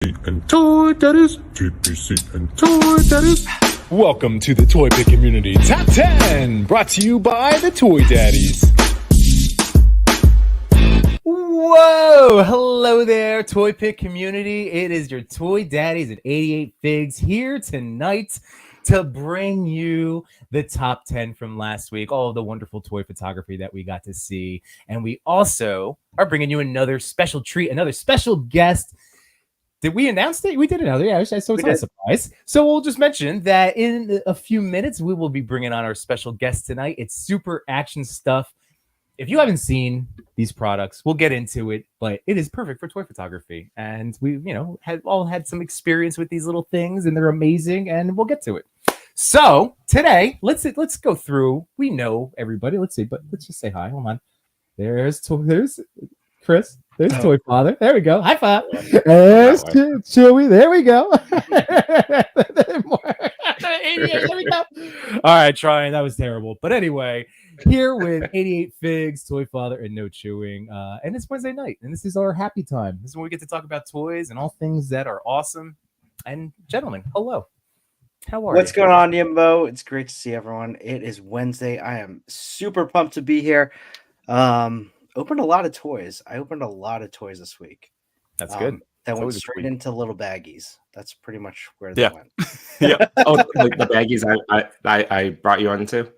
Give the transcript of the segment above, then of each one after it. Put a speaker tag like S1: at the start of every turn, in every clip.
S1: and toy daddies, TPC and toy daddies.
S2: Welcome to the Toy Pick Community Top 10, brought to you by the Toy Daddies. Whoa! Hello there, Toy Pick Community. It is your Toy Daddies at 88 Figs here tonight to bring you the top 10 from last week, all of the wonderful toy photography that we got to see. And we also are bringing you another special treat, another special guest. Did we announce it? We did another. Yeah, so it's not a surprise. So we'll just mention that in a few minutes, we will be bringing on our special guest tonight. It's SuperActionStuff. If you haven't seen these products, we'll get into it, but it is perfect for toy photography. And we, have all had some experience with these little things, and they're amazing, and we'll get to it. So today, let's go through. We know everybody. Let's see, but let's just say hi. Hold on. There's Chris. There's Toy Father. There we go. High five. There's Chewy. There we go. There we go. All right, trying. That was terrible. But anyway, here with 88 Figs, Toy Father, and No Chewing. And it's Wednesday night, and this is our happy time. This is when we get to talk about toys and all things that are awesome. And gentlemen, hello. How are you?
S3: What's going on, Yimbo? It's great to see everyone. It is Wednesday. I am super pumped to be here. Opened a lot of toys. I opened a lot of toys this week.
S2: That's good.
S3: That went straight into little baggies. That's pretty much where they went.
S4: Yeah. Oh, like the baggies I brought you onto.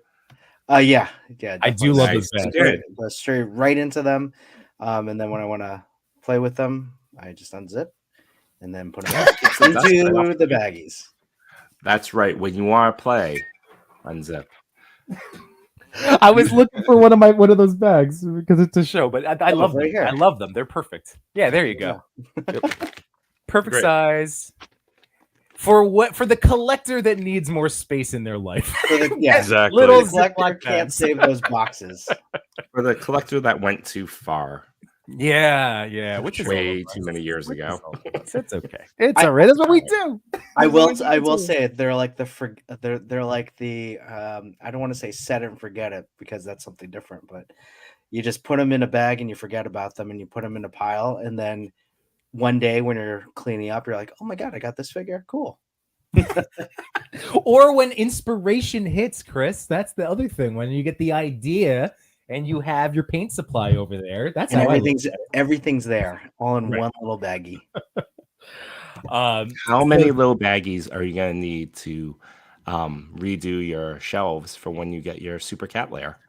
S3: Yeah.
S2: I do love those bags.
S3: Straight right into them. And then when I want to play with them, I just unzip and then put them into the baggies.
S4: That's right. When you want to play, unzip.
S2: I was looking for one of those bags because it's a show, but I love them. Here. I love them. They're perfect. Yeah, there you go. Yeah. Yep. Perfect size for the collector that needs more space in their life.
S4: Exactly.
S3: Little collector can't save those boxes.
S4: For the collector that went too far.
S2: Yeah, which is
S4: way too many years ago.
S2: It's okay. It's all right. That's what we do.
S3: I will say it. They're like they're like the I don't want to say set it and forget it because that's something different, but you just put them in a bag and you forget about them and you put them in a pile, and then one day when you're cleaning up, you're like, oh my god, I got this figure. Cool.
S2: Or when inspiration hits, Chris, that's the other thing. When you get the idea and you have your paint supply over there. That's how
S3: everything's there, all in one little baggie.
S4: How many little baggies are you gonna need to redo your shelves for when you get your super cat lair?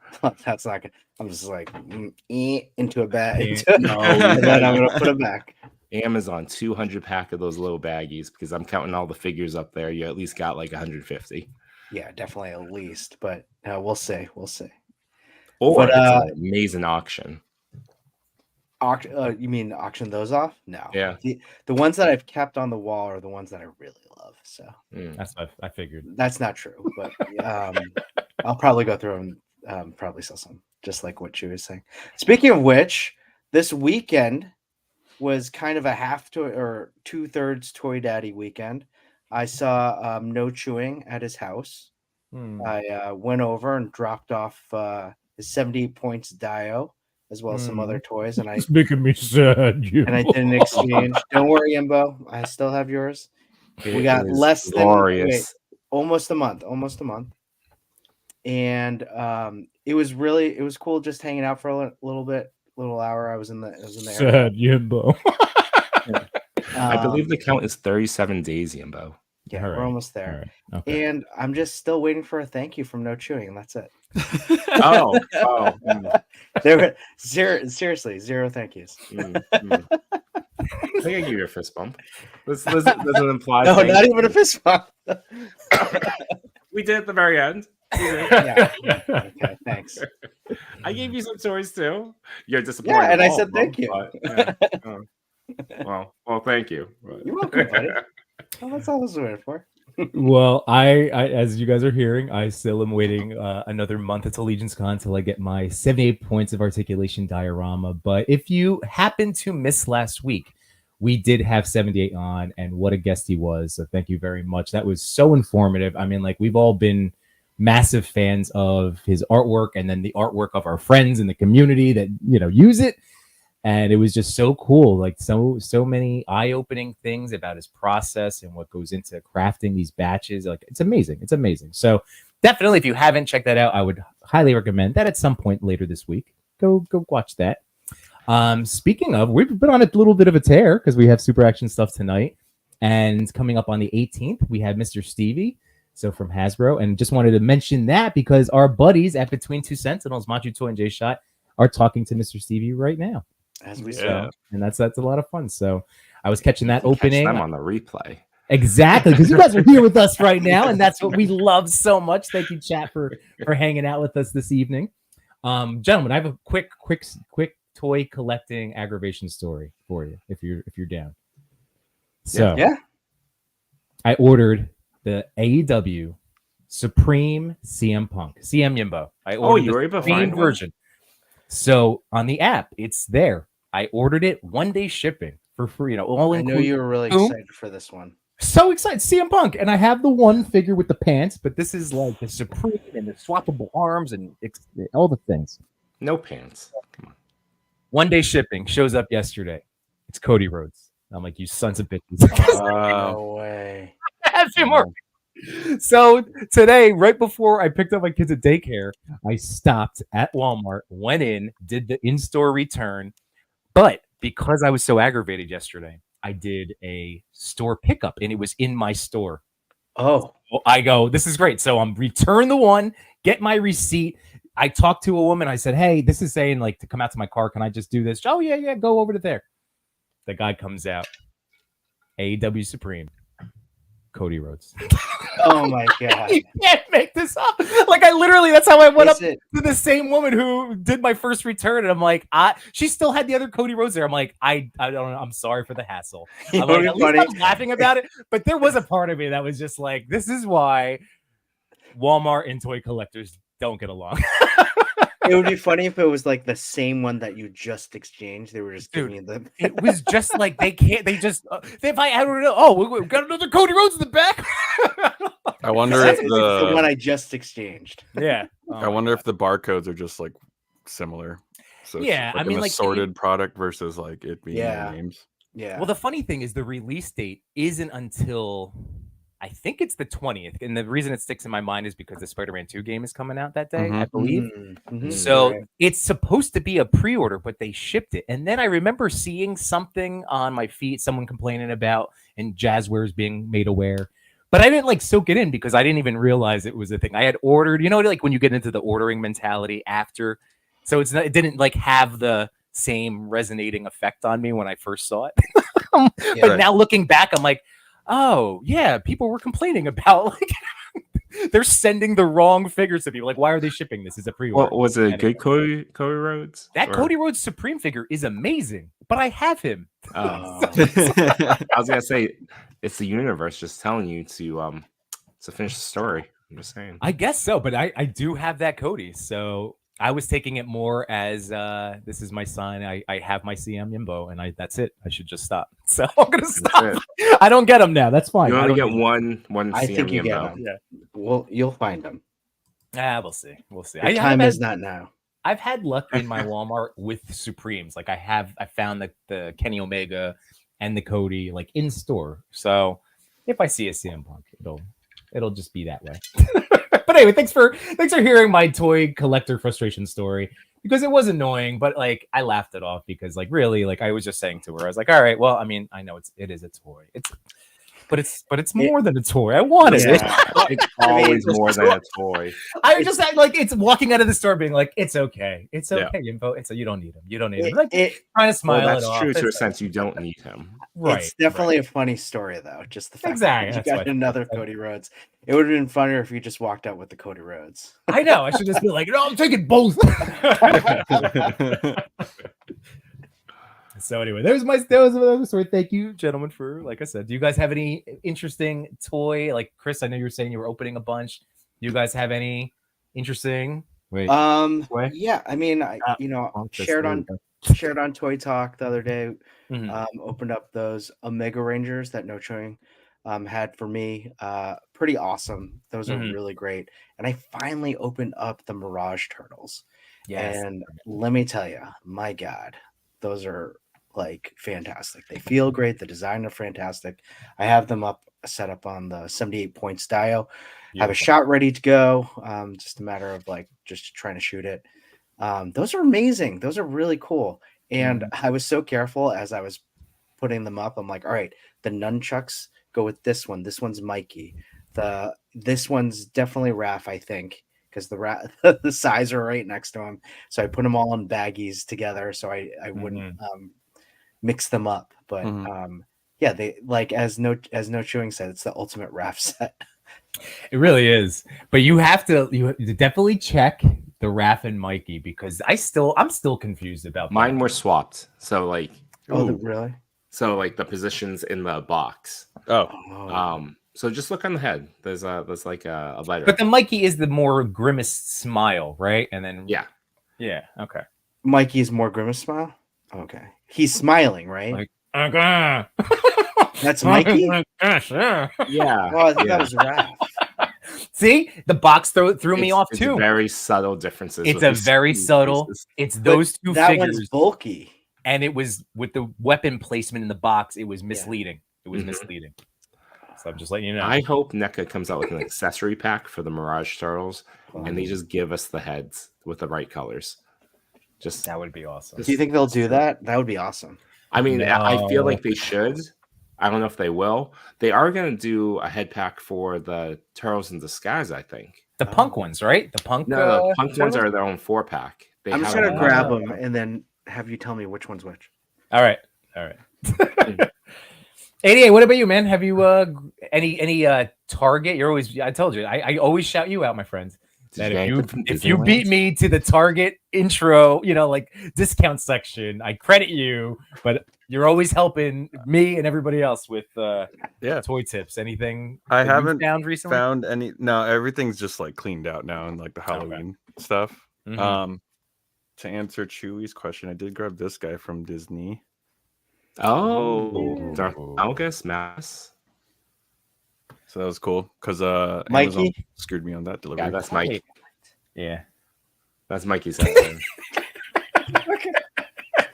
S3: That's not good. I'm just like into a bag, and then I'm gonna put them back.
S4: Amazon 200 pack of those little baggies because I'm counting all the figures up there. You at least got like 150.
S3: Yeah, definitely at least, but we'll see.
S4: Or it's an amazing auction.
S3: You mean auction those off? No.
S4: Yeah.
S3: The ones that I've kept on the wall are the ones that I really love. So
S2: that's what I figured.
S3: That's not true, but I'll probably go through and probably sell some, just like what you was saying. Speaking of which, this weekend was kind of a half to or 2/3 Toy Daddy weekend. I saw No Chewing at his house. I went over and dropped off his 78 points Dio, as well as some other toys, and
S2: it's making me sad.
S3: And I did an exchange. Don't worry, Imbo, I still have yours. We got less than almost a month, and it was cool just hanging out for a little hour. I was in the
S2: sad Yimbo.
S4: I believe the count is 37 days, Yimbo.
S3: Yeah, we're almost there. Right. Okay. And I'm just still waiting for a thank you from No Chewing, and that's it. There were seriously zero thank yous.
S4: I think I give you a fist bump. This doesn't imply.
S3: No, not even a fist bump.
S4: We did at the very end.
S3: Yeah. Okay, thanks.
S4: I gave you some toys too. You're disappointed.
S3: Yeah, and I said thank you.
S4: Well, thank you.
S3: You're welcome, buddy. Well, that's all I was waiting for.
S2: Well, I, as you guys are hearing, I still am waiting another month until Legion's Con until I get my 78 points of articulation diorama. But if you happen to miss last week, we did have 78 on, and what a guest he was. So thank you very much. That was so informative. I mean, like, we've all been massive fans of his artwork and then the artwork of our friends in the community that, use it. And it was just so cool, like so many eye-opening things about his process and what goes into crafting these batches. Like it's amazing. So definitely, if you haven't checked that out, I would highly recommend that at some point later this week. Go watch that. Speaking of, we've been on a little bit of a tear because we have Super Action Stuff tonight, and coming up on the 18th, we have Mr. Stevie. So from Hasbro, and just wanted to mention that because our buddies at Between Two Sentinels, Machu Toy and J Shot, are talking to Mr. Stevie right now.
S3: As we
S2: So, and that's a lot of fun. So I was catching that
S4: Catch
S2: opening.
S4: them on the replay.
S2: Exactly, because you guys are here with us right now, and that's what we love so much. Thank you, chat, for hanging out with us this evening. Gentlemen, I have a quick toy collecting aggravation story for you if you're down. So
S3: Yeah.
S2: I ordered the AEW Supreme CM Punk, CM Yimbo. I ordered
S4: you were able to
S2: Supreme
S4: find one?
S2: version. So on the app, it's there. I ordered it 1 day shipping for free. All
S3: I know
S2: included.
S3: you were really
S2: Boom.
S3: excited for this one.
S2: So excited, CM Punk, and I have the one figure with the pants, but this is like the Supreme and the swappable arms and all the things.
S4: No pants. Come on.
S2: 1 day shipping shows up yesterday. It's Cody Rhodes. I'm like, you sons of bitches.
S3: No way.
S2: I have two more. So today, right before I picked up my kids at daycare, I stopped at Walmart, went in, did the in-store return. But because I was so aggravated yesterday, I did a store pickup, and it was in my store.
S3: Oh.
S2: So I go, this is great. So I'm return the one, get my receipt. I talked to a woman. I said, hey, this is saying like to come out to my car. Can I just do this? Oh, yeah, go over to there. The guy comes out. AEW Supreme. Cody Rhodes.
S3: Oh my god.
S2: You can't make this up. Like I literally, that's how I went
S3: Is
S2: up
S3: it-
S2: to the same woman who did my first return. And I'm like, she still had the other Cody Rhodes there. I'm like, I don't know. I'm sorry for the hassle.
S3: You
S2: I'm
S3: know
S2: like,
S3: what's
S2: at least
S3: funny?
S2: I was laughing about it. But there was a part of me that was just like, this is why Walmart and toy collectors don't get along.
S3: It would be funny if it was like the same one that you just exchanged. They were just giving you the.
S2: It was just like they can't. They just if I don't know. Oh, we got another Cody Rhodes in the back.
S5: I wonder
S3: That's
S5: if
S3: the one
S5: the
S3: I just exchanged.
S2: Yeah.
S5: I wonder if the barcodes are just like similar. So it's
S2: Yeah,
S5: like
S2: I mean,
S5: an
S2: like,
S5: assorted product versus like it being
S3: Yeah.
S5: their names.
S3: Yeah.
S2: Well, the funny thing is the release date isn't until I think it's the 20th. And the reason it sticks in my mind is because the Spider-Man 2 game is coming out that day, I believe.
S3: Mhm.
S2: So
S3: Right.
S2: it's supposed to be a pre-order, but they shipped it. And then I remember seeing something on my feed, someone complaining about and Jazzwares being made aware. But I didn't like soak it in because I didn't even realize it was a thing. I had ordered, like when you get into the ordering mentality after. So it didn't like have the same resonating effect on me when I first saw it. But now looking back, I'm like, oh yeah, people were complaining about like they're sending the wrong figures to people. Like, why are they shipping this as a pre-order?
S4: What was it?
S2: Anyway.
S4: Good Cody Rhodes?
S2: That
S4: Or-
S2: Cody Rhodes Supreme figure is amazing, but I have him.
S4: Oh.
S3: Oh.
S4: I was gonna say it's the universe just telling you to finish the story. I'm just saying.
S2: I guess so, but I do have that Cody. So I was taking it more as this is my sign. I have my CM Yimbo, and that's it. I should just stop. So I'm gonna stop. I don't get them now. That's fine.
S4: You
S2: I
S4: only
S2: don't
S4: get
S2: need
S4: one
S3: I
S4: CM
S3: think you get
S4: Yimbo.
S3: them.
S2: Yeah.
S3: Well, you'll find them.
S2: them. We'll see. We'll see.
S3: Your time is not now.
S2: I've had luck in my Walmart with Supremes. Like I found the Kenny Omega and the Cody like in store. So if I see a CM Punk, it'll just be that way. But anyway, thanks for hearing my toy collector frustration story because it was annoying, but like I laughed it off because like really like I was just saying to her, I was like, all right, well, I mean, I know it is a toy. But it's more than a toy. I wanted it.
S4: It's always more than a toy.
S2: I was just like it's walking out of the store being like, it's okay, Yimbo. You don't need him. You don't need him. Like trying to smile
S4: Well, that's
S2: it off.
S4: true to a
S2: It's-
S4: sense. You don't need him.
S2: Right.
S3: It's definitely a funny story, though. Just the fact
S2: Exactly,
S3: that
S2: that's
S3: you got
S2: what-
S3: another Cody Rhodes. It would have been funnier if you just walked out with the Cody Rhodes.
S2: I know. I should just be like, no, I'm taking both. So anyway, that was my story. Thank you, gentlemen, for like I said. Do you guys have any interesting toy? Like Chris, I know you were saying you were opening a bunch. Do you guys have any interesting? Wait, Way?
S3: Yeah, I mean,
S2: wrong fist,
S3: shared
S2: there
S3: on
S2: we
S3: shared on Toy Talk the other day.
S2: Mhm.
S3: Opened up those Omega Rangers that No Chewing had for me. Pretty awesome. Those are
S2: Mhm.
S3: really great. And I finally opened up the Mirage Turtles.
S2: Yes.
S3: And let me tell you, my God, those are like fantastic. They feel great. The design are fantastic. I have them set up on the 78 points dial. Have a shot ready to go. Just a matter of like just trying to shoot it. Those are amazing. Those are really cool. And I was so careful as I was putting them up. I'm like, all right, the nunchucks go with this one. This one's Mikey. This one's definitely Raph, I think, because the size are right next to him. So I put them all in baggies together so I wouldn't mix them up. But yeah, they like as no chewing said, it's the ultimate Raph set.
S2: It really is. But you have to definitely check the Raph and Mikey because I'm still confused about
S4: Mine
S2: that.
S4: were swapped. So like
S3: Really?
S4: So like the positions in the box.
S5: Oh.
S4: So just look on the head. There's like a letter.
S2: But the Mikey is the more grimace smile, right? And then
S4: yeah.
S2: Okay.
S3: Mikey's more grimace smile. Okay, he's smiling, right?
S2: Like, okay.
S3: That's Mikey.
S4: Yeah.
S3: Oh, I think that was Raph.
S2: See, the box threw me off
S4: It's
S2: too.
S4: Very subtle differences.
S2: It's a very subtle. It's those two
S3: that
S2: figures.
S3: one's bulky.
S2: And it was with the weapon placement in the box, it was misleading. It was misleading. So I'm just letting you know.
S4: I hope NECA comes out with an accessory pack for the Mirage Turtles, and they just give us the heads with the right colors. Just
S2: that would be awesome.
S3: Do you think they'll do that? That would be awesome.
S4: I mean, I feel like they should. I don't know if they will. They are going to do a head pack for the Turtles in Disguise, I think.
S2: The punk ones, right? The punk.
S4: No, the punk ones are their own 4-pack.
S3: I'm just gonna grab them and then have you tell me which one's which.
S2: All right. 88. What about you, man? Have you any Target? You're always. I told you. I always shout you out, my friends. That if you beat me to the Target intro, like discount section, I credit you. But you're always helping me and everybody else with toy tips. Anything
S5: I haven't
S2: found recently?
S5: Found any? No, everything's just like cleaned out now and like the Halloween stuff. To answer Chewy's question, I did grab this guy from Disney.
S4: Oh, Darth Malgus Mass.
S5: So that was cool because
S3: Mikey
S5: Amazon screwed me on that delivery.
S4: Yeah, that's Mike.
S2: Yeah,
S4: that's Mikey's head.
S3: Okay.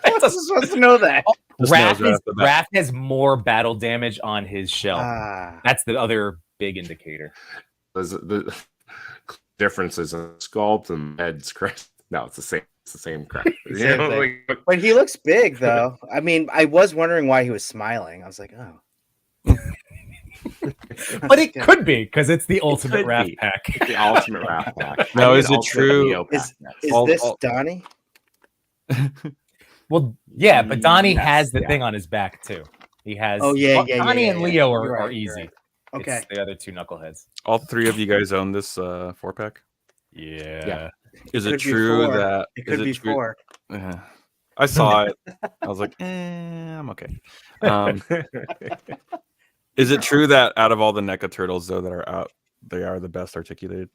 S3: I wasn't supposed to know that.
S2: Raph has more battle damage on his shell. That's the other big indicator.
S4: The difference is a sculpt and head's correct. No, it's the same. It's the same crap.
S3: But he looks big, though. I mean, I was wondering why he was smiling. I was like, oh.
S2: But it could be because it's the ultimate Raph pack.
S4: It's the ultimate Raph pack.
S5: Now, is it true?
S3: Is this Donnie?
S2: Well, yeah, but Donnie has the thing on his back too. He has.
S3: Oh yeah.
S2: Donnie and Leo are
S3: right,
S2: easy.
S3: Right. Okay.
S2: It's the other two knuckleheads.
S5: All three of you guys own this 4-pack?
S2: Yeah.
S5: Is it true that
S3: it could be 4?
S5: I saw it. I was like, I'm okay. Is it true that out of all the NECA turtles though that are out, they are the best articulated?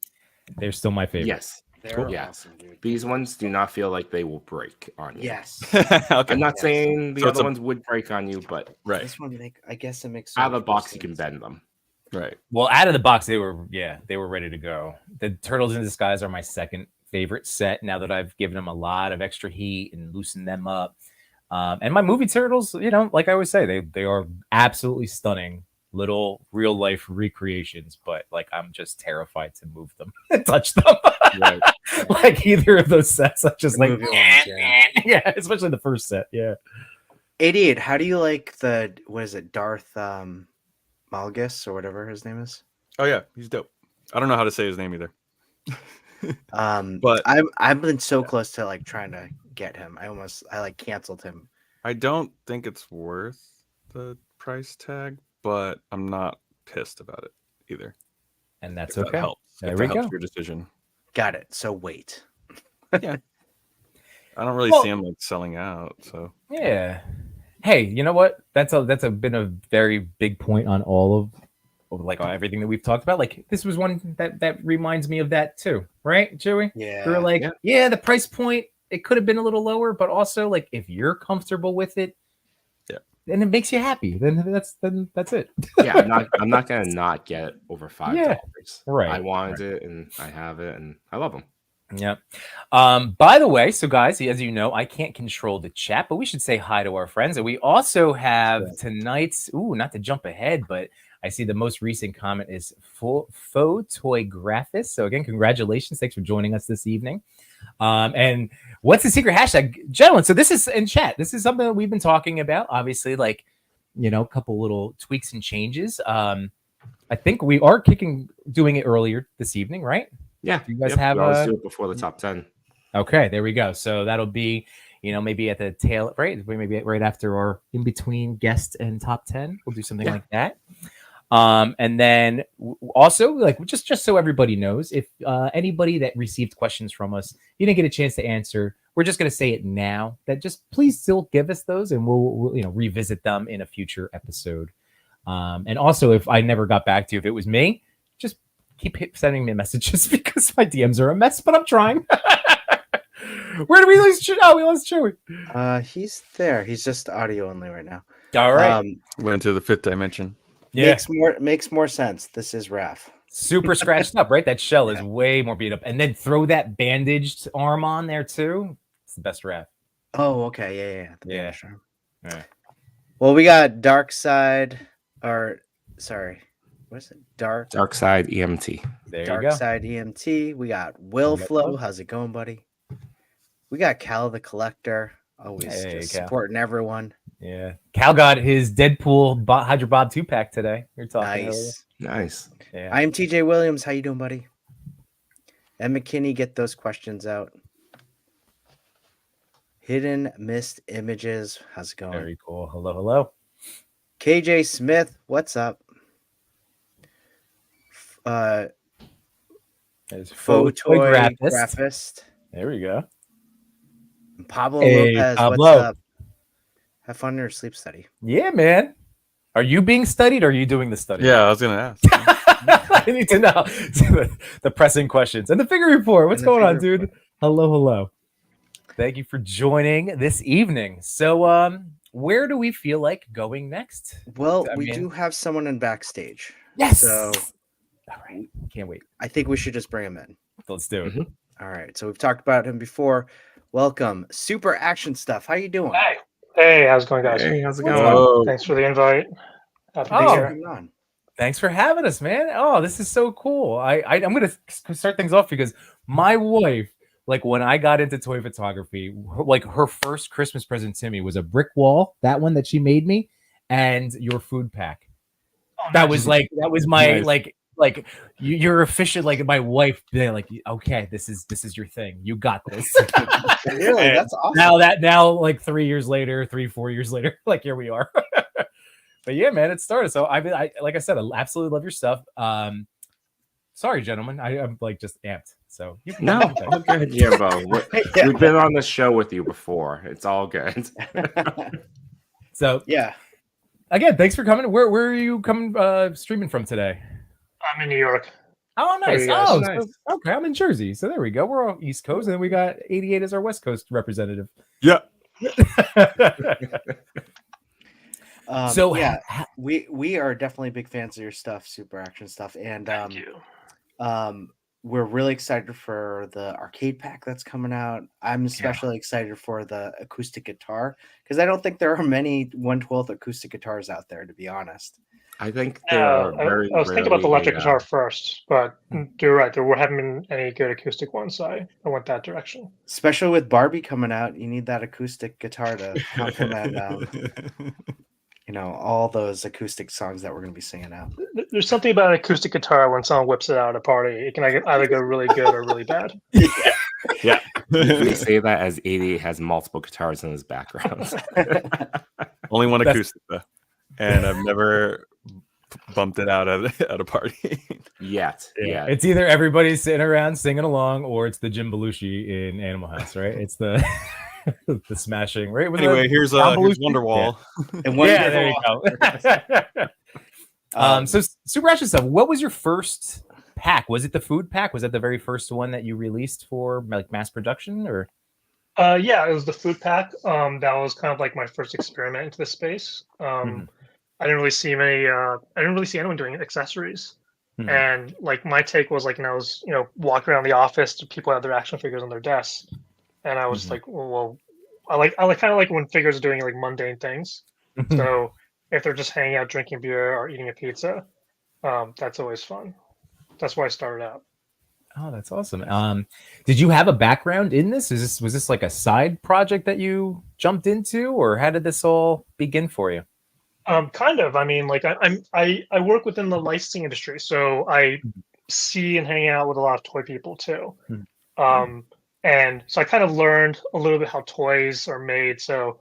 S2: They're still my favorite.
S4: Yes.
S3: They're
S4: yes.
S3: awesome, dude.
S4: These ones do not feel like they will break on you.
S3: Yes.
S5: Okay.
S4: I'm not saying the other ones would break on you, but
S3: This one I guess it makes
S4: out of the box you can bend them.
S5: Right.
S2: Well, out of the box, they were ready to go. The Turtles in Disguise are my second favorite set now that I've given them a lot of extra heat and loosened them up. And my movie turtles, like I always say, they are absolutely stunning little real life recreations, but like I'm just terrified to move them and touch them.
S5: Right.
S2: Like either of those sets, I'm just like,
S3: yeah,
S2: especially the first set. Yeah.
S3: 88. How do you like Darth Malgus or whatever his name is?
S5: Oh yeah, he's dope. I don't know how to say his name either.
S3: But I've been so close to like trying to get him. I like canceled him.
S5: I don't think it's worth the price tag, but I'm not pissed about it either.
S2: And that's
S5: if
S2: okay.
S5: That helps.
S2: There
S5: if
S2: we
S5: that
S2: go.
S5: helps your decision.
S3: Got it. So wait.
S5: Yeah. I don't really see him like selling out. So
S2: yeah. Hey, you know what? That's been a very big point on all of like on everything that we've talked about. Like this was one that reminds me of that too, right, Joey?
S3: Yeah.
S2: We were like, yeah, the price point it could have been a little lower, but also like if you're comfortable with it, and it makes you happy, then that's it.
S4: Yeah, I'm not gonna not get it over $5.
S2: Yeah, right.
S4: I wanted it, and I have it, and I love them.
S2: Yep. By the way, so guys, as you know, I can't control the chat, but we should say hi to our friends. And we also have tonight's, not to jump ahead, but I see the most recent comment is Faux Toy Graphist. So again, congratulations. Thanks for joining us this evening. And what's the secret hashtag? Gentlemen, so this is in chat. This is something that we've been talking about. Obviously, like, a couple little tweaks and changes. I think we are doing it earlier this evening, right?
S4: Yeah,
S2: you guys have
S4: we always do it before the top 10.
S2: Okay, there we go. So that'll be, maybe at the tail, right? Maybe right after or in between guest and top 10. We'll do something like that. And then also, like, just so everybody knows, if anybody that received questions from us, you didn't get a chance to answer, we're just going to say it now. That just please still give us those, and we'll revisit them in a future episode. And also, if I never got back to you, if it was me, just keep sending me messages because my DMs are a mess, but I'm trying. Where do we lose Chewy? Oh, we lost Chewy.
S3: He's there. He's just audio only right now.
S2: All right.
S5: Went to the 5th dimension.
S2: Yeah.
S3: Makes more sense. This is Raph.
S2: Super scratched up, right? That shell is way more beat up. And then throw that bandaged arm on there too. It's the best Raph.
S3: Oh, okay. Yeah.
S2: Sure.
S3: Well, we got Dark Side, what's it?
S4: Dark Side EMT.
S2: There
S3: Dark
S2: you go.
S3: Side EMT. We got Will Flow. How's it going, buddy? We got Cal the Collector. Always just supporting everyone.
S2: Yeah. Cal got his Deadpool Hydro Bob 2-pack today. You're talking
S4: Nice.
S2: Yeah.
S3: I am TJ Williams. How you doing, buddy? Ed McKinney, get those questions out. Hidden Mist Images. How's it going?
S2: Very cool. Hello.
S3: KJ Smith, what's up?
S2: There's
S3: Faux Toy Graphist.
S2: There we go.
S3: Pablo Lopez,
S2: Pablo.
S3: what's up? Have fun in your sleep study.
S2: Yeah, man. Are you being studied or are you doing the study?
S5: Yeah, I was going to ask.
S2: I need to know the pressing questions. And the figure report. What's going on, dude? Hello. Thank you for joining this evening. So, where do we feel like going next?
S3: Well, we do have someone in backstage.
S2: Yes.
S3: So,
S2: all right. Can't wait.
S3: I think we should just bring him in.
S2: Let's do it.
S3: Mm-hmm. All right. So we've talked about him before. Welcome, SuperActionStuff. How you doing?
S6: Hey, how's it going, guys?
S4: Hey, how's it going?
S6: Thanks for the invite. Happy to be here.
S2: Thanks for having us, man. Oh, this is so cool. I'm gonna start things off because my wife, like when I got into toy photography, her first Christmas present to me was a brick wall, that one that she made me, and your food pack. That was my like you're efficient, like my wife. They're like, okay, this is your thing. You got this.
S3: Really, that's awesome.
S2: Now, like 4 years later, like here we are. But yeah, man, it started. So I like I said, I absolutely love your stuff. Sorry, gentlemen, I'm like just amped. So you can
S4: all good, Jimbo. We've been on the show with you before. It's all good.
S2: So
S3: yeah.
S2: Again, thanks for coming. Where are you coming streaming from today?
S6: I'm in New York.
S2: Oh, nice.
S4: Nice.
S2: So, okay, I'm in Jersey. So there we go. We're all East Coast, and then we got 88 as our West Coast representative.
S5: Yeah.
S3: So yeah, we are definitely big fans of your stuff, SuperActionStuff, and
S6: Thank you.
S3: We're really excited for the arcade pack that's coming out. I'm especially excited for the acoustic guitar because I don't think there are many 1/12 acoustic guitars out there, to be honest.
S4: I think
S6: I was thinking about the electric guitar first, but you're right. There haven't been any good acoustic ones, so I went that direction.
S3: Especially with Barbie coming out, you need that acoustic guitar to complement all those acoustic songs that we're going to be singing out.
S6: There's something about an acoustic guitar when someone whips it out at a party. It can either go really good or really bad.
S4: Yeah. We say that as 88 has multiple guitars in his background.
S5: Only one acoustic, though. And I've never bumped it out at a party
S4: yet. Yeah.
S2: It's either everybody's sitting around singing along or it's the Jim Belushi in Animal House, right? It's the the smashing, right?
S5: Anyway, here's Wonderwall.
S2: Yeah, there you go. So SuperActionStuff, what was your first pack? Was it the food pack? Was that the very first one that you released for like mass production, or?
S6: Yeah, it was the food pack. That was kind of like my first experiment into this space. I didn't really see anyone doing accessories. And like my take was like, I was walking around the office, people had their action figures on their desks, and I was like, well, I kind of like when figures are doing like mundane things. So if they're just hanging out, drinking beer or eating a pizza, that's always fun. That's why I started out.
S2: Oh, that's awesome. Did you have a background in this? Was this like a side project that jumped into, or how did this all begin for you?
S6: Kind of. I mean, like I work within the licensing industry, so I see and hang out with a lot of toy people too. And so I kind of learned a little bit how toys are made. So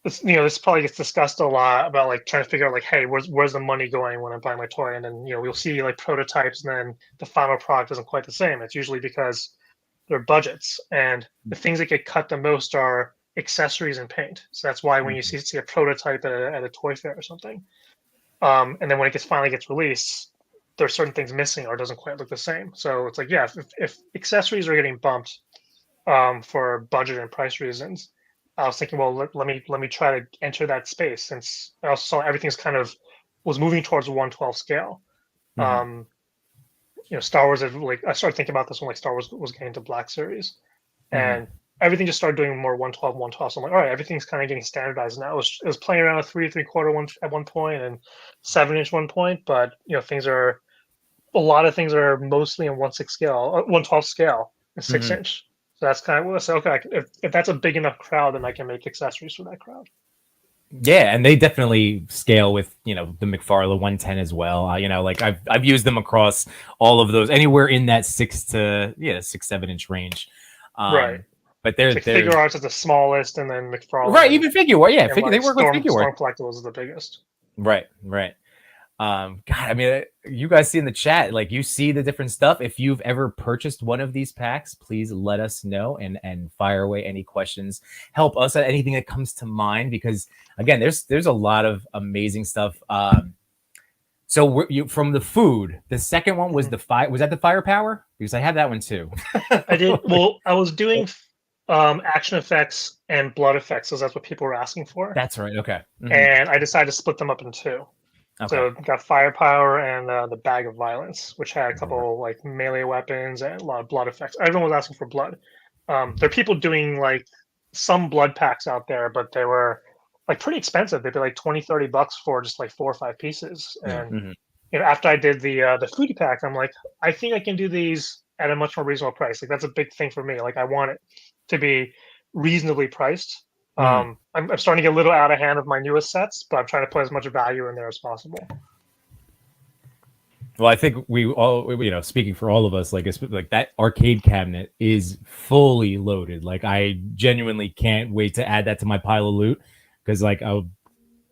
S6: this probably gets discussed a lot about like trying to figure out like, hey, where's the money going when I'm buying my toy? And then we'll see like prototypes, and then the final product isn't quite the same. It's usually because their budgets, and the things that get cut the most are accessories and paint. So that's why when you see a prototype at a toy fair or something, and then when it finally gets released, there's certain things missing or it doesn't quite look the same. So it's like, yeah, if accessories are getting bumped for budget and price reasons, I was thinking, well, let me try to enter that space, since I also saw everything's kind of was moving towards a 1/12 scale. Star Wars, I started thinking about this when like Star Wars was getting to Black Series, and everything just started doing more 1/12. So I'm like, all right, everything's kind of getting standardized now. It was playing around with 3 3/4 one at one point and 7-inch one point, but a lot of things are mostly in 1/6 scale, 1/12 scale, and 6-inch. So that's kind of what I said. Okay, if that's a big enough crowd, then I can make accessories for that crowd.
S2: Yeah, and they definitely scale with the McFarlane 110 as well. Like I've used them across all of those, anywhere in that 6-7 inch range.
S6: Right.
S2: But they're
S6: Figure Arts is the smallest, and then McFarlane.
S2: Right, even Figure Art. Yeah, they work with Figure Art.
S6: Storm Collectibles is the biggest.
S2: Right. God, I mean, you guys see in the chat, like you see the different stuff. If you've ever purchased one of these packs, please let us know and fire away any questions. Help us at anything that comes to mind, because again, there's a lot of amazing stuff. So from the food, the second one was was that the Firepower? Because I have that one too.
S6: I did. Well, I was doing action effects and blood effects, so that's what people were asking for.
S2: That's right. Okay.
S6: And I decided to split them up into two. Okay. So got Firepower and the Bag of Violence, which had a couple like melee weapons and a lot of blood effects. Everyone was asking for blood. There are people doing like some blood packs out there, but they were like pretty expensive. They'd be like $20-$30 for just like 4 or 5 pieces. And after I did the foodie pack, I'm like, I think I can do these at a much more reasonable price. Like that's a big thing for me. Like I want it to be reasonably priced. I'm starting to get a little out of hand of my newest sets, but I'm trying to put as much value in there as possible.
S2: Well, I think we all, speaking for all of us, like that arcade cabinet is fully loaded. Like I genuinely can't wait to add that to my pile of loot, because like I'm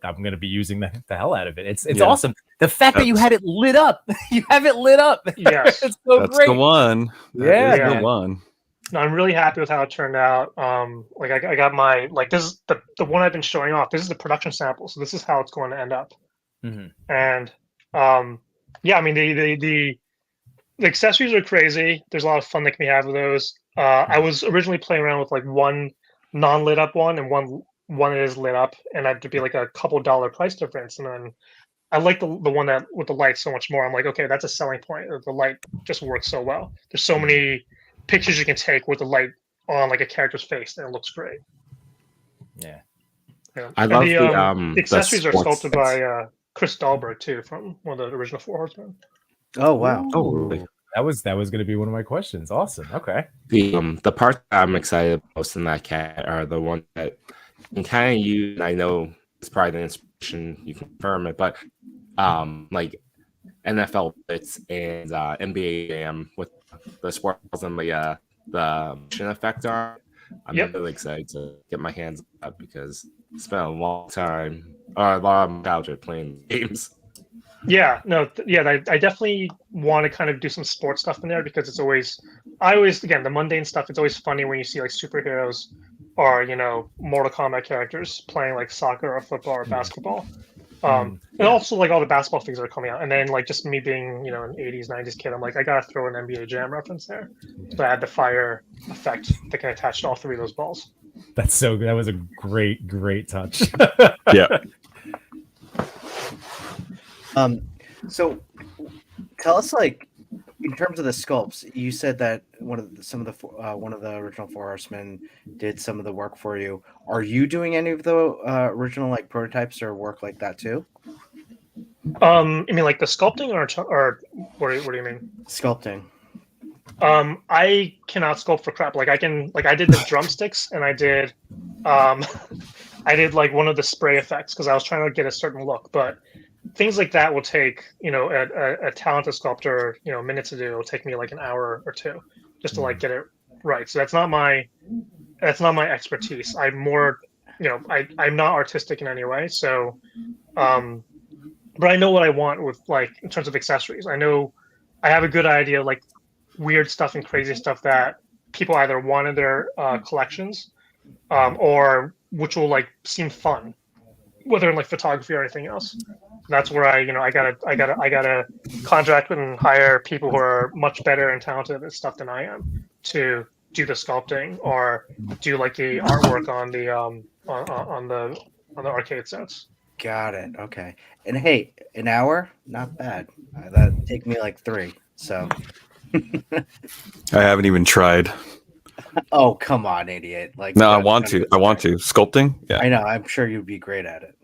S2: going to be using the hell out of it. It's awesome. The fact that you had it lit up, you have it lit up.
S6: Yes,
S2: it's so
S5: That's
S2: great.
S5: The one. That is the one.
S6: No, I'm really happy with how it turned out. Like I got my this is the one I've been showing off. This is the production sample, so this is how it's going to end up. And yeah, I mean the accessories are crazy. There's a lot of fun that can be had with those. I was originally playing around with like one non-lit up one and one that is lit up, and that'd be like a couple dollar price difference. And then I like the one that with the light so much more. I'm like, okay, that's a selling point. The light just works so well. There's so many pictures you can take with the light on like a character's face, and it looks great.
S2: Yeah.
S4: I love the
S6: accessories are sculpted by Chris Dahlberg too, from one of the original Four Horsemen.
S3: Oh wow!
S4: Oh, really?
S2: That was going to be one of my questions. Awesome. Okay.
S4: The part that I'm excited most in that cat are the one that you can kind of use. I know it's probably the inspiration. You can confirm it, but like NFL bits and NBA Jam with the swirls and the motion effect on. I'm really excited to get my hands on that, because it's been a long time, a lot of nostalgia playing games.
S6: Yeah, no, I definitely want to kind of do some sports stuff in there, because I always again the mundane stuff. It's always funny when you see like superheroes or Mortal Kombat characters playing like soccer or football or basketball. And also like all the basketball things that are coming out, and then like just me being an 80s 90s kid, I'm like, I gotta throw an NBA Jam reference there, so I had the fire effect that can attach to all 3 of those balls.
S2: That's so good. That was a great touch.
S5: Yeah.
S3: So tell us, like, in terms of the sculpts, you said that one of the original Four Horsemen did some of the work for you. Are you doing any of the original like prototypes or work like that too?
S6: You mean like the sculpting or what do you mean?
S3: Sculpting.
S6: I cannot sculpt for crap. Like I did the drumsticks and I did I did like one of the spray effects because I was trying to get a certain look, but things like that will take, a talented sculptor, minutes to do. It'll take me like an hour or two just to like get it right. So that's not my expertise. I'm more, I'm not artistic in any way. So, but I know what I want with like in terms of accessories. I know I have a good idea, like weird stuff and crazy stuff that people either want in their collections, or which will like seem fun, whether in like photography or anything else. That's where I gotta contract and hire people who are much better and talented at stuff than I am to do the sculpting or do like the artwork on the arcade sets.
S3: Got it. Okay. And hey, an hour, not bad. That'd take me like 3. So.
S5: I haven't even tried.
S3: Oh, come on, idiot! Like,
S5: no, I want to. Sculpting. Yeah,
S3: I know. I'm sure you'd be great at it.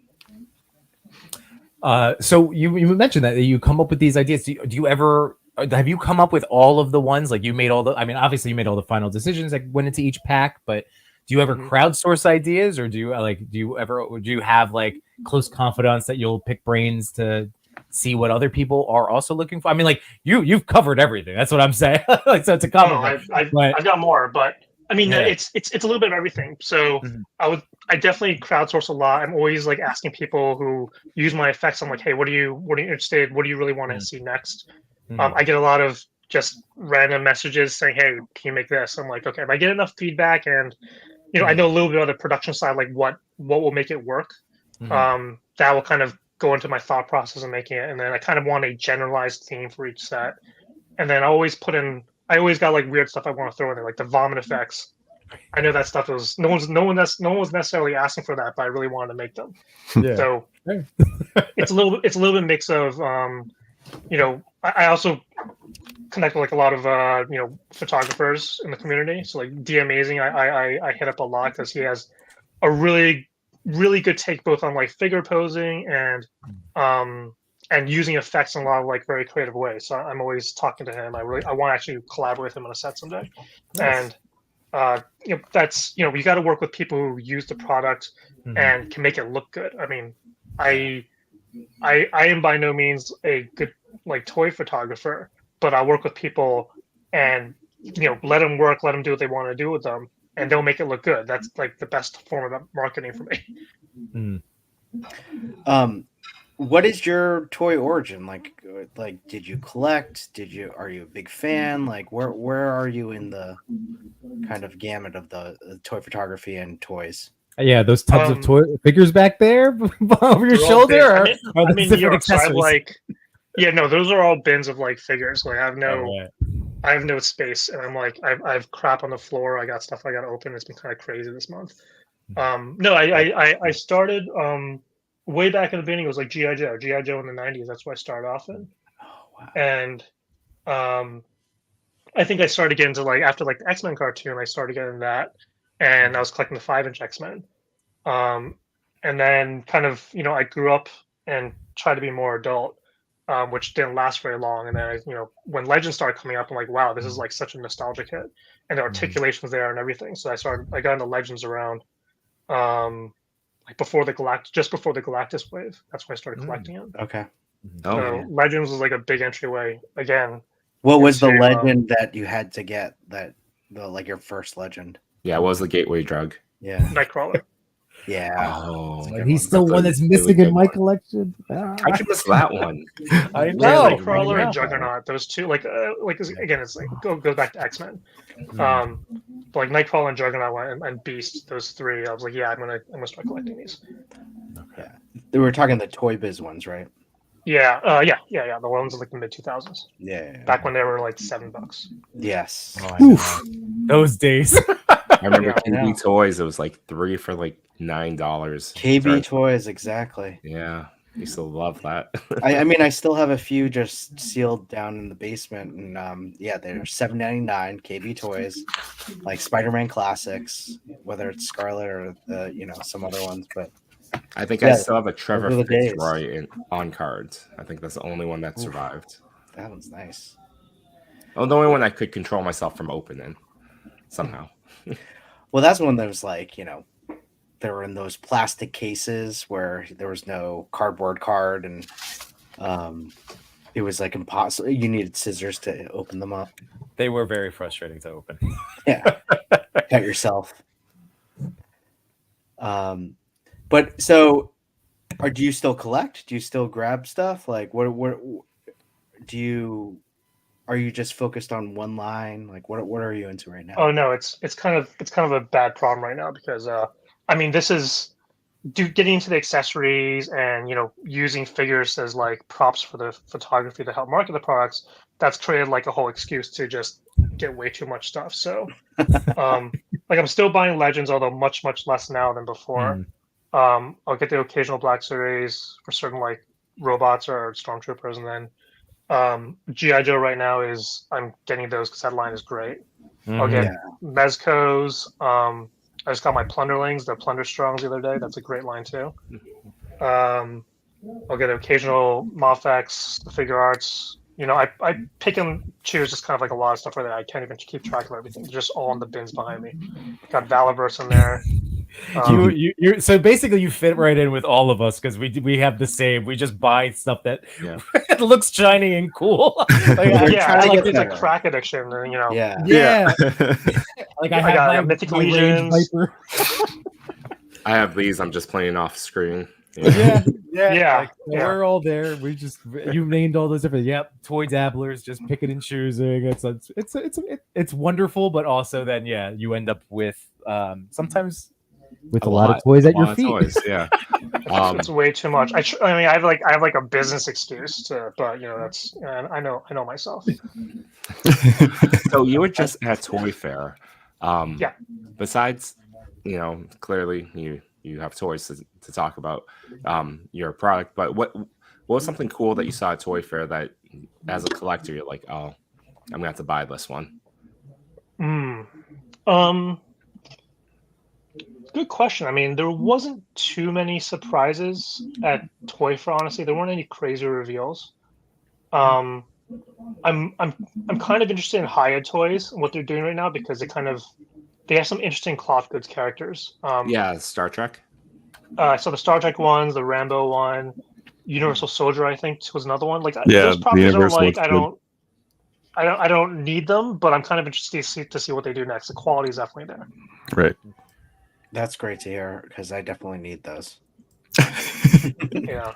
S2: So you mentioned that you come up with these ideas. Do you ever have you come up with all of the ones like you made all the? I mean, obviously you made all the final decisions that went into each pack, but do you ever crowdsource ideas, or do you have like close confidants that you'll pick brains to see what other people are also looking for? I mean, like you've covered everything. That's what I'm saying. Like, so it's a compliment.
S6: I've got more, but I mean, it's a little bit of everything. So I definitely crowdsource a lot. I'm always like asking people who use my effects. I'm like, hey, what are you interested? What do you really want to see next? I get a lot of just random messages saying, hey, can you make this? I'm like, okay, if I get enough feedback and I know a little bit of the production side, like what will make it work. That will kind of go into my thought process of making it, and then I kind of want a generalized theme for each set, and then I always got like weird stuff I want to throw in there, like the vomit effects. I know that stuff was no one was necessarily asking for that, but I really wanted to make them. Yeah. So it's a little bit mix of I also connect with like a lot of photographers in the community. So like D Amazing, I hit up a lot because he has a really good take both on like figure posing and using effects in a lot of like very creative ways. So I'm always talking to him. I want to actually collaborate with him on a set someday. Nice. And that's you got to work with people who use the product and can make it look good. I mean, I am by no means a good like toy photographer, but I work with people and let them work, let them do what they want to do with them, and they'll make it look good. That's like the best form of marketing for me.
S3: What is your toy origin? Like did you collect? Are you a big fan? Like where are you in the kind of gamut of the toy photography and toys?
S2: Yeah, those tubs of toy figures back there over your shoulder.
S6: I mean, those are all bins of like figures. Like I have no space, and I'm like I've crap on the floor. I got stuff I got to open. It's been kind of crazy this month. I started way back in the beginning. It was like GI Joe in the 90s. That's what I started off in. Oh wow! And I think I started getting into like after like the X-Men cartoon. I started getting that, and I was collecting the 5-inch X-Men. And then kind of I grew up and tried to be more adult. Which didn't last very long. And then, when Legends started coming up, I'm like, wow, this is like such a nostalgic hit, and the articulation's there and everything. So I got into Legends around, like before the Galactus wave. That's when I started collecting it.
S3: Okay.
S6: So Legends was like a big entryway again.
S3: What was the legend that you had to get like your first legend?
S4: Yeah, what was the gateway drug?
S3: Yeah.
S6: Nightcrawler.
S3: Yeah.
S2: Oh, he's still one that's missing in my collection.
S4: How'd you miss that one?
S2: I know.
S6: Nightcrawler and Juggernaut, those two, like again, it's like goes back to X-Men. But like Nightcrawler and Juggernaut and Beast, those three, I was like, yeah, I'm gonna start collecting these.
S3: Okay. We were talking the Toy Biz ones, right?
S6: Yeah. The ones in like the mid 2000s.
S3: Yeah.
S6: Back when they were like $7.
S3: Yes.
S2: Those days.
S4: I remember KB Toys. It was like 3 for like $9.
S3: KB Toys, exactly.
S4: Yeah. Used to love that.
S3: I mean, I still have a few just sealed down in the basement, and yeah, they're $7.99 KB Toys, like Spider-Man classics, whether it's Scarlet or some other ones. But
S4: I think I
S3: Yeah,
S4: still have a Trevor
S3: those are the days.
S4: Fitzroy on cards. I think that's the only one that
S3: Oof.
S4: survived.
S3: that one's nice.
S4: Oh, the only one I could control myself from opening somehow.
S3: Well, that's one that was like, they were in those plastic cases where there was no cardboard card, and it was like impossible. You needed scissors to open them up.
S2: They were very frustrating to open.
S3: Yeah, cut yourself. But so, do you still collect? Do you still grab stuff? Like, what do you? Are you just focused on one line? Like, what are you into right now?
S6: Oh no, it's kind of a bad problem right now because I mean this is getting into the accessories and using figures as like props for the photography to help market the products. That's created like a whole excuse to just get way too much stuff. So like I'm still buying Legends, although much less now than before. I'll get the occasional Black Series for certain like robots or stormtroopers, and then GI Joe right now I'm getting those because that line is great. I'll get Mezcos. I just got my Plunderlings, the Plunder Strongs the other day. That's a great line too. I'll get occasional Mofex, the figure arts. I pick and choose just kind of like a lot of stuff where I can't even keep track of everything. They're just all in the bins behind me. Got Valaverse in there.
S2: You're so basically you fit right in with all of us because we have the same. We just buy stuff that it looks shiny and cool. Like,
S6: it's a crack addiction.
S2: Yeah. Like I have my
S6: Mythic
S2: my
S6: Legions.
S2: Rage Viper.
S4: I have these. I'm just playing off screen.
S2: Yeah.
S6: Yeah.
S2: We're all there. You named all those different. Yep, toy dabblers, just picking and choosing. It's wonderful, but also then you end up with sometimes with a lot of toys at your feet.
S4: Toys, yeah.
S6: It's way too much. I mean, I have like a business excuse but that's I know myself.
S4: So you were just at Toy Fair.
S6: Yeah.
S4: Besides, clearly you have toys to talk about your product, but what was something cool that you saw at Toy Fair that as a collector you're like, oh, I'm gonna have to buy this one?
S6: Good question. I mean, there wasn't too many surprises at Toy Fair, honestly. There weren't any crazy reveals. I'm kind of interested in Hiya Toys and what they're doing right now because they have some interesting cloth goods characters.
S4: Star Trek.
S6: So the Star Trek ones, the Rambo one, Universal Soldier, I think was another one. Like
S5: Yeah,
S6: those properties are
S5: Universal
S6: like
S5: looks
S6: I don't need them, but I'm kind of interested to see what they do next. The quality is definitely there.
S5: Right.
S3: That's great to hear because I definitely need those.
S6: Yeah.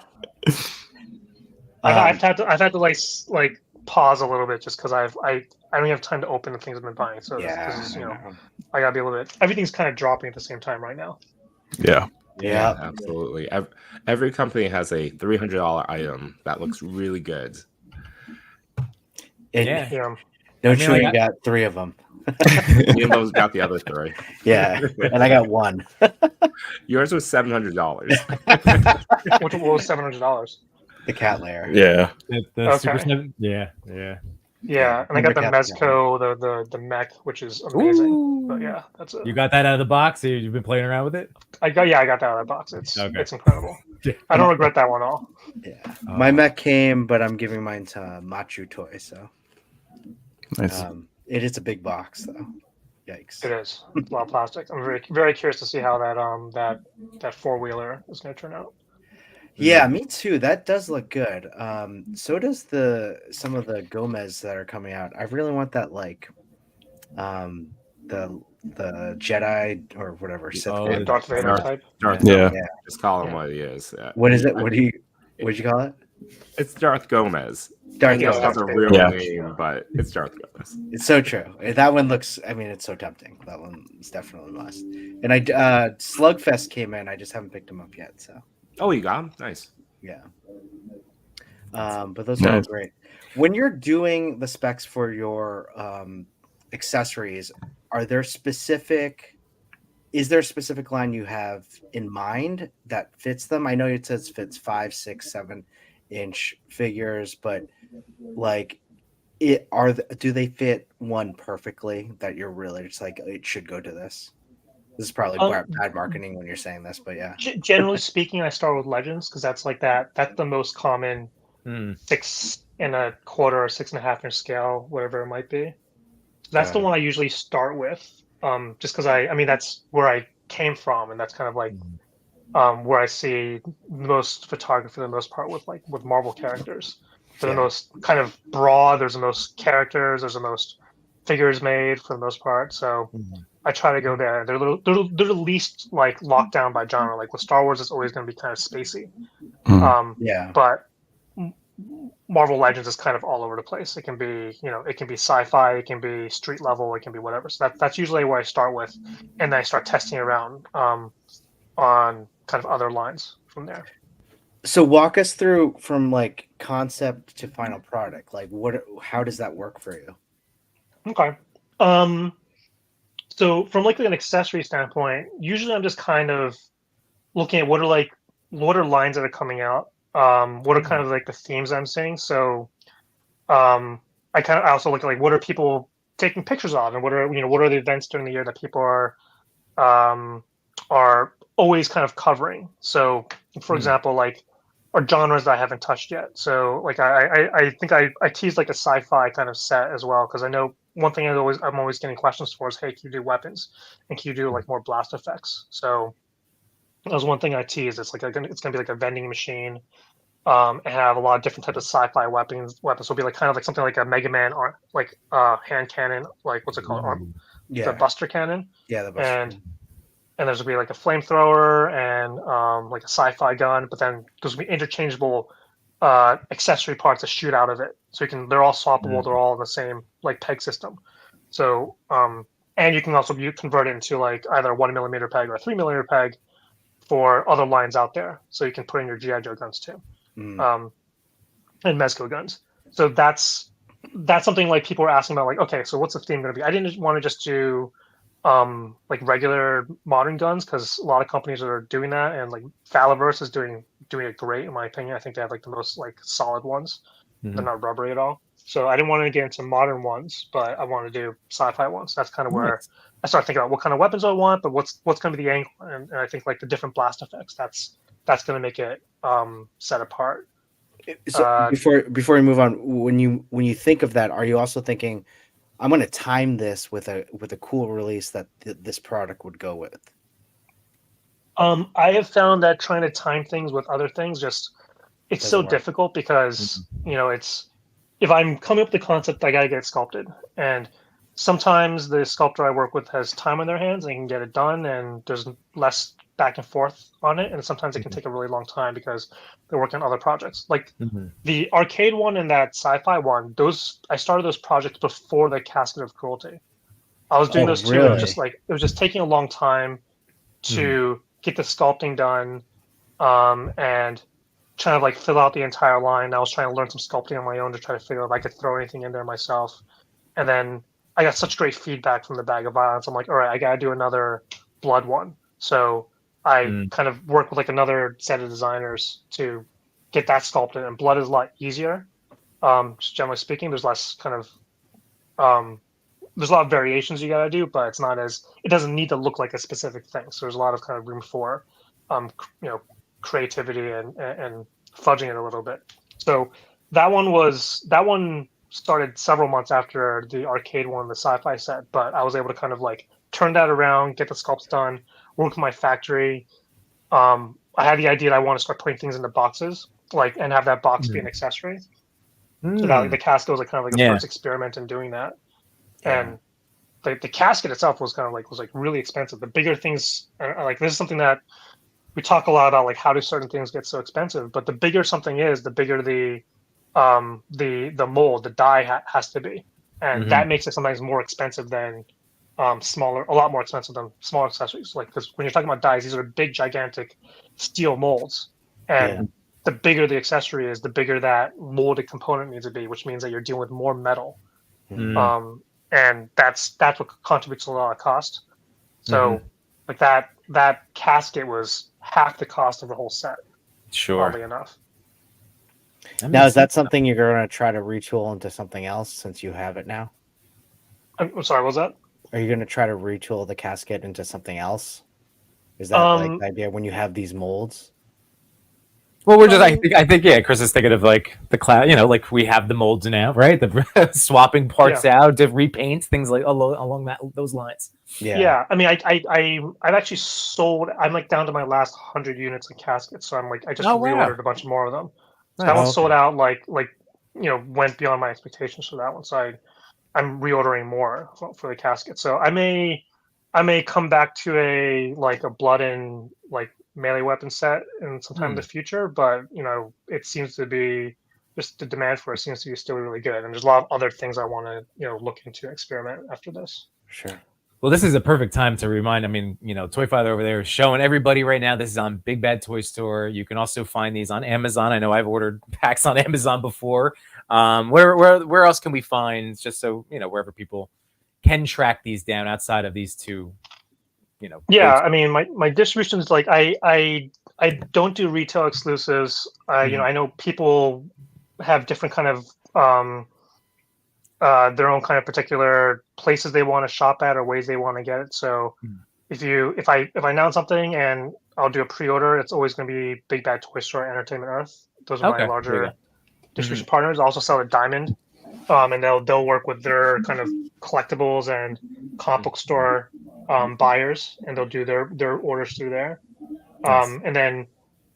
S6: I've had to like pause a little bit just because I don't have time to open the things I've been buying. So this is, I gotta be a little bit. Everything's kind of dropping at the same time right now.
S5: Yeah.
S3: Yeah,
S4: absolutely. Every company has a $300 item that looks really good.
S3: No, Chewy got 3 of them.
S4: Jimbo's got the other 3.
S3: Yeah, and I got 1.
S4: Yours was $700.
S6: What was $700?
S3: The cat layer.
S5: Yeah.
S2: The Super 7. Yeah.
S6: Yeah, and I got the Mezco, the mech, which is amazing.
S2: Ooh.
S6: But yeah, that's it.
S2: You got that out of the box? You've been playing around with it?
S6: I got that out of the box. It's incredible. I don't regret that one at all.
S3: Yeah, my mech came, but I'm giving mine to Machu Toy. So
S5: nice.
S3: It is a big box, though. Yikes!
S6: It is a lot of plastic. I'm very very curious to see how that 4-wheeler is going to turn out.
S3: Yeah, me too. That does look good. So does some of the Gomez that are coming out. I really want that the Jedi or whatever. Sith
S6: Darth Vader type.
S4: Just call him what he is. Yeah.
S3: What is it? What'd you call it?
S4: It's Darth Gomez.
S3: Darth
S4: Gomez
S3: Gomez.
S4: has a real name, but it's Darth Gomez.
S3: It's so true. That one looks. I mean, it's so tempting. That one is definitely a must. And Slugfest came in. I just haven't picked them up yet. So.
S4: Oh, you got him? Nice.
S3: Yeah. But those are great. When you're doing the specs for your accessories, are there specific is there a specific line you have in mind that fits them? I know it says fits 5, 6, 7-inch figures, but like do they fit one perfectly that you're really just like it should go to this? This is probably bad marketing when you're saying this, but yeah.
S6: Generally speaking, I start with Legends because that's like that's the most common 6 1/4 or 6.5-inch scale, whatever it might be. That's
S3: Got
S6: the
S3: it.
S6: one I usually start with, just because I mean that's where I came from, and that's kind of like where I see most photography for the most part with Marvel characters. They're the
S3: Yeah.
S6: most kind of broad. There's the most characters. There's the most figures made for the most part. So I try to go there. They're the least like locked down by genre. Like with Star Wars, it's always going to be kind of spacey.
S3: Yeah.
S6: But Marvel Legends is kind of all over the place. It can be, it can be sci-fi, it can be street level, it can be whatever. So that's usually where I start with, and then I start testing around on kind of other lines from there.
S3: So walk us through from like concept to final product. Like how does that work for you?
S6: Okay. So from like an accessory standpoint, usually I'm just kind of looking at what are lines that are coming out. What are kind of like the themes I'm seeing. So I also look at like what are people taking pictures of, and what are the events during the year that people are always kind of covering. So for example, like or genres that I haven't touched yet. So like I think I teased like a sci-fi kind of set as well, because I know one thing I'm always getting questions for is, hey, can you do weapons, and can you do like more blast effects? So that was one thing I teased. It's gonna be like a vending machine, and have a lot of different types of sci-fi weapons. Weapons will be like kind of like something like a Mega Man or like hand cannon, like what's it called? The Buster Cannon.
S3: Yeah, the Buster.
S6: And there's gonna be like a flamethrower and like a sci-fi gun, but then there's gonna be interchangeable accessory parts that shoot out of it. So they're all swappable. They're all in the same like peg system. So and you can also convert it into like either a 1mm peg or a 3mm peg for other lines out there. So you can put in your GI Joe guns too, and Mezco guns. So that's something like people are asking about. Like, okay, so what's the theme going to be? I didn't want to just do like regular modern guns, because a lot of companies are doing that, and like Faliverse is doing it great in my opinion. I think they have like the most like solid ones. They're not rubbery at all. So I didn't want to get into modern ones, but I want to do sci-fi ones. That's kind of where I start thinking about what kind of weapons I want, but what's going to be the angle, and I think like the different blast effects. That's going to make it set apart.
S3: So before we move on, when you think of that, are you also thinking, I'm going to time this with a cool release that this product would go with?
S6: I have found that trying to time things with other things it's so difficult, because it's, if I'm coming up with the concept, I gotta get it sculpted, and sometimes the sculptor I work with has time on their hands and can get it done, and there's less back and forth on it, and sometimes it can take a really long time because they're working on other projects. Like the arcade one and that sci-fi one, I started those projects before the Casket of Cruelty. I was doing those too.
S3: Really?
S6: And it was just taking a long time to get the sculpting done, and trying to like fill out the entire line. I was trying to learn some sculpting on my own to try to figure out if I could throw anything in there myself. And then I got such great feedback from the Bag of Violence. I'm like, all right, I got to do another Blood one. So I kind of worked with like another set of designers to get that sculpted. And Blood is a lot easier. Just generally speaking, there's less kind of there's a lot of variations you got to do, but it doesn't need to look like a specific thing. So there's a lot of kind of room for creativity and fudging it a little bit. So that one started several months after the arcade one, the sci-fi set, but I was able to kind of like turn that around, get the sculpts done, work with my factory. I had the idea that I want to start putting things into boxes, like, and have that box be an accessory. So that the casket was like kind of like a first experiment in doing that. And the casket itself was really expensive. The bigger things, like, this is something that we talk a lot about, like how do certain things get so expensive, but the bigger something is, the bigger the mold, the die has to be, and that makes it sometimes more expensive than smaller, a lot more expensive than smaller accessories. Like, because when you're talking about dies, these are big, gigantic steel molds, and the bigger the accessory is, the bigger that molded component needs to be, which means that you're dealing with more metal, and that's what contributes to a lot of cost. So Like that casket was half the cost of the whole set.
S2: Sure.
S6: Oddly enough.
S3: Now, is that something you're going to try to retool into something else since you have it now?
S6: I'm sorry, what was that?
S3: Are you going to try to retool the casket into something else? Is that like the idea when you have these molds?
S2: Well, we're just. I think. Yeah, Chris is thinking of like the cloud. You know, like we have the molds now, right? The swapping parts out, to repaint things like along those lines.
S6: Yeah. I mean, I've actually sold. I'm like down to my last 100 units of caskets, so I'm like I just reordered a bunch more of them. So that one sold out like went beyond my expectations for that one. So I'm reordering more for the casket. So I may come back to a blood and like melee weapon set in sometime in the future, but it seems to be just the demand for it seems to be still really good, and there's a lot of other things I want to look into experiment after this.
S3: Sure.
S2: Well, this is a perfect time to remind. I mean, Toy Father over there is showing everybody right now. This is on Big Bad Toy Store. You can also find these on Amazon. I know I've ordered packs on Amazon before. Where else can we find, just so wherever people can track these down outside of these two?
S6: Yeah, I mean, my distribution is like I don't do retail exclusives. I know people have different kind of their own kind of particular places they want to shop at or ways they want to get it. So if I announce something and I'll do a pre-order, it's always going to be Big Bad Toy Store, Entertainment Earth. Those are my larger distribution partners. I also sell at Diamond, and they'll work with their kind of collectibles and comic book store buyers, and they'll do their orders through there. And then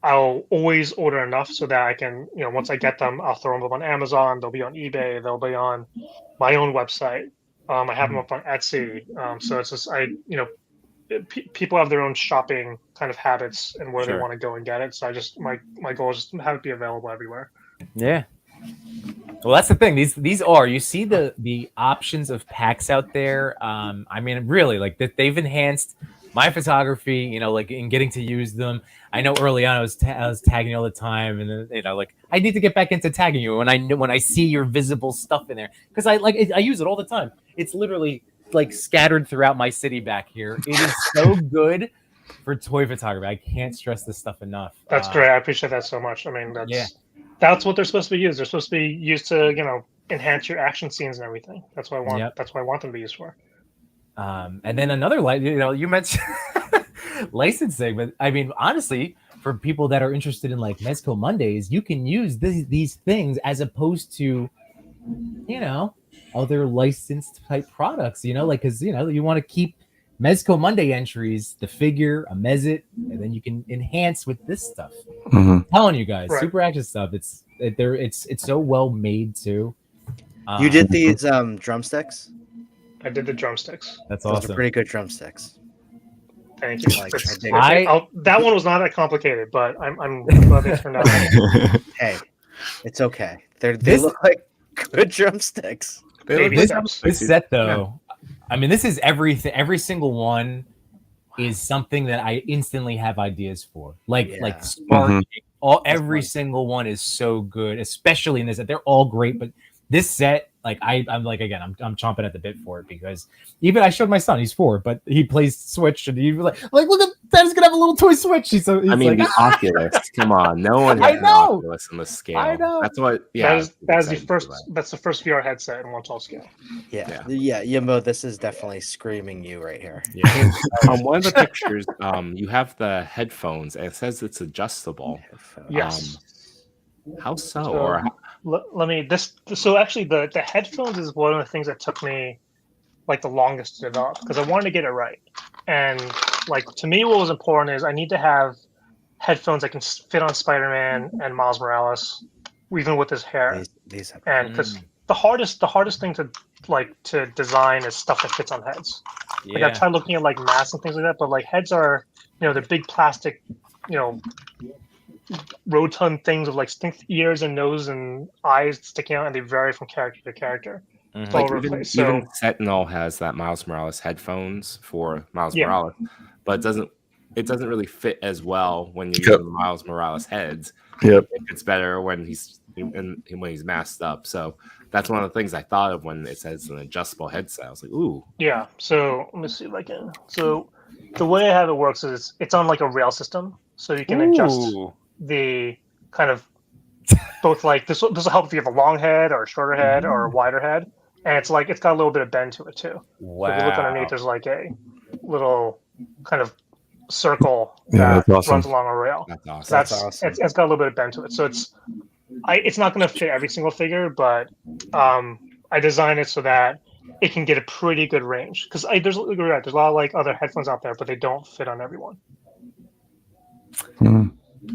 S6: I'll always order enough so that I can, once I get them, I'll throw them up on Amazon. They'll be on eBay. They'll be on my own website. I have them up on Etsy. So it's just people have their own shopping kind of habits and where they want to go and get it. So I just my goal is just to have it be available everywhere.
S2: Yeah. Well, that's the thing. These are, you see the options of packs out there. I mean, really, like they've enhanced my photography, like in getting to use them. I know early on I was tagging you all the time, and then, like I need to get back into tagging you when I see your visible stuff in there, because I use it all the time. It's literally like scattered throughout my city back here. It is so good for toy photography. I can't stress this stuff enough.
S6: That's great. I appreciate that so much. I mean, that's what they're supposed to be used. They're supposed to be used to enhance your action scenes and everything. That's what I want. That's what I want them to be used for.
S2: And then another you mentioned licensing, but I mean, honestly, for people that are interested in like Mezco Mondays, you can use these things as opposed to other licensed type products, because you want to keep Mezco Monday entries, the figure, a Mezit, and then you can enhance with this stuff. I'm telling you guys, Super Action Stuff, it's so well made too.
S3: You did these drumsticks?
S6: I did the drumsticks.
S2: That's
S3: Those
S2: awesome.
S3: are pretty good drumsticks.
S6: Thank you. That one was not that complicated, but I'm glad they turned out.
S3: Hey, it's okay. They look like good drumsticks.
S2: This set though, I mean, this is everything. Every single one is something that I instantly have ideas for. Like sparking. Every single one is so good, especially in this set. They're all great, but this set, like I'm like, again, I'm chomping at the bit for it, because even I showed my son, he's 4, but he plays Switch, and he was like look at Dad's gonna have a little toy Switch. He's
S4: I mean, the Oculus. Come on, no one has an Oculus in the scale.
S2: I know.
S4: That's what. Yeah,
S6: that's the first. That's the first VR headset in 1/12 scale.
S3: Yeah, Yimbo, this is definitely screaming you right here.
S4: Yeah. On one of the pictures, you have the headphones, and it says it's adjustable.
S6: Yes.
S4: How so?
S6: Let me So actually, the headphones is one of the things that took me like the longest to develop, because I wanted to get it right. And like, to me, what was important is I need to have headphones that can fit on Spider-Man and Miles Morales, even with his hair. And because the hardest thing to design is stuff that fits on heads. Like, I've tried looking at like masks and things like that, but like heads are, they're big plastic, rotund things with like ears and nose and eyes sticking out, and they vary from character to character.
S4: Like even Sentinel has that Miles Morales headphones for Miles Morales, but it doesn't really fit as well when you're using Miles Morales heads. It fits better when he's masked up. So that's one of the things I thought of when it says an adjustable headset. I was like, ooh.
S6: Yeah. So let me see if I can. So the way I have it works is it's on like a rail system, so you can adjust
S5: Ooh.
S6: the kind of both like this will help if you have a long head or a shorter head or a wider head, and it's like it's got a little bit of bend to it too.
S2: Wow.
S6: So if you look underneath, there's like a little kind of circle
S5: Yeah,
S6: that
S5: that's awesome.
S6: runs along a rail.
S4: That's awesome.
S6: So that's
S3: awesome.
S6: it's got a little bit of bend to it. So it's not going to fit every single figure, but I designed it so that it can get a pretty good range. Because there's a lot of like other headphones out there, but they don't fit on everyone.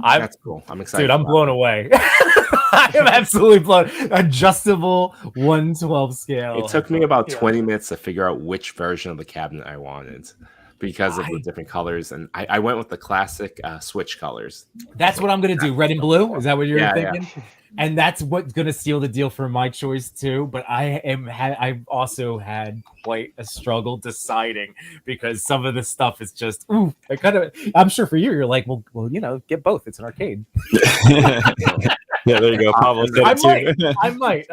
S4: That's cool. I'm excited.
S2: Dude, I'm blown away. I am absolutely blown. Adjustable 1/12 scale.
S4: It took me about 20 minutes to figure out which version of the cabinet I wanted because of the different colors, and I went with the classic switch colors.
S2: That's what I'm gonna do. Red and blue. Is that what you're thinking?
S4: Yeah.
S2: And that's what's gonna seal the deal for my choice too. But I've also had quite a struggle deciding because some of the stuff is just ooh. I'm sure for you're like, well, get both. It's an arcade.
S5: Yeah, there you go. Pablo said it too.
S2: I might.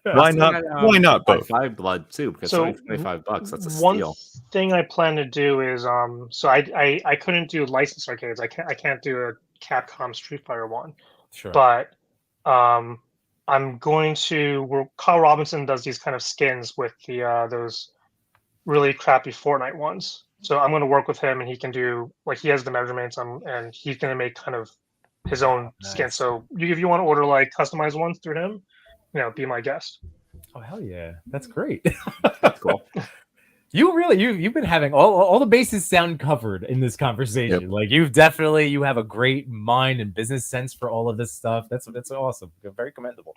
S5: Why not? Why not both?
S4: 5 blood too, because
S6: So,
S4: it's only $25. That's a
S6: One
S4: steal.
S6: thing I plan to do is so I couldn't do licensed arcades. I can't do a Capcom Street Fighter one.
S2: Sure.
S6: But I'm going to. Kyle Robinson does these kind of skins with the those really crappy Fortnite ones. So I'm going to work with him, and he can do like he has the measurements, and he's going to make kind of his own skin. So if you want to order like customized ones through him, be my guest.
S2: Oh hell yeah, that's great.
S4: That's cool.
S2: You've been having all the bases sound covered in this conversation.
S5: Yep.
S2: Like you have a great mind and business sense for all of this stuff. That's awesome. Very commendable.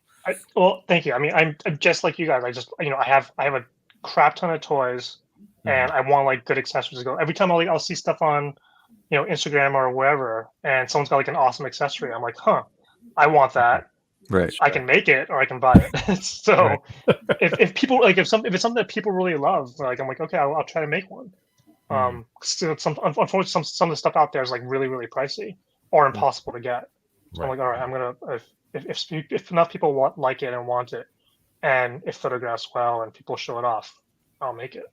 S6: Well, thank you. I mean, I'm just like you guys. I just I have a crap ton of toys, and I want like good accessories to go. Every time I'll see stuff on Instagram or wherever, and someone's got like an awesome accessory, I'm like, I want that.
S5: Right.
S6: I can make it or I can buy it. So
S2: Right.
S6: if people like if it's something that people really love, like I'm like, okay, I'll try to make one. Unfortunately, some of the stuff out there is like really, really pricey or impossible to get. So I'm like, all right, I'm gonna if enough people like it and want it, and if photographs well and people show it off, I'll make it.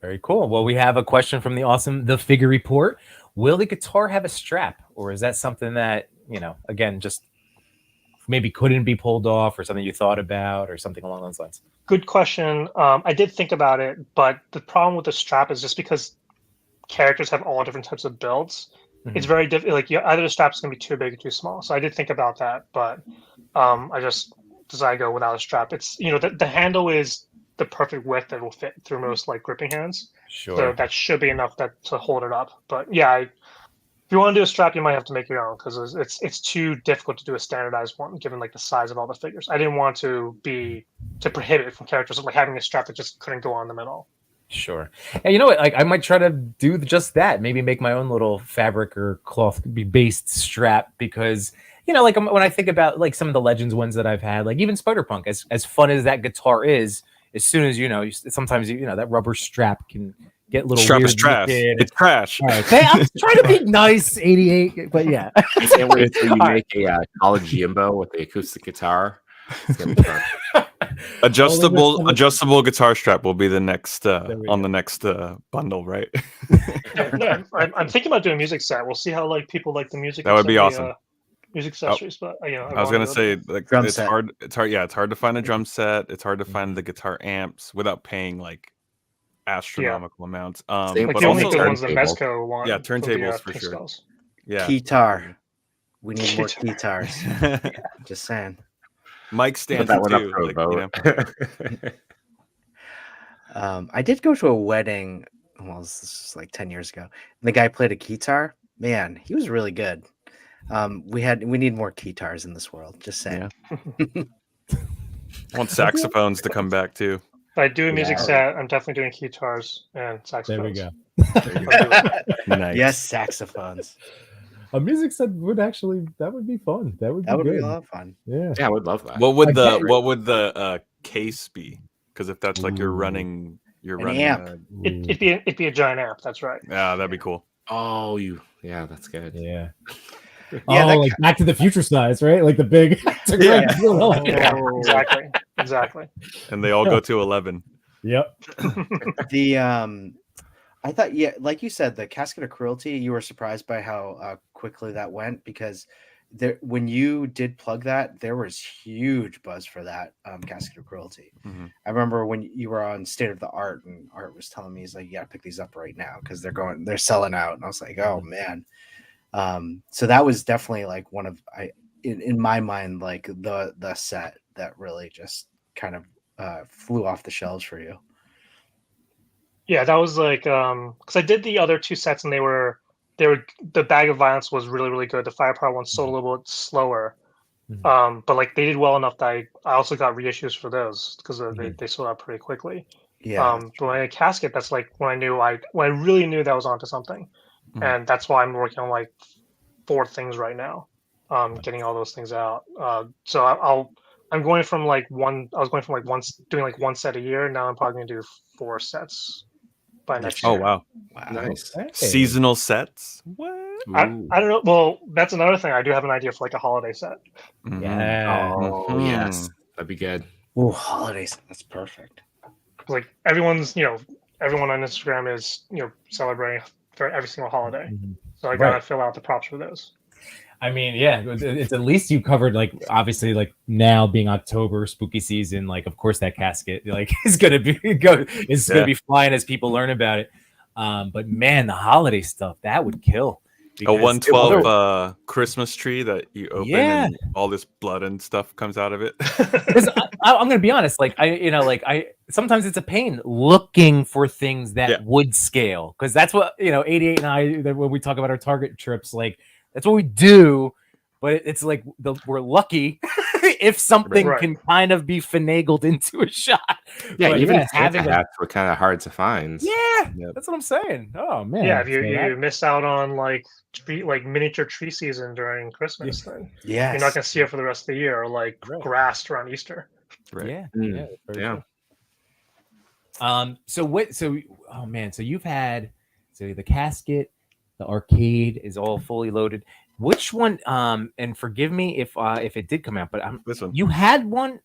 S2: Very cool. Well, we have a question from the Figure Report. Will the guitar have a strap, or is that something that again, just maybe couldn't be pulled off, or something you thought about, or something along those lines?
S6: Good question. I did think about it, but the problem with the strap is just because characters have all different types of builds.
S2: Mm-hmm.
S6: It's very difficult. Like either the strap's gonna be too big or too small. So I did think about that, but I just decided to go without a strap. It's the handle is the perfect width that will fit through most like gripping hands.
S2: Sure.
S6: So that should be enough to hold it up. But yeah, if you want to do a strap, you might have to make your own because it's too difficult to do a standardized one given like the size of all the figures. I didn't want to prohibit from characters like having a strap that just couldn't go on them at all.
S2: Sure. And you know what? Like I might try to do just that. Maybe make my own little fabric or cloth based strap because like when I think about like some of the Legends ones that I've had, like even Spider-Punk, as fun as that guitar is, as soon as sometimes that rubber strap can get a little
S5: Strap
S2: weird
S5: is trash.
S2: looking.
S5: It's trash.
S2: All right. I'm trying to be nice, 88, but yeah.
S4: I can't wait until you make a college Jimbo with the acoustic guitar. It's gonna be fun.
S5: Adjustable guitar strap will be the next on the next bundle, right?
S6: I'm thinking about doing a music set. We'll see how like people like the music.
S5: That would be awesome.
S6: Music accessories, but
S5: I was gonna say like
S3: Drum
S5: it's
S3: set.
S5: hard. It's hard. Yeah, it's hard to find a drum set. It's hard to find the guitar amps without paying like astronomical amounts.
S4: Same
S6: like
S5: but
S6: the only
S5: also
S6: good ones the
S4: turntables.
S6: Mezco want.
S5: Yeah,
S6: for the,
S5: turntables for
S6: pink
S5: sure.
S6: skulls.
S5: Yeah,
S3: Guitar. We need more guitars. Just saying.
S5: mic
S4: Put
S5: stands
S4: that one up
S5: too.
S4: for a
S5: Like,
S4: vote.
S3: I did go to a wedding. Well, this is like 10 years ago. And the guy played a guitar. Man, he was really good. We need more guitars in this world. Just saying.
S5: I want saxophones to come back too.
S6: If I do a music
S3: Yeah.
S6: set, I'm definitely doing guitars and saxophones.
S2: There we go.
S5: Nice.
S3: Yes, saxophones.
S2: A music set would be fun. That would
S3: That would
S2: good.
S3: be a lot of fun.
S2: Yeah.
S4: Yeah, I would love that.
S5: What would
S2: Okay.
S5: the case be? Because if that's like you're
S2: Ooh.
S5: running
S3: An amp.
S6: It'd be a giant amp. That's right.
S5: Yeah, that'd be cool.
S4: Oh, yeah, that's good.
S2: Yeah.
S3: Yeah, that
S2: like Back to the Future size, right? Like the big.
S3: Yeah.
S6: Yeah, exactly.
S5: And they all go to 11.
S2: Yep.
S3: The I thought, yeah, like you said, the Casket of Cruelty, you were surprised by how quickly that went, because there, when you did plug that, there was huge buzz for that Casket of Cruelty.
S5: Mhm.
S3: I remember when you were on State of the Art, and Art was telling me, he's like, "You gotta pick these up right now because they're selling out." And I was like, "Oh man!" So that was definitely like one of in my mind, like the set that really just kind of flew off the shelves for you.
S6: Yeah, that was like because I did the other two sets and they were the Bag of Violence was really really good. The Firepower one sold a little bit slower, but like they did well enough that I also got reissues for those because they sold out pretty quickly.
S3: Yeah,
S6: But when I Casket, that's like when I really knew that I was onto something, and that's why I'm working on like 4 things right now, getting all those things out. So I'm going from like one. I was going from like doing like one set a year. Now I'm probably gonna do 4 sets by next
S5: Oh
S6: year.
S5: wow,
S3: wow.
S4: Nice.
S2: Hey.
S5: seasonal sets. What?
S6: I
S4: Ooh.
S6: don't know. Well, that's another thing. I do have an idea for like a holiday set.
S5: Mhm.
S2: Yeah.
S4: Oh yes, that'd be good.
S3: Oh, holidays, that's perfect.
S6: Like everyone's, everyone on Instagram is, celebrating for every single holiday. So I gotta
S2: Right.
S6: fill out the props for those.
S2: I mean, yeah, it's at least you covered like obviously like now being October, spooky season. Like, of course, that casket like is gonna be flying as people learn about it. But man, the holiday stuff that would kill.
S5: A
S2: Because
S5: 112 Christmas tree that you open
S2: Yeah.
S5: and all this blood and stuff comes out of it.
S2: Because I'm gonna be honest, like I sometimes it's a pain looking for things that
S5: Yeah.
S2: would scale, because that's what 88 and I when we talk about our target trips, like that's what we do. But it's like we're lucky if something
S6: Right.
S2: can kind of be finagled into a shot.
S4: Yeah,
S2: But
S4: even
S2: yeah,
S4: Santa
S2: having
S4: hats were kind of hard to find.
S2: yeah,
S5: Yep.
S2: that's what I'm saying. Oh man,
S6: Yeah, if you
S2: so that-
S6: you miss out on like miniature tree season during Christmas, then
S3: Yes,
S6: you're not gonna see it for the rest of the year, or like
S2: Right.
S6: grass around Easter.
S5: Right.
S2: yeah,
S4: Mm,
S2: yeah, that's very
S4: yeah.
S2: true. So oh man, so you've had the casket, the arcade is all fully loaded. Which one? And forgive me if it did come out, but
S5: This one.
S2: you had one.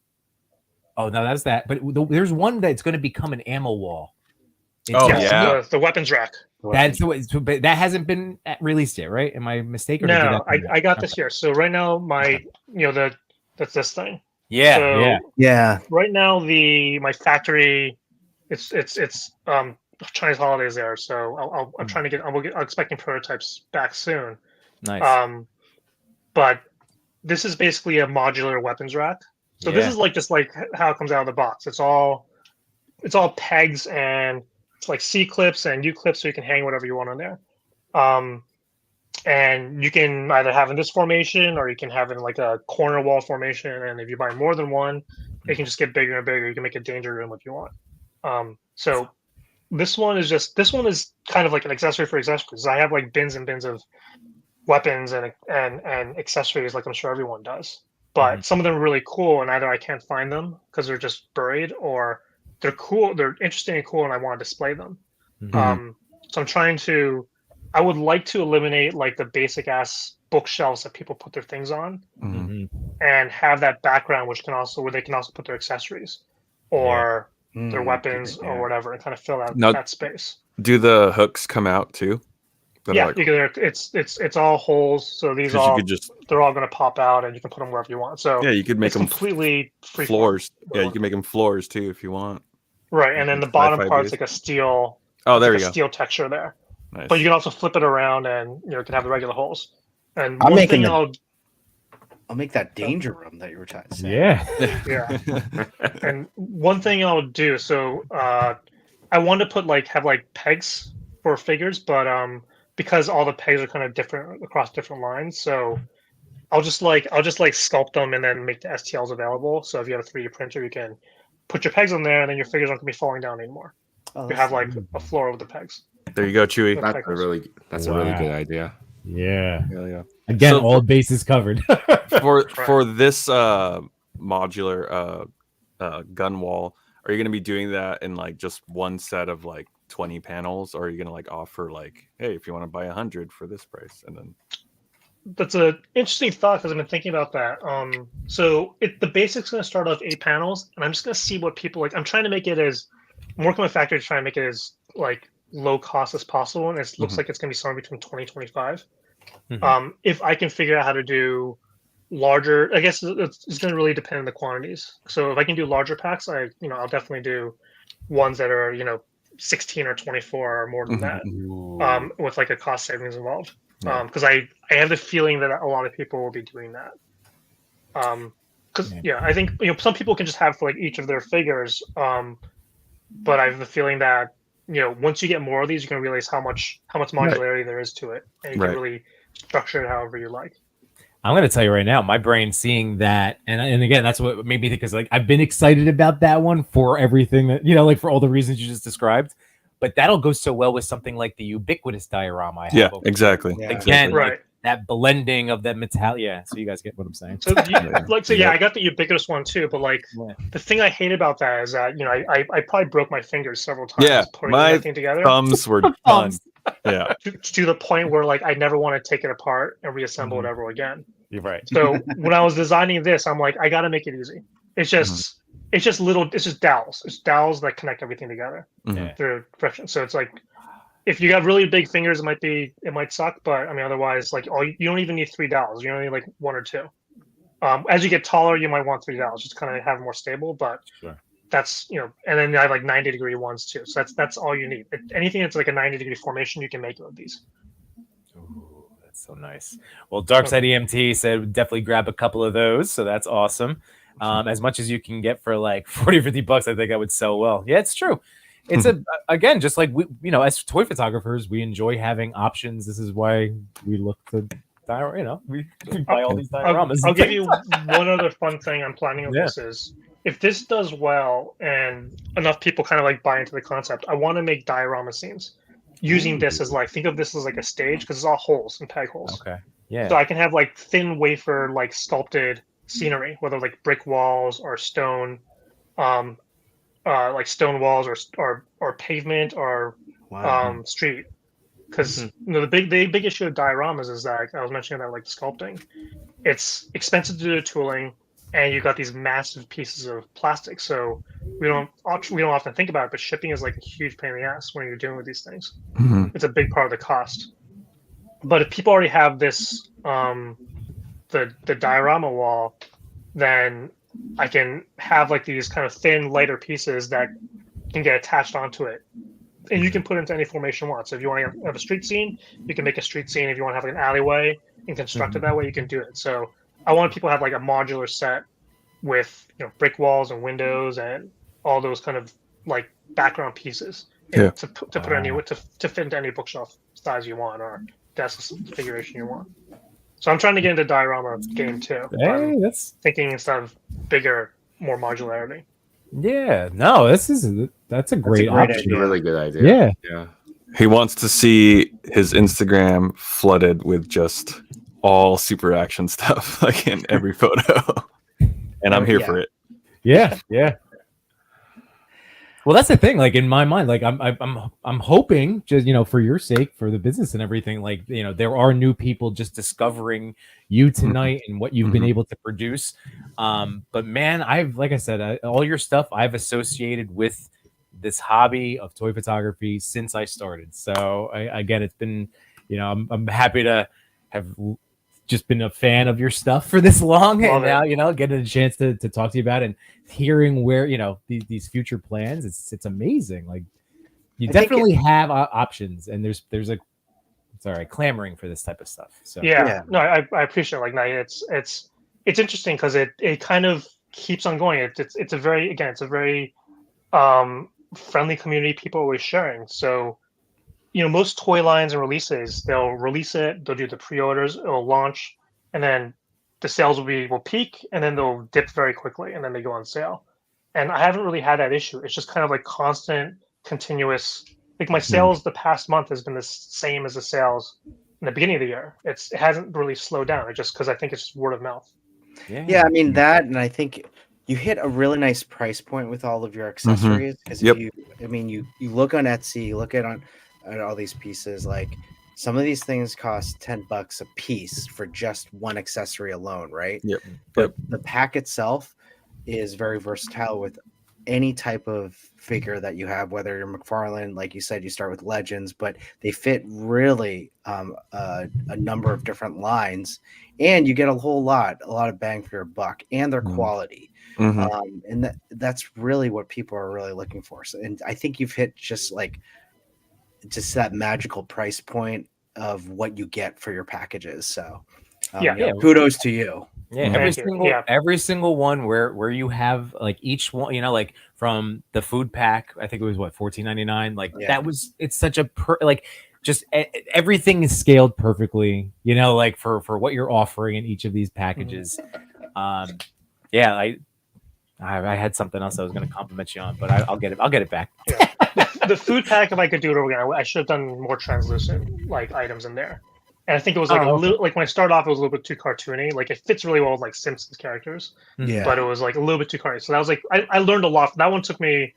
S2: Oh no, that's that. But there's one that's going to become an ammo wall.
S5: Oh,
S6: Yes,
S5: yeah.
S6: the weapons rack.
S2: That's but that hasn't been released yet, right? Am I mistaken? Or did
S6: No,
S2: that come out?
S6: I got this here. So right now my that's this thing.
S2: Yeah,
S6: So
S2: yeah.
S3: yeah,
S6: right now my factory it's Chinese holidays there, so I'm trying to I'm expecting prototypes back soon.
S2: Nice.
S6: But this is basically a modular weapons rack. So this is like just like how it comes out of the box. It's all pegs, and it's like C clips and U clips, so you can hang whatever you want on there. And you can either have in this formation, or you can have it in like a corner wall formation. And if you buy more than one, it can just get bigger and bigger. You can make a danger room if you want. So this one is kind of like an accessory for accessories. I have like bins and bins of weapons and accessories, like I'm sure everyone does. But some of them are really cool, and either I can't find them because they're just buried, or they're cool, they're interesting and cool, and I want to display them. So I'm trying to. I would like to eliminate like the basic ass bookshelves that people put their things on, and have that background, where they can also put their accessories or their weapons or whatever, and kind of fill out that space.
S5: Do the hooks come out too?
S6: Yeah, it's all holes. So they're all going to pop out, and you can put them wherever you want. So
S5: yeah, you could make them
S6: completely free
S5: floors. Yeah, you can make them floors too if you want.
S6: Right, and then the bottom part's like a steel.
S5: Oh, there you go.
S6: Steel texture there.
S5: Nice.
S6: But you can also flip it around, and you can have the regular holes. And
S3: I'll make that danger room that you were trying to say.
S6: Yeah. And one thing I'll do, so I want to have pegs for figures, but because all the pegs are kind of different across different lines, so I'll just sculpt them and then make the STLs available. So if you have a 3D printer, you can put your pegs on there, and then your figures aren't going to be falling down anymore. You have like a floor with the pegs.
S5: There you go, Chewy.
S4: That's a really good idea.
S2: Yeah.
S5: Yeah.
S2: Again, all bases covered.
S5: for this modular gun wall, are you going to be doing that in like just one set of like 20 panels, or are you going to like offer like, hey, if you want to buy 100 for this price? And then
S6: that's an interesting thought, because I've been thinking about that. So the basic's going to start off 8 panels, and I'm just going to see what people like. I'm trying to make it I'm working with factory to try and make it as like low cost as possible, and it looks
S5: Mhm.
S6: like it's going to be somewhere between 20 25.
S2: Mhm.
S6: If I can figure out how to do larger, I guess it's going to really depend on the quantities. So if I can do larger packs, I'll definitely do ones that are 16 or 24 or more than that,
S2: Ooh.
S6: with like a cost savings involved.
S5: Yeah.
S6: Because I have the feeling that a lot of people will be doing that. Because I think some people can just have for like each of their figures. But I have the feeling that once you get more of these, you're gonna realize how much modularity there is to it, and you can
S5: Right.
S6: really structure it however you like.
S2: I'm gonna tell you right now, my brain seeing that, and again, that's what made me think, because like I've been excited about that one for everything that like for all the reasons you just described, but that'll go so well with something like the ubiquitous diorama I have.
S5: Yeah,
S2: over
S5: exactly.
S3: Yeah.
S2: Again,
S6: Right.
S2: like that blending of that metal. Yeah, so you guys get what I'm saying.
S6: So
S5: Yeah.
S6: I got the ubiquitous one too, but like
S2: Yeah.
S6: the thing I hate about that is that I probably broke my fingers several times
S5: Yeah,
S6: putting
S5: my
S6: that thing together,
S5: thumbs were done.
S2: Thumbs.
S5: Yeah.
S6: to the point where like I never want to take it apart and reassemble
S2: Mhm.
S6: it ever again.
S2: You're right.
S6: So when I was designing this, I'm like, I got to make it easy. It's just it's just dowels. It's dowels that connect everything together
S5: Mhm.
S6: through friction. So it's like, if you got really big fingers, it might suck. But I mean, otherwise, like you don't even need 3 dowels. You only need like 1 or 2. As you get taller, you might want 3 dowels just to kind of have it more stable. But
S2: Sure.
S6: that's and then I have like 90-degree ones too. So that's all you need. Anything that's like a 90-degree formation, you can make it with these.
S2: Ooh, that's so nice. Well, Darkside EMT said definitely grab a couple of those, so that's awesome. As much as you can get for like 40 or 50 bucks, I think I would sell well. Yeah, it's true. It's again, just like we, as toy photographers, we enjoy having options. This is why we look to we buy all these dioramas.
S6: I'll give you one other fun thing I'm planning on
S2: Yeah.
S6: this is, if this does well and enough people kind of like buy into the concept, I want to make diorama scenes using this as think of this as like a stage, because it's all holes and peg holes.
S2: Okay. Yeah.
S6: So I can have like thin wafer like sculpted scenery, whether like brick walls or stone, like stone walls or pavement or
S3: Wow.
S6: street. Because the big issue of dioramas is that I was mentioning that like sculpting, it's expensive to do the tooling, and you got these massive pieces of plastic. So we don't often think about it, but shipping is like a huge pain in the ass when you're dealing with these things.
S5: Mhm.
S6: It's a big part of the cost. But if people already have this the diorama wall, then I can have like these kind of thin, lighter pieces that can get attached onto it. And you can put it into any formation you want. So if you want to have a street scene, you can make a street scene. If you want to have like an alleyway and construct it that way, you can do it. So I want people to have like a modular set with brick walls and windows and all those kind of like background pieces
S5: Yeah.
S6: to put to fit into any bookshelf size you want or desk configuration you want. So I'm trying to get into diorama game too.
S2: Hey, that's
S6: Thinking instead of bigger, more modularity.
S2: no, that's a great
S3: great
S2: option.
S4: It's a really good idea.
S2: Yeah.
S4: Yeah.
S5: He wants to see his Instagram flooded with just all super action stuff, like in every photo. And I'm here for it.
S2: Yeah. Well, that's the thing. Like in my mind, like I'm hoping, just for your sake, for the business and everything. Like there are new people just discovering you tonight and what you've been able to produce. But man, like I said, all your stuff I've associated with this hobby of toy photography since I started. So again, it's been, I'm happy to have just been a fan of your stuff for this long.
S6: Love
S2: And now, getting a chance to talk to you about it and hearing where, these future plans, it's amazing. Like you definitely have options, and there's like, clamoring for this type of stuff. So
S6: Yeah. No, I appreciate it. Like, no, it's interesting because it kind of keeps on going. It's a very friendly community. People are always sharing. So, most toy lines and releases, they'll release it, they'll do the pre-orders, it'll launch, and then the sales will peak, and then they'll dip very quickly, and then they go on sale. And I haven't really had that issue. It's just kind of like constant, continuous. Like my sales the past month has been the same as the sales in the beginning of the year. It hasn't really slowed down. It's just because I think it's just word of mouth.
S3: Yeah, I mean that, and I think you hit a really nice price point with all of your accessories. Because if you look on Etsy, you look at all these pieces, like some of these things cost $10 a piece for just one accessory alone, right?
S5: Yep.
S3: But the pack itself is very versatile with any type of figure that you have, whether you're McFarlane, like you said, you start with Legends, but they fit really a number of different lines, and you get a lot of bang for your buck, and their quality. And that's really what people are really looking for. So, and I think you've hit just that magical price point of what you get for your packages. So kudos to you.
S2: Yeah, every single one where you have like each one, you know, like from the food pack, I think it was what $14.99. Like it's such a just everything is scaled perfectly, you know, like for what you're offering in each of these packages. I had something else I was going to compliment you on, but I'll get it back.
S6: The food pack, if I could do it over again, I should have done more translucent like items in there. And I think it was like a little, like when I started off, it was a little bit too cartoony. Like it fits really well with like Simpsons characters, but it was like a little bit too cartoony. So that was like I learned a lot. That one took me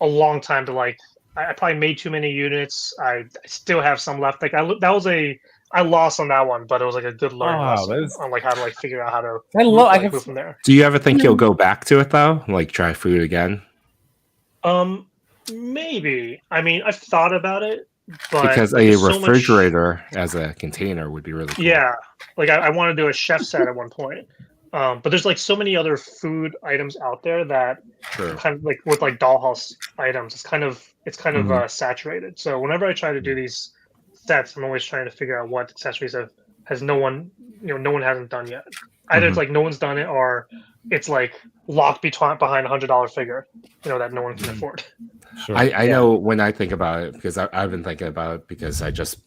S6: a long time to like. I probably made too many units. I still have some left. Like I lost on that one, but it was like a good learning lesson on like how to like figure out how to move from there.
S4: Do you ever think you'll go back to it though? Like try food again?
S6: Maybe. I mean, I've thought about it. But
S4: because a refrigerator as a container would be really cool.
S6: Yeah, like I want to do a chef set at one point, but there's like so many other food items out there that kind of like with like dollhouse items, it's kind of saturated. So whenever I try to do these sets, I'm always trying to figure out what accessories no one hasn't done yet. Either it's like no one's done it, or it's like locked behind $100 figure, you know, that no one can afford.
S4: Sure. I know when I think about it, because I've been thinking about it because I just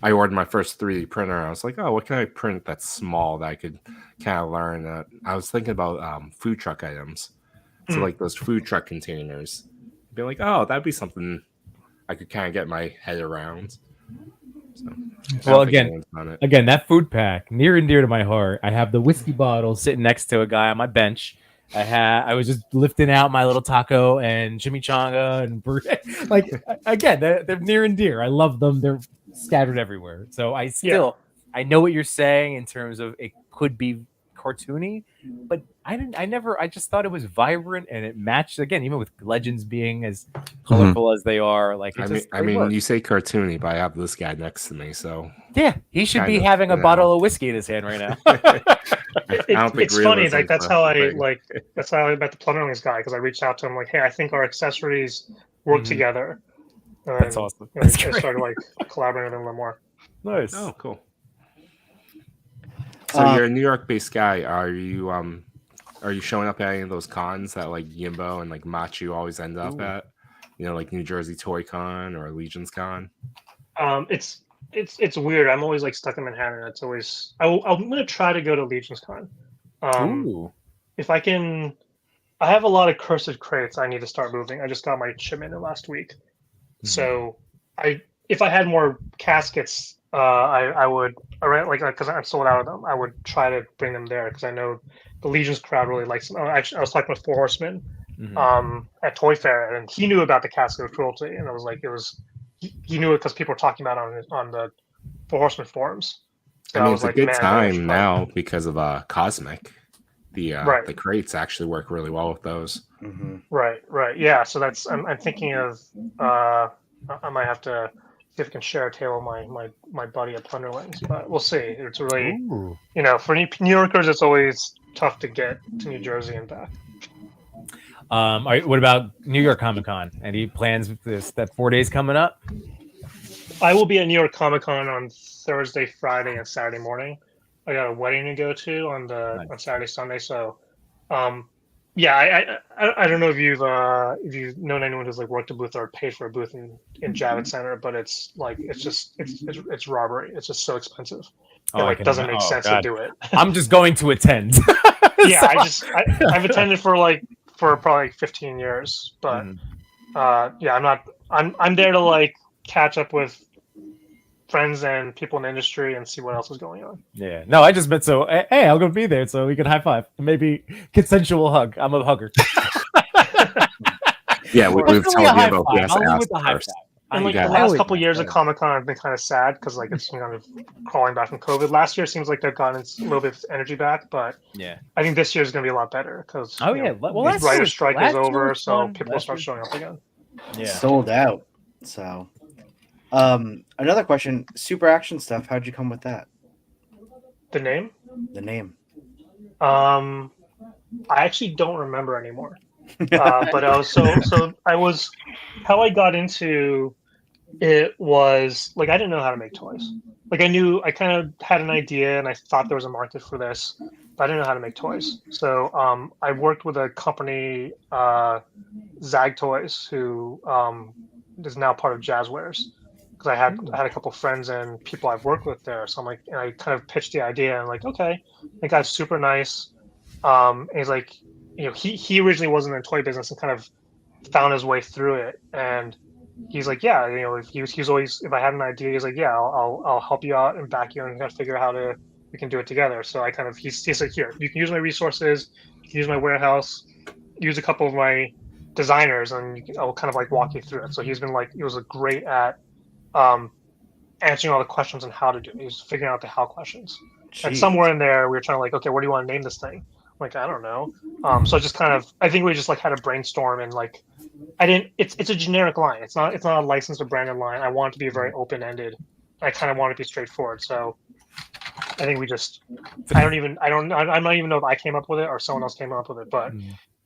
S4: I ordered my first 3D printer. I was like, oh, what can I print that's small that I could kind of learn? I was thinking about food truck items. So like those food truck containers. Be like, oh, that'd be something I could kind of get my head around. So,
S2: well, again, that food pack, near and dear to my heart. I have the whiskey bottle sitting next to a guy on my bench. I was just lifting out my little taco and chimichanga and like again, they're near and dear. I love them. They're scattered everywhere. So I know what you're saying in terms of it could be cartoony, but I just thought it was vibrant and it matched again, even with Legends being as colorful as they are. Like
S4: I mean, you say cartoony, but I have this guy next to me, so
S2: yeah, he should be having a bottle of whiskey in his hand right now.
S6: It's funny, like that's how I met the Plumberlings guy, because I reached out to him like, hey, I think our accessories work together. And
S2: that's awesome.
S6: I started like collaborating with him a little more.
S2: Nice.
S4: Oh, cool. So you're a New York-based guy. Are you showing up at any of those cons that like Yimbo and like Machu always end up at? You know, like New Jersey Toy Con or Legion's Con?
S6: It's weird. I'm always like stuck in Manhattan. It's always I'm gonna try to go to Legion's Con. If I can, I have a lot of cursed crates I need to start moving. I just got my shipment in last week, so if I had more caskets, I would because I'm sold out of them. I would try to bring them there because I know the Legion's crowd really likes them. Actually, I was talking with Four Horsemen at Toy Fair, and he knew about the casket of cruelty, and I was like, he knew it because people were talking about it on the Four Horsemen forums. So
S4: I mean, it's a good time now because of Cosmic. The crates actually work really well with those.
S6: Right. Yeah. So that's I'm thinking of I might have to see if I can share a table with my buddy at Plunderlings, but we'll see. It's really for New Yorkers, it's always tough to get to New Jersey and back.
S2: All right, what about New York Comic Con? Any plans with that 4 days coming up?
S6: I will be at New York Comic Con on Thursday, Friday, and Saturday morning. I got a wedding to go to on Saturday, Sunday. So, I don't know if you've known anyone who's like worked a booth or paid for a booth in Javits Center, but it's robbery. It's just so expensive. It doesn't make sense to do it.
S2: I'm just going to attend.
S6: Yeah, I've attended for probably 15 years, but I'm there to like catch up with friends and people in the industry and see what else is going on.
S2: Yeah. No, I just meant so, hey, I'm going to be there so we can high five. Maybe consensual hug. I'm a hugger.
S4: Yeah, we've told you about this.
S6: And like
S4: got
S6: the
S4: it.
S6: last
S2: always
S6: couple
S2: like
S6: years
S2: that.
S6: of Comic Con have been kind of sad because like it's kind of crawling back from COVID. Last year seems like they've gotten a little bit of energy back, but
S2: Yeah.
S6: I think this year is going to be a lot better because
S2: Oh yeah. Well,
S6: the
S2: last year
S6: writer
S2: was
S6: strike
S2: last
S6: is
S2: year
S6: over,
S2: was
S6: so
S2: fun.
S6: people will
S2: Last
S6: start
S2: year-
S6: showing up again.
S2: Yeah.
S3: Sold out. So, another question: Super Action Stuff. How'd you come with that?
S6: The name?
S3: The name.
S6: I actually don't remember anymore. But I was I was how I got into it was like I didn't know how to make toys. Like I kind of had an idea and I thought there was a market for this, but I didn't know how to make toys. So I worked with a company, Zag Toys, who is now part of Jazzwares. Because I had a couple friends and people I've worked with there. So I'm like, and I kind of pitched the idea and like, okay, the guy's super nice. And he's like, he originally wasn't in the toy business and kind of found his way through it. And he's like, yeah, if he's always, if I had an idea, he's like, yeah, I'll help you out and back you and kind of figure out how we can do it together. So I kind of, he's like, here, you can use my resources, you can use my warehouse, use a couple of my designers, and I'll kind of like walk you through it. So he was great at answering all the questions on how to do it. He was figuring out the how questions. And
S3: Jeez.
S6: somewhere in there, we were trying to like, okay, what do you want to name this thing? I'm like, I don't know. So just kind of, I think we just like had a brainstorm and like, it's a generic line. It's not a licensed or branded line. I want it to be very open ended. I kind of want it to be straightforward. So I think I don't even know if I came up with it or someone else came up with it, but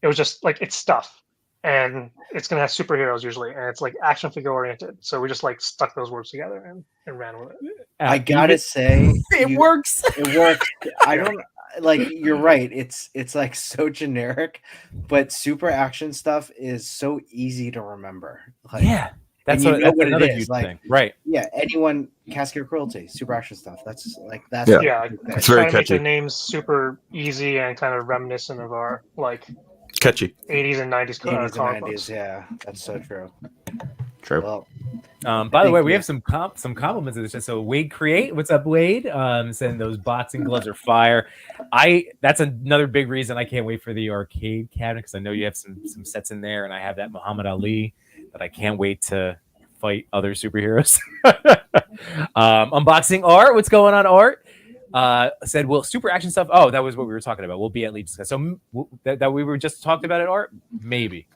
S6: it was just like, it's stuff. And it's gonna have superheroes usually, and it's like action figure oriented. So we just like stuck those words together and ran with it.
S3: I gotta say,
S2: it works.
S3: It works. I don't like. You're right. It's like so generic, but Super Action Stuff is so easy to remember. Like,
S2: Yeah. That's
S3: and
S2: that's
S3: what it
S2: another
S3: is,
S2: huge
S3: like,
S2: thing. Right.
S3: Yeah, anyone Cascade Cruelty, Super Action Stuff. That's
S5: Yeah.
S6: Yeah,
S5: It's very
S6: trying to make
S5: catchy.
S6: the names super easy and kind of reminiscent of our like
S5: Catchy.
S6: 80s and 90s
S3: 80s and
S6: comic
S3: 90s.
S6: books.
S3: Yeah, that's so true.
S4: True.
S3: Well,
S2: By the way,
S3: think,
S2: we
S3: yeah.
S2: have some compliments of this. So Wade Create, what's up, Wade? Saying those boxing gloves are fire. That's another big reason I can't wait for the arcade cabinet because I know you have some sets in there, and I have that Muhammad Ali that I can't wait to fight other superheroes. Unboxing Art, what's going on, Art? Said, well, Super Action Stuff. Oh, that was what we were talking about. We'll be at least so that we were just talked about it. Art, maybe.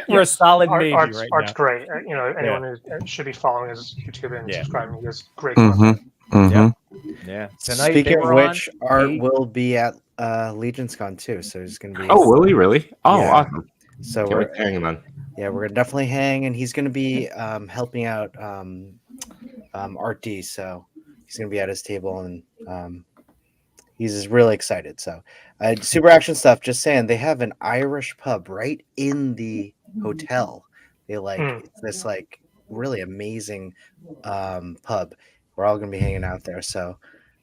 S2: We're a solid maybe
S6: Art's
S2: right
S6: Art's
S2: now.
S6: great. Anyone who should be following his YouTube and
S2: Yeah.
S6: subscribing. He has great content.
S2: Yeah. Yeah. Tonight, they
S3: speaking of
S2: were
S3: which,
S2: on
S3: Art
S2: 8.
S3: will be at Legion's Con too, so he's gonna be.
S4: Oh, will he really? Oh,
S3: Yeah.
S4: awesome.
S3: So
S4: Can't wait to hang then.
S3: yeah, we're gonna definitely hang, and he's gonna be helping out Art D. So he's gonna be at his table, and he's really excited. So Super Action Stuff. Just saying, they have an Irish pub right in the hotel. They it's this like really amazing pub. We're all gonna be hanging out there. So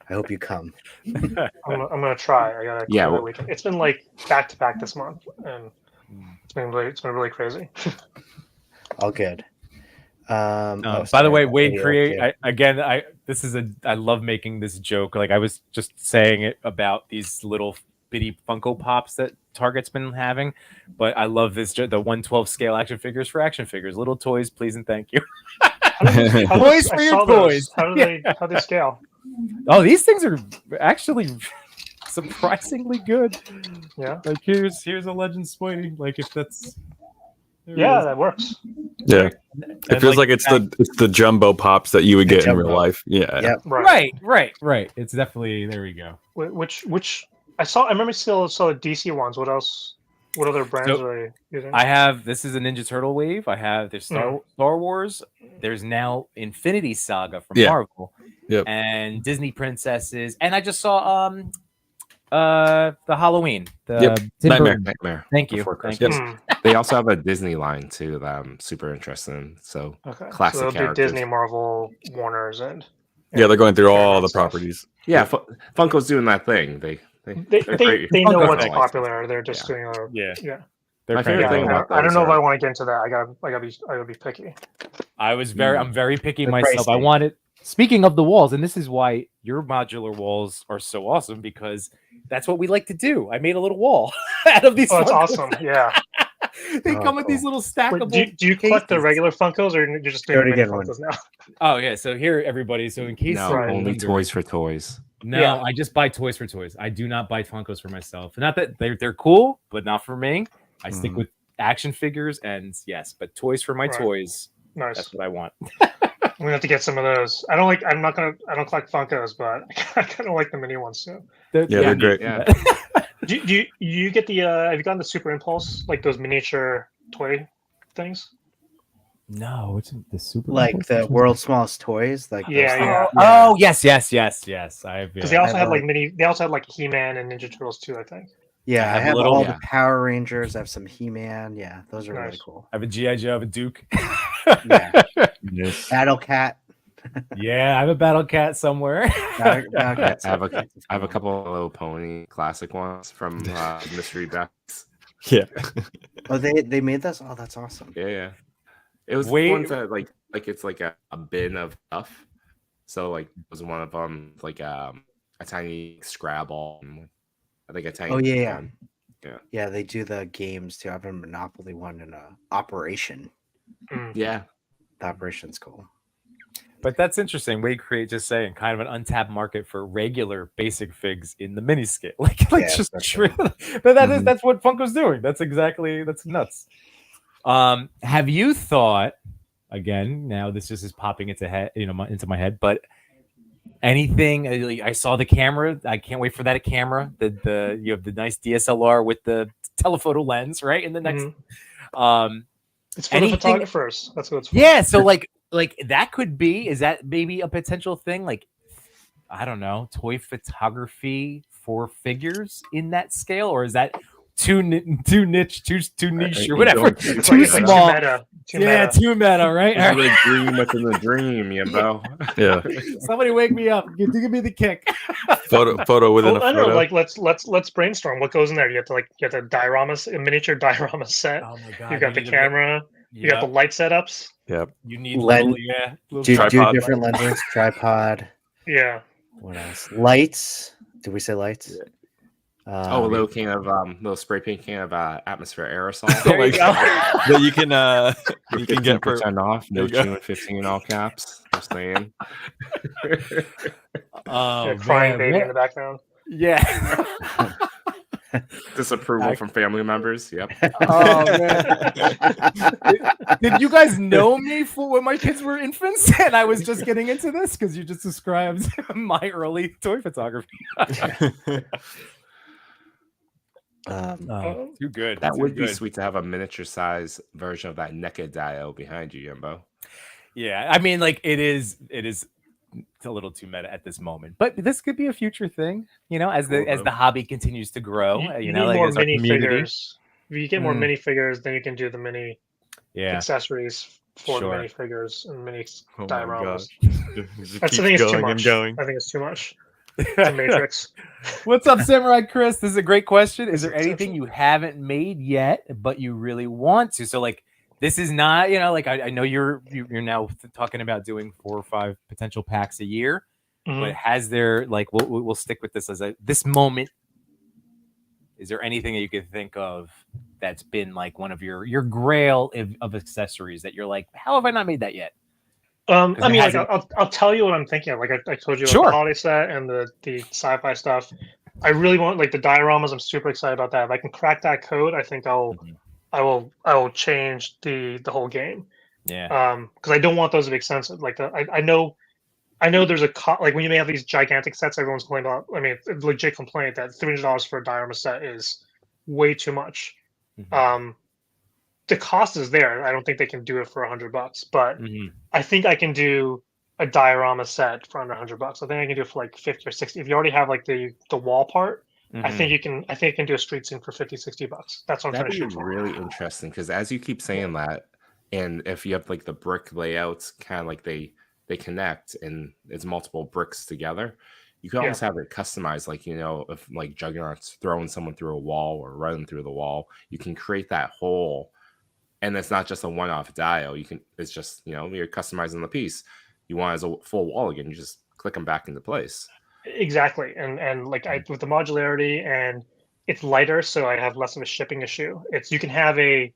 S3: I hope you come.
S6: I'm gonna try. I gotta
S4: Yeah,
S6: clear that
S4: well-
S6: weekend. It's been like back to back this month, and it's been really crazy.
S3: All good.
S2: By the
S3: sorry,
S2: way, Wade
S3: video,
S2: Create
S3: yeah.
S2: I love making this joke. Like I was just saying it about these little bitty Funko Pops that Target's been having, but I love this the 1/12 scale action figures for action figures. Little toys, please and thank you. Toys for your toys.
S6: How do they scale?
S2: Oh, these things are actually surprisingly good.
S6: Yeah.
S2: Like here's a Legend Spidey. Like if that's
S6: Yeah, that works.
S5: Yeah.
S2: And
S5: It feels like it's the jumbo pops that you would
S3: The
S5: get in
S3: jumbo.
S5: real life. Yeah.
S3: Yep.
S2: right. It's definitely there. We go.
S6: Which I remember still saw the DC ones. What else? What other brands
S2: So,
S6: are they using?
S2: I have this is a Ninja Turtle wave. I have there's Star Wars. There's now Infinity Saga from Marvel.
S5: Yep.
S2: And Disney princesses. And I just saw the Halloween. The Tim Burton.
S4: Nightmare.
S2: Thank you.
S4: Before
S2: Thank
S4: Christmas.
S2: you.
S4: They also have a Disney line too that I'm super interested in. So
S6: Okay.
S4: classic
S6: so they'll do
S4: characters.
S6: Disney, Marvel, Warner's, and
S5: Yeah, they're going through all the
S6: stuff.
S5: properties.
S4: Yeah, Funko's doing that thing. They
S6: They
S4: great.
S6: know
S2: Funko
S6: what's
S2: things.
S6: popular. They're just doing a
S2: Yeah.
S4: My
S2: They're
S4: favorite
S6: Yeah,
S4: thing about
S6: I don't
S4: those
S6: know if
S4: are-
S6: I want to get into that. I gotta be picky.
S2: I'm very picky
S3: They're
S2: myself. I
S3: pricey.
S2: wanted speaking of the walls, and this is why your modular walls are so awesome because that's what we like to do. I made a little wall out of these.
S6: Oh, that's
S2: Funkos.
S6: awesome. Yeah.
S2: They
S3: Oh,
S2: come with these
S3: cool.
S2: little
S6: Wait,
S2: stackable.
S6: do you collect the
S2: cases.
S6: regular Funkos, or you're just doing the
S3: Already
S6: mini
S3: did one.
S6: Funkos now?
S2: Oh yeah, so here everybody. So in case
S4: No,
S2: you were
S4: only
S2: wondering-
S4: toys for toys.
S2: No,
S6: Yeah.
S2: I just buy toys for toys. I do not buy Funkos for myself. Not that they're cool, but not for me. I stick
S5: Mhm.
S2: with action figures and yes, but toys for my
S6: Right.
S2: toys.
S6: Nice.
S2: That's what I want.
S6: I'm gonna have to get some of those. I don't collect Funkos, but I kind of like the mini ones too.
S5: Yeah, they're great.
S4: Yeah.
S6: Do you get the? Have you gotten the Super Impulse, like those miniature toy things?
S2: No, it's the super
S3: Like the world's smallest toys. Like those
S6: Yeah,
S3: things.
S6: yeah.
S2: Oh yes. I have.
S6: Because
S2: Yeah.
S6: they also
S3: I
S6: have
S3: like-
S6: like mini. They also have like He-Man and Ninja Turtles too. I think.
S3: Yeah,
S2: I
S3: I
S2: have
S3: have
S2: little-
S3: all
S4: Yeah.
S3: the Power Rangers. I have some He-Man. Yeah, those are really
S6: Nice.
S3: cool.
S2: I have a GI Joe, I have a Duke.
S3: Yeah.
S5: Yes.
S3: Battle Cat.
S2: Yeah, I have a Battle Cat somewhere.
S3: Battle
S4: I
S3: Cat's
S4: have
S3: that's
S4: I have a
S3: fun.
S4: couple of Little Pony classic ones from Mystery Box.
S5: Yeah.
S3: Oh, they made this. Oh, that's awesome.
S4: Yeah. It was
S2: Wait.
S4: ones that like it's like a bin of stuff. So like it was one of them like a tiny Scrabble. And I think a tiny.
S3: Oh yeah,
S4: one.
S3: yeah. They do the games too. I have a Monopoly one and a Operation.
S4: Yeah.
S3: The Operation's cool.
S2: But that's interesting. We create just saying kind of an untapped market for regular basic figs in the mini scale. Like
S3: Yeah,
S2: just
S3: that's
S2: true.
S3: right.
S2: But that's what Funko's doing. That's nuts. Have you thought again? Now this just is popping into my head. But anything? I saw the camera. I can't wait for that camera. The you have the nice DSLR with the telephoto lens, right? In the next.
S6: It's for
S2: Anything-
S6: the photographers. That's what it's for.
S2: Yeah, so like that could be, is that maybe a potential thing? Like, I don't know, toy photography for figures in that scale, or is that too niche, too niche, or whatever,
S4: Don't-
S6: It's
S2: too
S6: like
S2: small?
S6: Too meta. Too
S2: Yeah,
S6: meta.
S2: too meta, right?
S4: It's the dream within the dream, you know.
S5: Yeah.
S2: Somebody wake me up. Give me the kick.
S5: Photo within
S6: Well,
S5: a
S6: I don't know.
S5: photo.
S6: Like, let's brainstorm. What goes in there? You have a diorama, a miniature diorama set.
S2: Oh my god!
S6: You've got the camera. You got the light setups.
S5: Yep.
S2: You need
S3: Lens-
S2: little
S3: Do
S5: Tripod.
S3: different lenses, tripod.
S6: Yeah.
S3: What else? Lights. Did we say lights?
S4: Oh, a little can of little spray paint can of atmosphere aerosol.
S2: There you go.
S5: That you can get for
S4: 15% off. No
S5: There you go.
S4: chewing 15 in all caps. Just saying.
S2: Oh,
S6: A crying
S2: man,
S6: baby
S2: what-
S6: in the background.
S2: Yeah.
S4: Disapproval from family members. Yep.
S2: Oh man. Did you guys know me for when my kids were infants and I was just getting into this? Because you just described my early toy photography. Too good.
S4: That
S2: too
S4: would be
S2: good.
S4: sweet to have a miniature size version of that NECA Dio behind you, Yumbo.
S2: Yeah, I mean, like it is a little too meta at this moment, but this could be a future thing. You know, as the hobby continues to grow.
S6: You
S2: know,
S6: need
S2: like
S6: more
S2: as our
S6: mini
S2: community.
S6: figures. If you get more mini figures, then you can do the mini
S2: Yeah.
S6: accessories for
S2: Sure.
S6: the mini figures and mini
S5: Oh my
S6: dioramas.
S5: Just
S6: That's the
S5: keeps
S6: thing. It's too
S5: going and
S6: much.
S5: going.
S6: I think it's too much. It's a matrix.
S2: What's up, Samurai Chris? This is a great question. Is there
S6: It's
S2: anything
S6: exceptional.
S2: you haven't made yet, but you really want to? So, like, this is not, like I know you're now talking about doing 4 or 5 potential packs a year,
S6: Mhm.
S2: but has there, like, we'll stick with this as this moment. Is there anything that you could think of that's been like one of your grail of accessories that you're like, how have I not made that yet?
S6: I
S2: it
S6: mean, like,
S2: hasn't-
S6: I'll tell you what I'm thinking of. Like I told you about
S2: Sure.
S6: the holiday set and the sci-fi stuff. I really want like the dioramas. I'm super excited about that. If I can crack that code, I think
S2: Mhm.
S6: I will change the whole game.
S2: Yeah.
S6: Because I don't want those to be expensive. Like I know there's like when you may have these gigantic sets, everyone's complaining about. I mean, it's a legit complaint that $300 for a diorama set is way too much.
S2: Mhm.
S6: The cost is there. I don't think they can do it for $100, but
S2: Mhm.
S6: I think I can do a diorama set for under $100. I think I can do it for like 50 or 60. If you already have like the wall part, I
S2: Mhm.
S6: think you can. I think I can do a street scene for $50-$60. That's what I'm
S4: That'd
S6: trying to
S4: be
S6: shoot for.
S4: really interesting because as you keep saying that, and if you have like the brick layouts, kind of like they connect and it's multiple bricks together, you can almost have it customized. Like if like Juggernaut's throwing someone through a wall or running through the wall, you can create that hole, and it's not just a one-off dial. It's just you're customizing the piece. You want it as a full wall again, you just click them back into place.
S6: Exactly, and like with the modularity and it's lighter, so I have less of a shipping issue. You can have a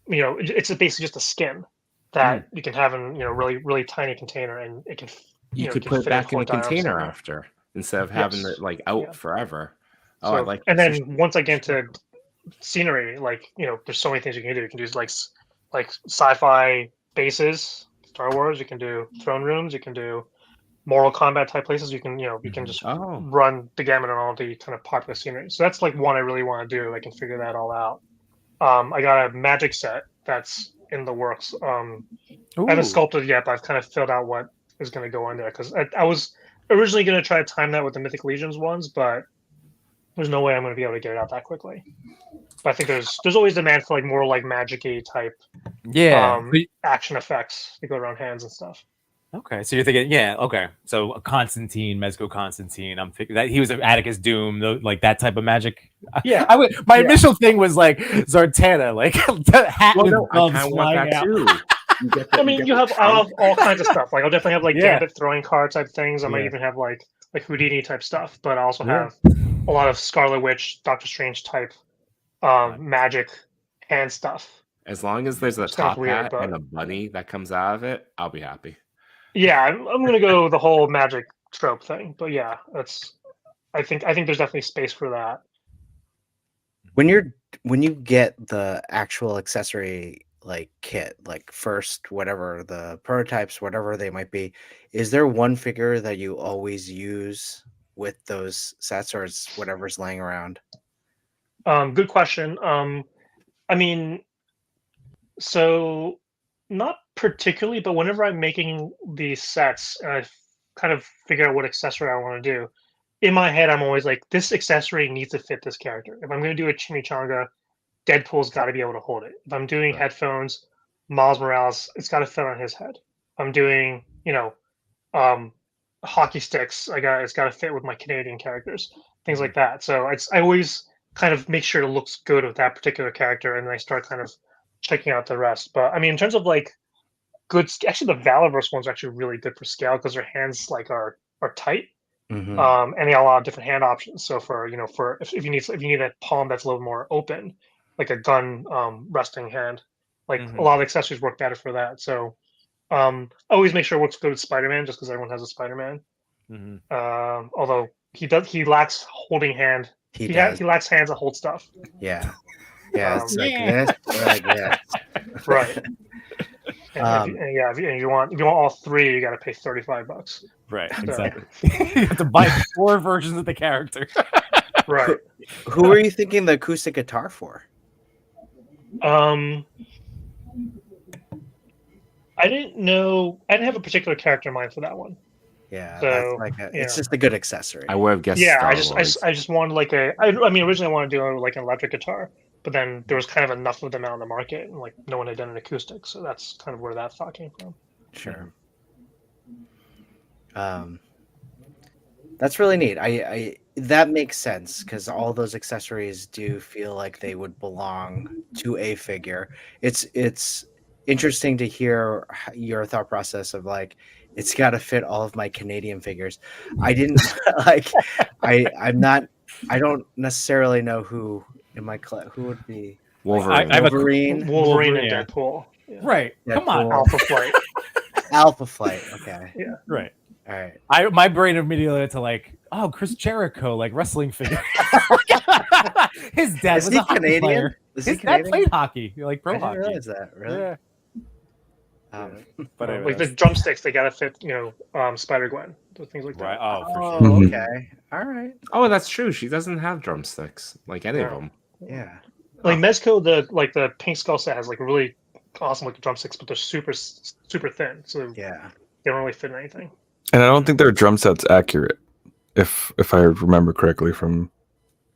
S6: it's basically just a skin that you can have in really really tiny container, and it can
S4: You could
S6: can
S4: put it
S6: fit
S4: back in
S6: whole
S4: a container
S6: diorama.
S4: after instead of having
S6: Yes.
S4: it like out
S6: Yeah.
S4: forever. Oh, I
S6: So
S4: like
S6: and
S4: this.
S6: then once I get into scenery, like there's so many things you can do. You can do like sci-fi bases, Star Wars. You can do throne rooms. You can do Mortal Kombat type places. You can you can just
S4: Oh,
S6: run the gamut on all the kind of popular scenery. So that's like one I really want to do. I can figure that all out. I got a magic set that's in the works. I haven't
S2: Ooh.
S6: sculpted it yet, but I've kind of filled out what is going to go in there because I was originally going to try to time that with the Mythic Legions ones, but there's no way I'm going to be able to get it out that quickly. But I think there's always demand for like more like magic-y type
S2: Yeah.
S6: action effects that go around hands and stuff.
S2: Okay, so you're thinking, yeah, okay. So Constantine, Mezco Constantine. I'm thinking that he was an Atticus Doom, like that type of magic.
S6: Yeah.
S2: My
S6: Yeah.
S2: initial thing was like Zartana, like the hat with
S4: I
S2: gloves
S4: kind of want
S2: flying
S4: that
S2: out.
S4: too.
S6: I mean, I'll have all kinds of stuff. Like I'll definitely have like
S2: Yeah.
S6: Gambit throwing card type things. I might
S2: Yeah.
S6: even have like Houdini type stuff, but I also
S2: Yeah.
S6: have a lot of Scarlet Witch, Doctor Strange type magic hand stuff.
S4: As long as there's a
S6: Which sounds
S4: top
S6: weird,
S4: hat
S6: but
S4: and a bunny that comes out of it, I'll be happy.
S6: yeah, I'm gonna go the whole magic trope thing. But yeah, I think there's definitely space for that.
S3: When you get the actual accessory like kit, like first whatever the prototypes, whatever they might be, is there one figure that you always use with those sets, or it's whatever's laying around?
S6: Good question. I mean, so not particularly, but whenever I'm making these sets and I kind of figure out what accessory I want to do, in my head I'm always like, this accessory needs to fit this character. If I'm going to do a chimichanga, Deadpool's got to be able to hold it. If I'm doing
S4: Right.
S6: headphones, Miles Morales, it's got to fit on his head. If I'm doing, um, hockey sticks, it's got to fit with my Canadian characters, things like that. So I always kind of make sure it looks good with that particular character, and then I start kind of checking out the rest. But I mean, in terms of like actually the Valorverse ones are actually really good for scale because their hands like are tight.
S3: Mhm.
S6: And they have a lot of different hand options. So for if you need a palm that's a little more open, like a gun resting hand, like a lot of accessories work better for that. So I always make sure it works good with Spider-Man just because everyone has a Spider-Man. Although he lacks holding hand.
S3: He does.
S6: He lacks hands that hold stuff.
S3: Yeah. Yeah, it's like
S2: Yeah.
S3: this, or like this.
S6: Right. And if you want all three, you got to pay $35.
S2: Right,
S6: So,
S2: exactly. You have to buy 4 versions of the character.
S6: right.
S3: Who are you thinking the acoustic guitar for?
S6: I didn't have a particular character in mind for that one.
S3: Yeah,
S6: So,
S3: that's like it's just a good accessory.
S4: I would have guessed.
S6: Yeah,
S4: Star Wars.
S6: I just wanted like I mean originally I wanted to do like an electric guitar, but then there was kind of enough of them out on the market, and like no one had done an acoustic, so that's kind of where that thought came from.
S3: Sure. That's really neat. I that makes sense because all those accessories do feel like they would belong to a figure. It's interesting to hear your thought process of like it's got to fit all of my Canadian figures. I didn't like I'm not I don't necessarily know who in my who would be
S4: Wolverine.
S2: I have a
S6: Wolverine
S2: Wolverine,
S6: and
S2: yeah.
S6: Deadpool. Yeah.
S2: Right. Come on.
S3: Deadpool.
S6: Alpha Flight.
S3: Alpha Flight. Okay.
S6: Yeah.
S2: Right.
S3: All right.
S2: My brain immediately went to like, oh, Chris Jericho, like wrestling figure. His dad
S3: Is
S2: was
S3: he
S2: a hockey
S3: Canadian?
S2: player.
S3: Is he
S2: His dad
S3: Canadian?
S2: played hockey, like
S3: I
S2: pro
S3: didn't
S2: hockey.
S3: realize that. Really?
S2: Yeah. But
S6: Like the drumsticks, they gotta fit, Spider Gwen, things like that.
S2: right. Oh, for
S3: Oh,
S2: sure.
S4: Mhm.
S3: okay. All right.
S4: Oh, that's true. She doesn't have drumsticks like any of
S6: No.
S4: them.
S3: Yeah.
S6: Like Mezco, the pink skull set has like really awesome like drumsticks, but they're super thin, so
S3: Yeah.
S6: they don't really fit in anything.
S5: And I don't think their drum set's accurate, if I remember correctly from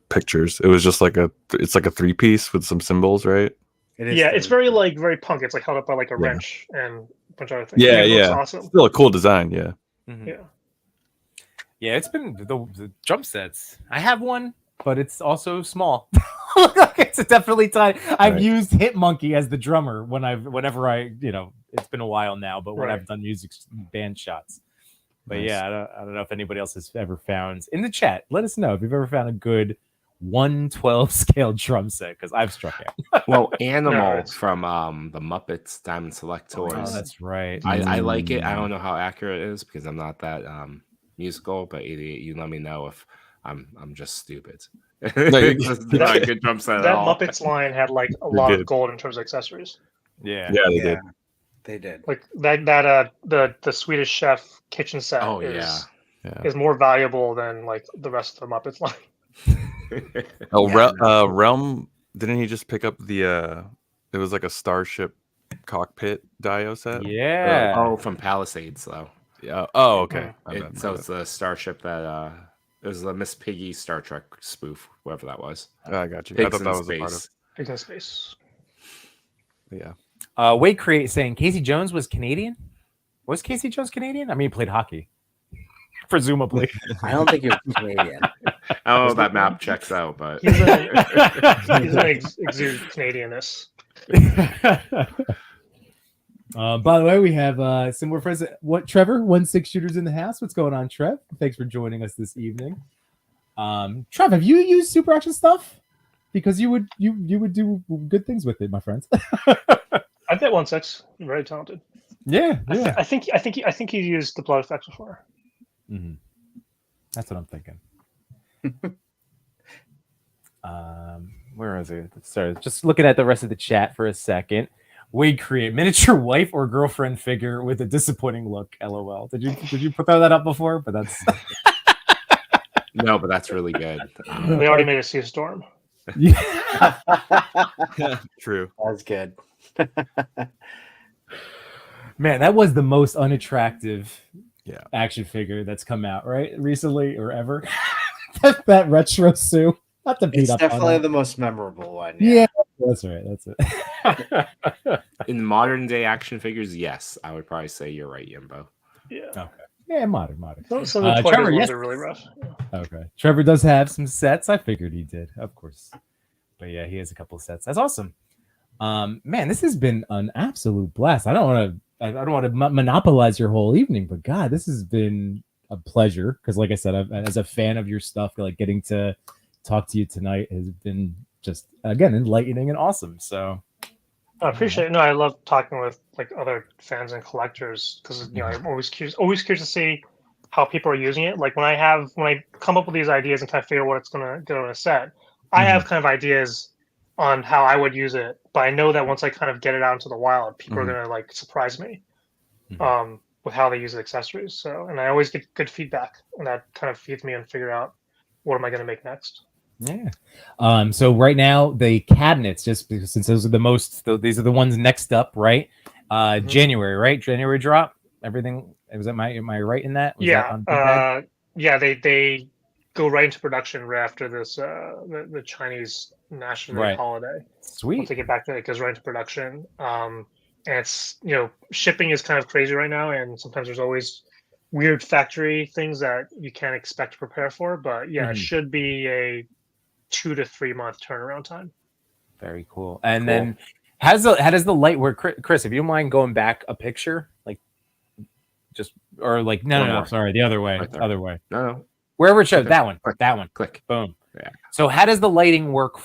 S5: pictures. It was just like it's like a 3-piece with some cymbals, right?
S3: It is.
S6: Yeah, it's
S3: very-
S6: very punk. It's like held up by like a
S5: Yeah.
S6: wrench and a bunch of other things.
S5: Yeah,
S6: It looks
S5: yeah.
S6: awesome.
S5: Still a cool design, yeah.
S2: Mhm.
S6: Yeah.
S2: Yeah, it's been the drum sets. I have one, but it's also small. It's definitely tiny. I've
S5: Right.
S2: used Hit Monkey as the drummer whenever I it's been a while now, but when
S6: Right.
S2: I've done music band shots. But
S5: Nice.
S2: yeah, I don't know if anybody else has ever found in the chat. Let us know if you've ever found a good 1/12 scale drum set because I've struck it.
S4: Well, Animal
S6: it's-
S4: from the Muppets Diamond Select
S2: Oh,
S4: Toys.
S2: that's right.
S4: I like it. I don't know how accurate it is because I'm not that musical, but 88, you let me know if I'm just stupid. It's just not a good drum set at
S6: That
S4: all.
S6: Muppets line had like a
S5: They
S6: lot
S5: did.
S6: of gold in terms of accessories.
S2: Yeah.
S5: Yeah, they
S3: Yeah,
S5: did.
S3: they did.
S6: Like the Swedish Chef kitchen set
S4: Oh,
S6: is
S5: Yeah.
S6: is more valuable than like the rest of the Muppets line.
S5: Oh,
S3: Yeah,
S5: Realm, didn't he just pick up the it was like a Starship cockpit Dio set?
S2: Yeah.
S4: Oh, from Palisades though.
S5: Yeah. Oh, okay. My bad, my
S4: So
S5: bad.
S4: it's the starship that it was the Miss Piggy Star Trek spoof, whoever that was.
S5: I got you. I
S4: Pigs
S5: thought that
S4: in
S5: was a part of.
S4: space.
S6: Pigs in space.
S5: Yeah.
S2: Wade Create saying Casey Jones was Canadian. Was Casey Jones Canadian? I mean, he played hockey. Presumably.
S3: I don't think you're Canadian.
S4: I don't know if that map checks out, but
S6: He's an exude Canadianness.
S2: By the way, we have some more friends. What Trevor? 1-6 shooters in the house. What's going on, Trev? Thanks for joining us this evening. Trev, have you used Super Action Stuff? Because you would do good things with it, my friends.
S6: I bet 1-6. Very talented.
S2: Yeah,
S6: I think he used the blood effects before.
S2: Mm-hmm. That's what I'm thinking. Where is it? Sorry, just looking at the rest of the chat for a second. Wade Create miniature wife or girlfriend figure with a disappointing look. LOL. Did you put that up before? But that's
S4: no, but that's really good.
S6: They already made a sea storm.
S2: yeah.
S5: True.
S3: That's good.
S2: Man, that was the most unattractive
S5: Yeah.
S2: action figure that's come out right recently or ever. that retro Sue. Not to beat
S3: It's
S2: up
S3: definitely
S2: on
S3: the most memorable one.
S2: yeah, that's right. That's it.
S4: In modern day action figures, yes, I would probably say you're right, Yimbo.
S6: Yeah.
S2: Okay. Yeah, modern.
S6: Some of the toy
S2: Trevor,
S6: ones
S2: yes.
S6: are really rough.
S2: Okay. Trevor does have some sets. I figured he did, of course. But yeah, he has a couple of sets. That's awesome. Man, this has been an absolute blast. I don't want to monopolize your whole evening, but God, this has been a pleasure. Because, like I said, as a fan of your stuff, like getting to talk to you tonight has been just again enlightening and awesome. So
S6: I appreciate it. No, I love talking with like other fans and collectors because I'm always curious to see how people are using it. Like when I come up with these ideas and kind of figure out what it's gonna go in a set, I have kind of ideas on how I would use it, but I know that once I kind of get it out into the wild, people are gonna like surprise me with how they use the accessories. So, and I always get good feedback, and that kind of feeds me and figure out what am I gonna make next.
S2: Yeah. So right now the cabinets, just because since those are these are the ones next up, right? January, right? January drop. Everything. Am I right in that? Was that on
S6: yeah. They go right into production right after this the Chinese National Day holiday.
S2: Sweet.
S6: Once they get back to it goes right into production. And it's shipping is kind of crazy right now, and sometimes there's always weird factory things that you can't expect to prepare for. But yeah, it should be a 2 to 3 month turnaround time.
S2: Very cool. And then how does the light work, Chris? If you don't mind going back a picture, like just or like no, sorry, the other way,
S4: Right there.
S2: other way.
S4: No.
S2: Wherever it shows,
S4: Okay.
S2: that one,
S4: Click.
S2: that one.
S4: Click.
S2: Boom.
S4: Yeah.
S2: So how does the lighting work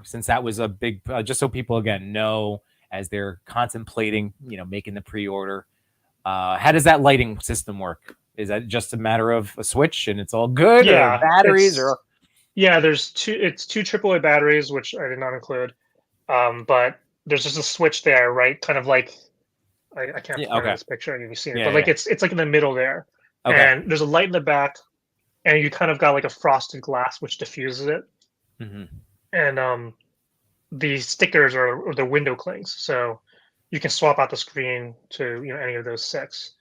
S2: since that was a big, just so people again know as they're contemplating, making the pre-order, how does that lighting system work? Is that just a matter of a switch and it's all good?
S6: Yeah,
S2: or batteries
S6: there's two AAA batteries, which I did not include. But there's just a switch there, right? Kind of like I can't find this picture and you've seen it, but like it's like in the middle there. Okay. And there's a light in the back, and you kind of got like a frosted glass which diffuses it. And the stickers are the window clings, so you can swap out the screen to any of those 6.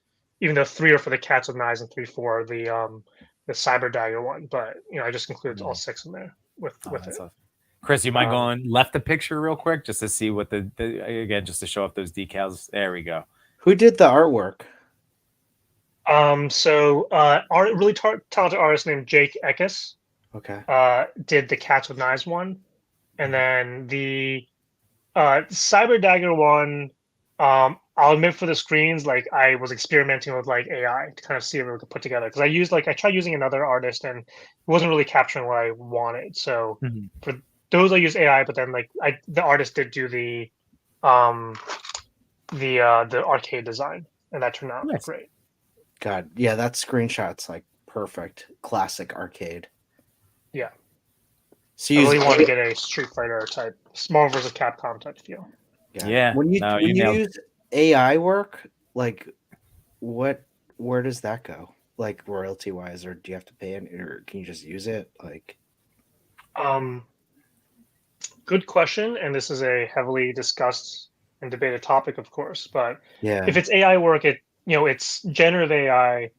S6: Even though 3 are for the Cats with Knives and 3 for the Cyber Dagger one, but I just included all 6 in there with it.
S2: Awesome. Chris, you mind going left the picture real quick just to see what the again just to show up those decals. There we go.
S3: Who did the artwork?
S6: Really talented artist named Jake Eckes.
S3: Okay.
S6: Did the Cats with Knives one, and then the Cyber Dagger one. I'll admit for the screens, like I was experimenting with like AI to kind of see if we could put together because I tried using another artist and it wasn't really capturing what I wanted. So
S2: Mhm.
S6: for those I use AI, but then like the artist did do the arcade design and that turned out
S2: Nice.
S6: great.
S3: God, yeah, that screenshot's like perfect, classic arcade.
S6: Yeah.
S3: So
S6: I
S3: you
S6: really
S3: use-
S6: want to get a Street Fighter type, small versus Capcom type feel.
S2: Yeah,
S3: When you
S2: no,
S3: when
S2: you
S3: you
S2: nailed it.
S3: use AI work, like where does that go? Like royalty wise, or do you have to pay it, or can you just use it? Like,
S6: Good question, and this is a heavily discussed and debated topic, of course. But
S3: yeah,
S6: if it's AI work, it's generative AI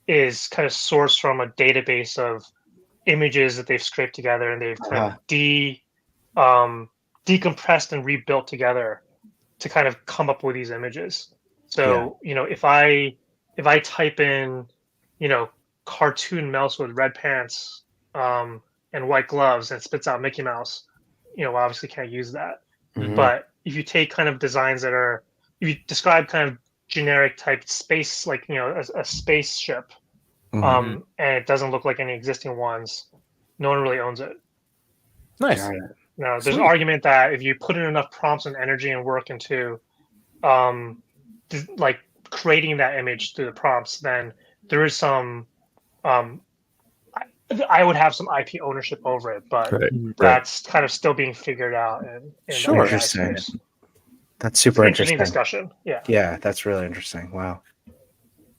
S6: is kind of sourced from a database of images that they've scraped together and they've kind of decompressed and rebuilt together to kind of come up with these images. So if I type in cartoon mouse with red pants and white gloves and spits out Mickey Mouse, obviously can't use that.
S3: Mhm.
S6: But if you take kind of designs that are, if you describe kind of generic type space, like a spaceship,
S5: Mhm.
S6: and it doesn't look like any existing ones, no one really owns it.
S2: Nice.
S3: Got it.
S6: Now, there's
S2: Sweet.
S6: an argument that if you put in enough prompts and energy and work into, like creating that image through the prompts, then there is some, I would have some IP ownership over it, but
S5: Right.
S6: that's kind of still being figured out in
S2: Sure.
S6: the AI
S3: Interesting.
S6: space.
S3: That's
S6: It's
S3: super
S6: an interesting
S3: interesting.
S6: discussion. Yeah.
S3: Yeah, that's really interesting. Wow.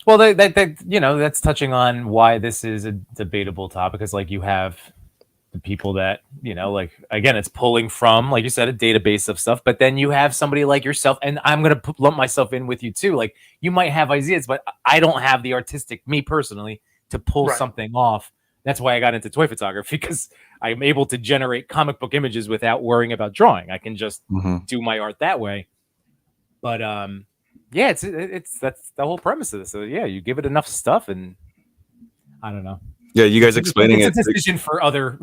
S2: Well, that's touching on why this is a debatable topic. Because like you have the people that like again, it's pulling from, like you said, a database of stuff. But then you have somebody like yourself, and I'm gonna lump myself in with you too. Like you might have ideas, but I don't have the artistic, me personally, to pull
S6: Right.
S2: something off. That's why I got into toy photography, because I'm able to generate comic book images without worrying about drawing. I can just
S5: Mhm.
S2: do my art that way. But yeah, it's that's the whole premise of this. So yeah, you give it enough stuff, and I don't know.
S5: Yeah, you guys explaining
S2: It's
S5: it.
S2: a decision for other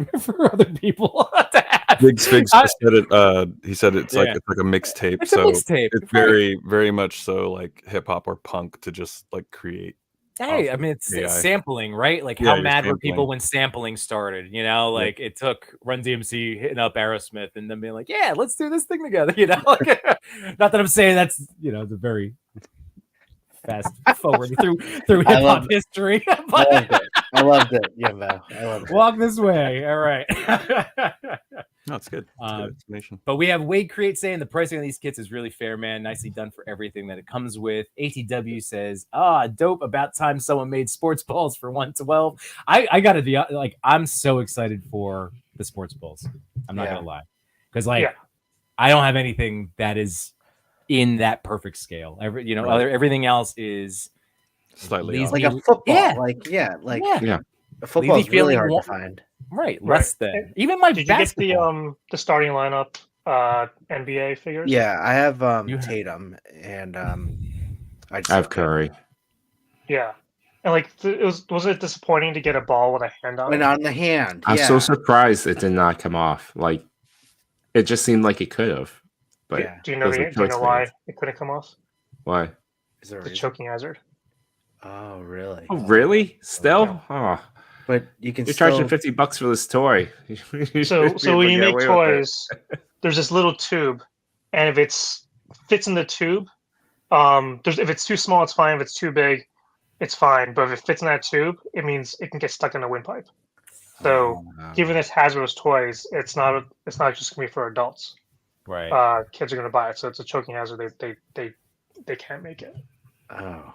S2: people to have.
S5: Big Figs
S2: I-
S5: just said it. He said it's like
S2: Yeah.
S5: it's like a mixtape.
S2: It's a
S5: So
S2: mixtape.
S5: it's
S2: Right.
S5: very, very much so like hip hop or punk to just like create.
S2: Hey,
S5: off
S2: I mean, it's
S5: AI.
S2: sampling, right? Like
S5: Yeah,
S2: how
S5: you're
S2: mad were people
S5: sampling.
S2: when sampling started? Like it took Run DMC hitting up Aerosmith and then being like, "Yeah, let's do this thing together." Like, not that I'm saying that's it's a very fast forward through
S3: I
S2: hip
S3: love
S2: hop history.
S3: I
S2: But
S3: loved it. I loved it, Yumbo. I loved it.
S2: walk this way. All right.
S5: No, it's good. It's a good explanation.
S2: But we have Wade Create saying the pricing on these kits is really fair, man. Nicely done for everything that it comes with. ATW says, dope. About time someone made sports balls for 112. I gotta be like, I'm so excited for the sports balls. I'm not
S3: Yeah.
S2: gonna lie. Because I don't have anything that is in that perfect scale. Everything else is
S5: Slightly
S2: leaves
S5: off.
S3: Like
S2: me-
S3: a football.
S2: Yeah.
S3: Yeah. A
S2: Leave
S3: football
S2: me
S3: is really
S2: feeling
S3: hard
S2: wa-
S3: to find.
S2: right.
S6: Right.
S2: Less than even my
S6: Did you get
S2: basketball.
S6: the starting lineup NBA figures?
S3: Yeah, I have
S2: You have-
S3: Tatum and I just
S4: I have Curry.
S6: Yeah. And like, was it disappointing to get a ball with a hand on
S3: and
S6: it?
S3: on the hand.
S4: I'm
S3: yeah.
S4: so surprised it did not come off. Like it just seemed like it could have. But
S3: Yeah.
S6: Do you know
S4: those are
S6: why
S4: Toys
S6: it couldn't come off?
S4: why?
S3: Is there a
S6: The
S3: reason?
S6: choking hazard.
S3: Oh, really?
S4: Oh, really? Still? Oh,
S3: But you can
S4: you're
S3: still
S4: charging $50 for this toy. You
S6: So
S4: should be able
S6: when
S4: to
S6: you
S4: get
S6: make
S4: away with it.
S6: toys, there's this little tube, and if it's fits in the tube, if it's too small, it's fine. If it's too big, it's fine. But if it fits in that tube, it means it can get stuck in the windpipe. So given this hazardous toys, it's not just gonna be for adults.
S2: right.
S6: Kids are gonna buy it, so it's a choking hazard. They can't make it.
S3: Oh.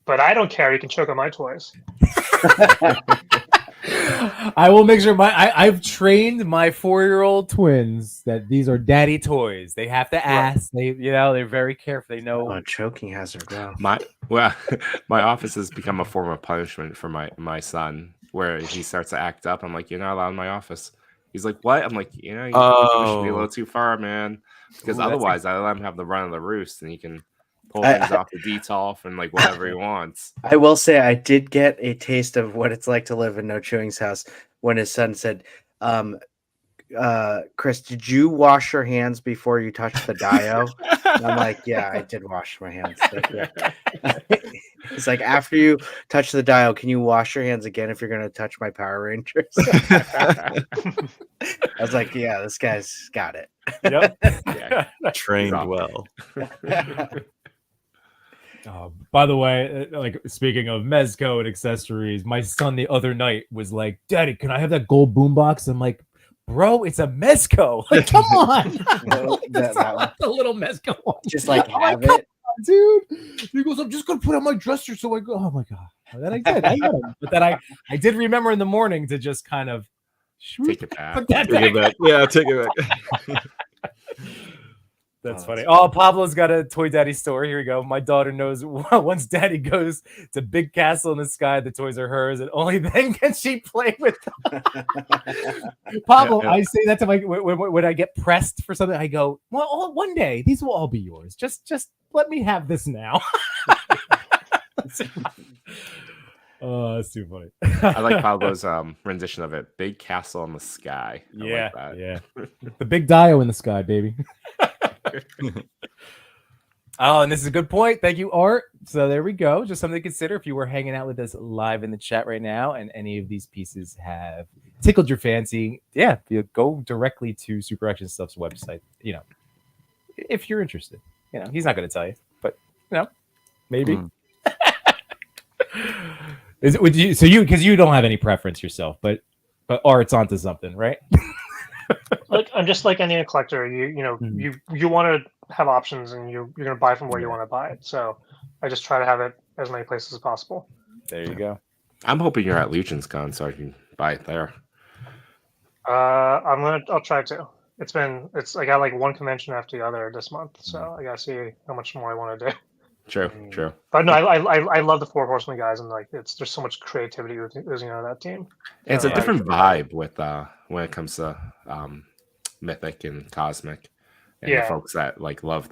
S6: But I don't care. You can choke on my toys.
S2: I will make sure I've trained my 4-year-old twins that these are daddy toys. They have to ask. They're very careful. They know.
S3: Oh, choking hazard. Wow.
S4: My office has become a form of punishment for my son, where he starts to act up. I'm like, you're not allowed in my office. He's like, what? I'm like, you're pushing me a little too far, man. Because
S2: Ooh, that's
S4: otherwise, I let him have the run of the roost, and he can pull things off the detolf and like whatever he wants.
S3: I will say I did get a taste of what it's like to live in No Chewing's house when his son said, Chris, did you wash your hands before you touched the dio? And I'm like, yeah, I did wash my hands. Like, yeah. It's like, after you touch the dial, can you wash your hands again if you're going to touch my Power Rangers? I was like, yeah, this guy's got it.
S2: Yep.
S4: Yeah.
S5: Trained
S4: Stop.
S5: well.
S2: By the way, like speaking of mezco and accessories, my son the other night was like, "Daddy, can I have that gold boombox?" I'm like, "Bro, it's a mezco. Like, come on,
S3: That
S2: the little mezco one.
S3: just like
S2: I'm
S3: have
S2: like,
S3: it.
S2: dude." He goes, "I'm just gonna put it on my dresser." So I go, "Oh my god." And then I did. I got him. But then I did remember in the morning to just kind of
S4: Take it back.
S2: put that
S5: Take it
S2: back.
S5: back. Yeah, take it back.
S2: That's funny. Oh, Pablo's got a Toy Daddy store. Here we go. My daughter knows once Daddy goes to Big Castle in the Sky, the toys are hers, and only then can she play with them. Pablo,
S5: Yeah.
S2: I say that to my when I get pressed for something. I go, well, one day these will all be yours. Just let me have this now. Oh, that's too funny.
S4: I like Pablo's rendition of it. Big Castle in the Sky. I like
S2: Yeah,
S4: that.
S2: yeah. The big dio in the sky, baby. Oh, and this is a good point. Thank you, Art. So there we go. Just something to consider if you were hanging out with us live in the chat right now, and any of these pieces have tickled your fancy. Yeah, you go directly to Super Action Stuff's website. You know, if you're interested. You know, he's not going to tell you, but you know, maybe. Is it would you? So because you don't have any preference yourself, but Art's onto something, right?
S6: Like, I'm just like any collector. You want to have options, and you're going to buy from where you want to buy it. So I just try to have it as many places as possible.
S2: There you go.
S4: I'm hoping you're at Legion's Con so I can buy it there.
S6: I'll try to. I got like one convention after the other this month, so I gotta see how much more I want to do.
S4: True.
S6: But no, I love the Four Horsemen guys, and like there's so much creativity oozing out of that team.
S4: And it's
S6: So
S4: a different vibe with when it comes to Mythic and Cosmic, and the
S6: Yeah.
S4: folks that like love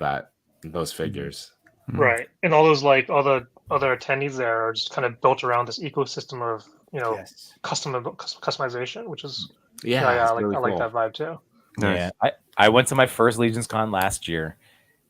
S4: those figures.
S6: right, and all the other attendees there are just kind of built around this ecosystem of
S3: Yes.
S6: customization, which is
S4: Yeah,
S6: I
S4: it's
S6: like
S4: really
S6: I like
S4: cool.
S6: that vibe too.
S5: Nice.
S2: Yeah, I went to my first Legion's Con last year,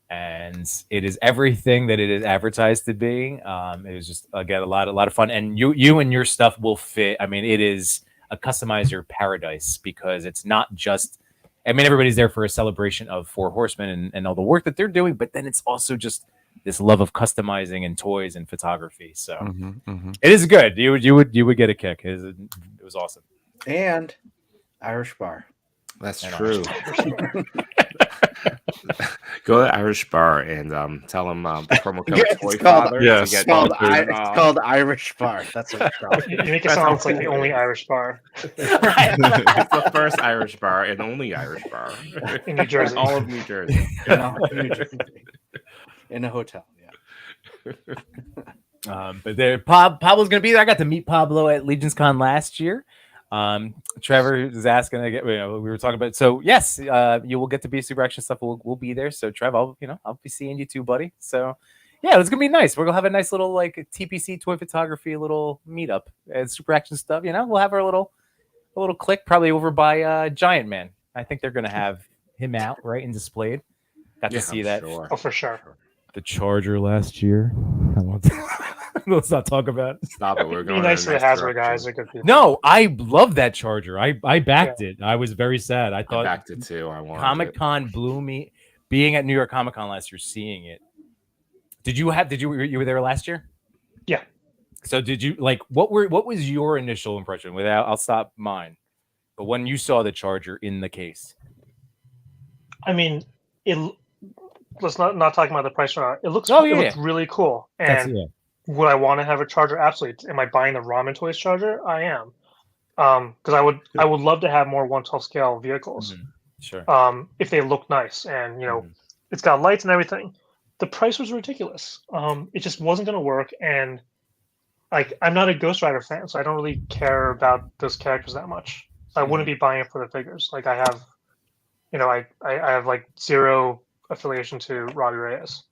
S2: and it is everything that it is advertised to be. It was just again a lot of fun, and you and your stuff will fit. I mean, it is a customizer paradise because it's not just. I mean, everybody's there for a celebration of Four Horsemen and all the work that they're doing, but then it's also just this love of customizing and toys and photography. So it is good. You would get a kick. It was awesome.
S3: And Irish Bar.
S4: That's
S2: And
S4: true. Go to Irish Bar and tell them the promo code
S3: It's
S4: Toy
S3: called-
S4: Father
S5: yes,
S4: to
S3: It's
S4: get
S3: called,
S4: $12
S3: it's
S4: off.
S3: called Irish Bar. That's what it's called.
S6: You make it
S4: That's
S6: sound like the
S4: okay.
S6: only Irish bar
S4: It's the first Irish bar and only Irish bar
S6: in New Jersey.
S4: all of New Jersey.
S3: In a hotel. Yeah.
S2: But there, Pablo's gonna be there. I got to meet Pablo at Legion's Con last year. Trevor was asking again. We were talking about. So yes, you will get to be Super Action Stuff. We'll be there. So Trev, I'll be seeing you too, buddy. So yeah, it's gonna be nice. We're gonna have a nice little like TPC toy photography little meetup at Super Action Stuff. We'll have our little click probably over by Giant Man. I think they're gonna have him out right and displayed. Got to see
S4: I'm
S2: that.
S4: sure.
S6: Oh, for sure.
S2: The Charger last year. Let's not talk about it.
S4: Stop it. We're
S6: Be
S4: going
S6: nice
S4: in
S6: to the
S4: next
S6: Hasbro
S4: direction.
S6: guys. They're good people.
S2: No, I love that Charger. I backed it. I was very sad. I
S4: I
S2: thought
S4: backed it too. I wanted
S2: Comic
S4: it.
S2: Con blew me. Being at New York Comic Con last year, seeing it. You were there last year?
S6: Yeah.
S2: So did you like what was your initial impression? I'll stop mine. But when you saw the Charger in the case.
S6: I mean, let's not talking about the price right now. It looks really cool. And would I want to have a Charger? Absolutely. Am I buying the Ramen Toys Charger? I am. Because I would love to have more 1/12 scale vehicles.
S2: Sure.
S6: If they look nice and it's got lights and everything. The price was ridiculous. It just wasn't going to work, and like I'm not a Ghost Rider fan, so I don't really care about those characters that much. So I wouldn't be buying it for the figures. Like I have, I have like zero affiliation to Robbie Reyes.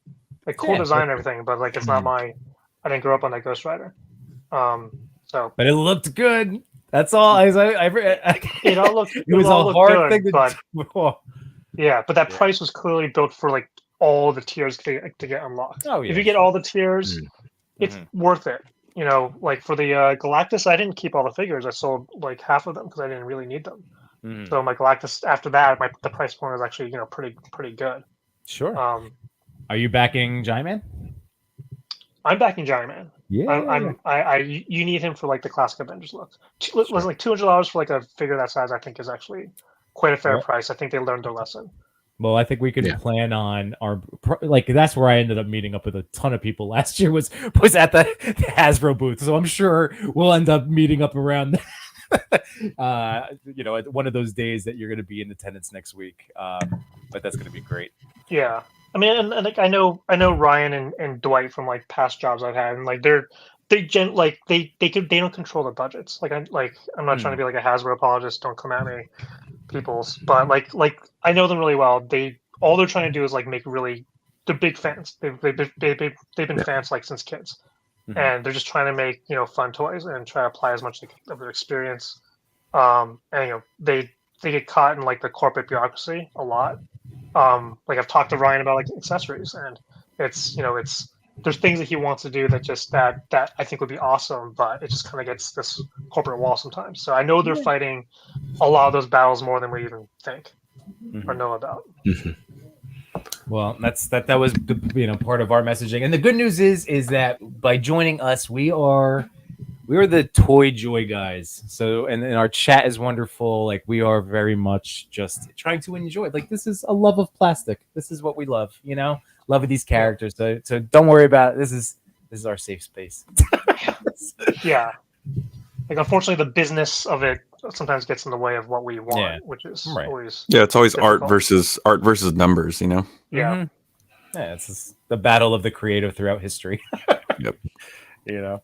S6: Like cool design and everything, but like it's not I didn't grow up on that Ghost Rider. So
S2: but it looked good. That's all.
S6: It all looked.
S2: It was a hard thing to do.
S6: Yeah, but that
S3: Yeah.
S6: price was clearly built for like all the tiers to get unlocked.
S2: Oh, yeah,
S6: if you get
S2: sure.
S6: all the tiers, it's worth it. You know, like for the Galactus, I didn't keep all the figures. I sold like half of them because I didn't really need them. So my Galactus after that, the price point was actually pretty good.
S2: Sure. Are you backing Giant Man?
S6: I'm backing Giant Man.
S2: Yeah.
S6: You need him for like the classic Avengers look. Was like $200 for like a figure that size. I think is actually quite a fair price. I think they learned their lesson.
S2: Well, I think we could plan on that's where I ended up meeting up with a ton of people last year was at the Hasbro booth. So I'm sure we'll end up meeting up around at one of those days that you're going to be in attendance next week. But that's going to be great.
S6: Yeah. I mean, and like I know Ryan and Dwight from like past jobs I've had, and like they don't control their budgets. I'm not trying to be like a Hasbro apologist. Don't come at me, peoples. But like I know them really well. All they're trying to do is like make really. They're big fans. They've been fans like since kids, and they're just trying to make fun toys and try to apply as much of their experience. And they get caught in like the corporate bureaucracy a lot. Like I've talked to Ryan about like accessories, and it's there's things that he wants to do that I think would be awesome, but it just kind of gets this corporate wall sometimes. So I know they're fighting a lot of those battles more than we even think or know about.
S2: Well, that was part of our messaging, and the good news is that by joining us, we are the Toy Joy guys. So, and our chat is wonderful. Like we are very much just trying to enjoy. Like this is a love of plastic. This is what we love. Love of these characters. So don't worry about it. This is our safe space.
S6: Yeah. Like unfortunately, the business of it sometimes gets in the way of what we want, which is always
S5: it's always
S6: difficult.
S5: art versus numbers.
S6: Yeah.
S2: Yeah, it's just the battle of the creative throughout history.
S5: Yep.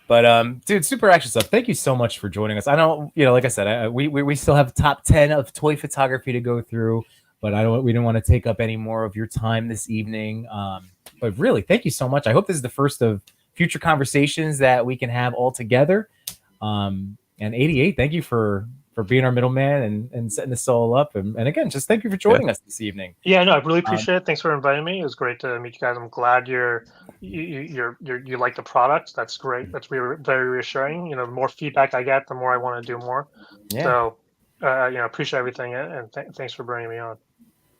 S2: But dude, Super Action Stuff, thank you so much for joining us. I don't, like I said, we still have top 10 of toy photography to go through, but we don't want to take up any more of your time this evening. But really, thank you so much. I hope this is the first of future conversations that we can have all together. And 88, thank you for being our middleman and setting this all up. And again, just thank you for joining us this evening.
S6: Yeah, no, I really appreciate it. Thanks for inviting me. It was great to meet you guys. I'm glad you like the product. That's great. That's very reassuring. The more feedback I get, the more I want to do more. Yeah. So, appreciate everything, and thanks for bringing me on.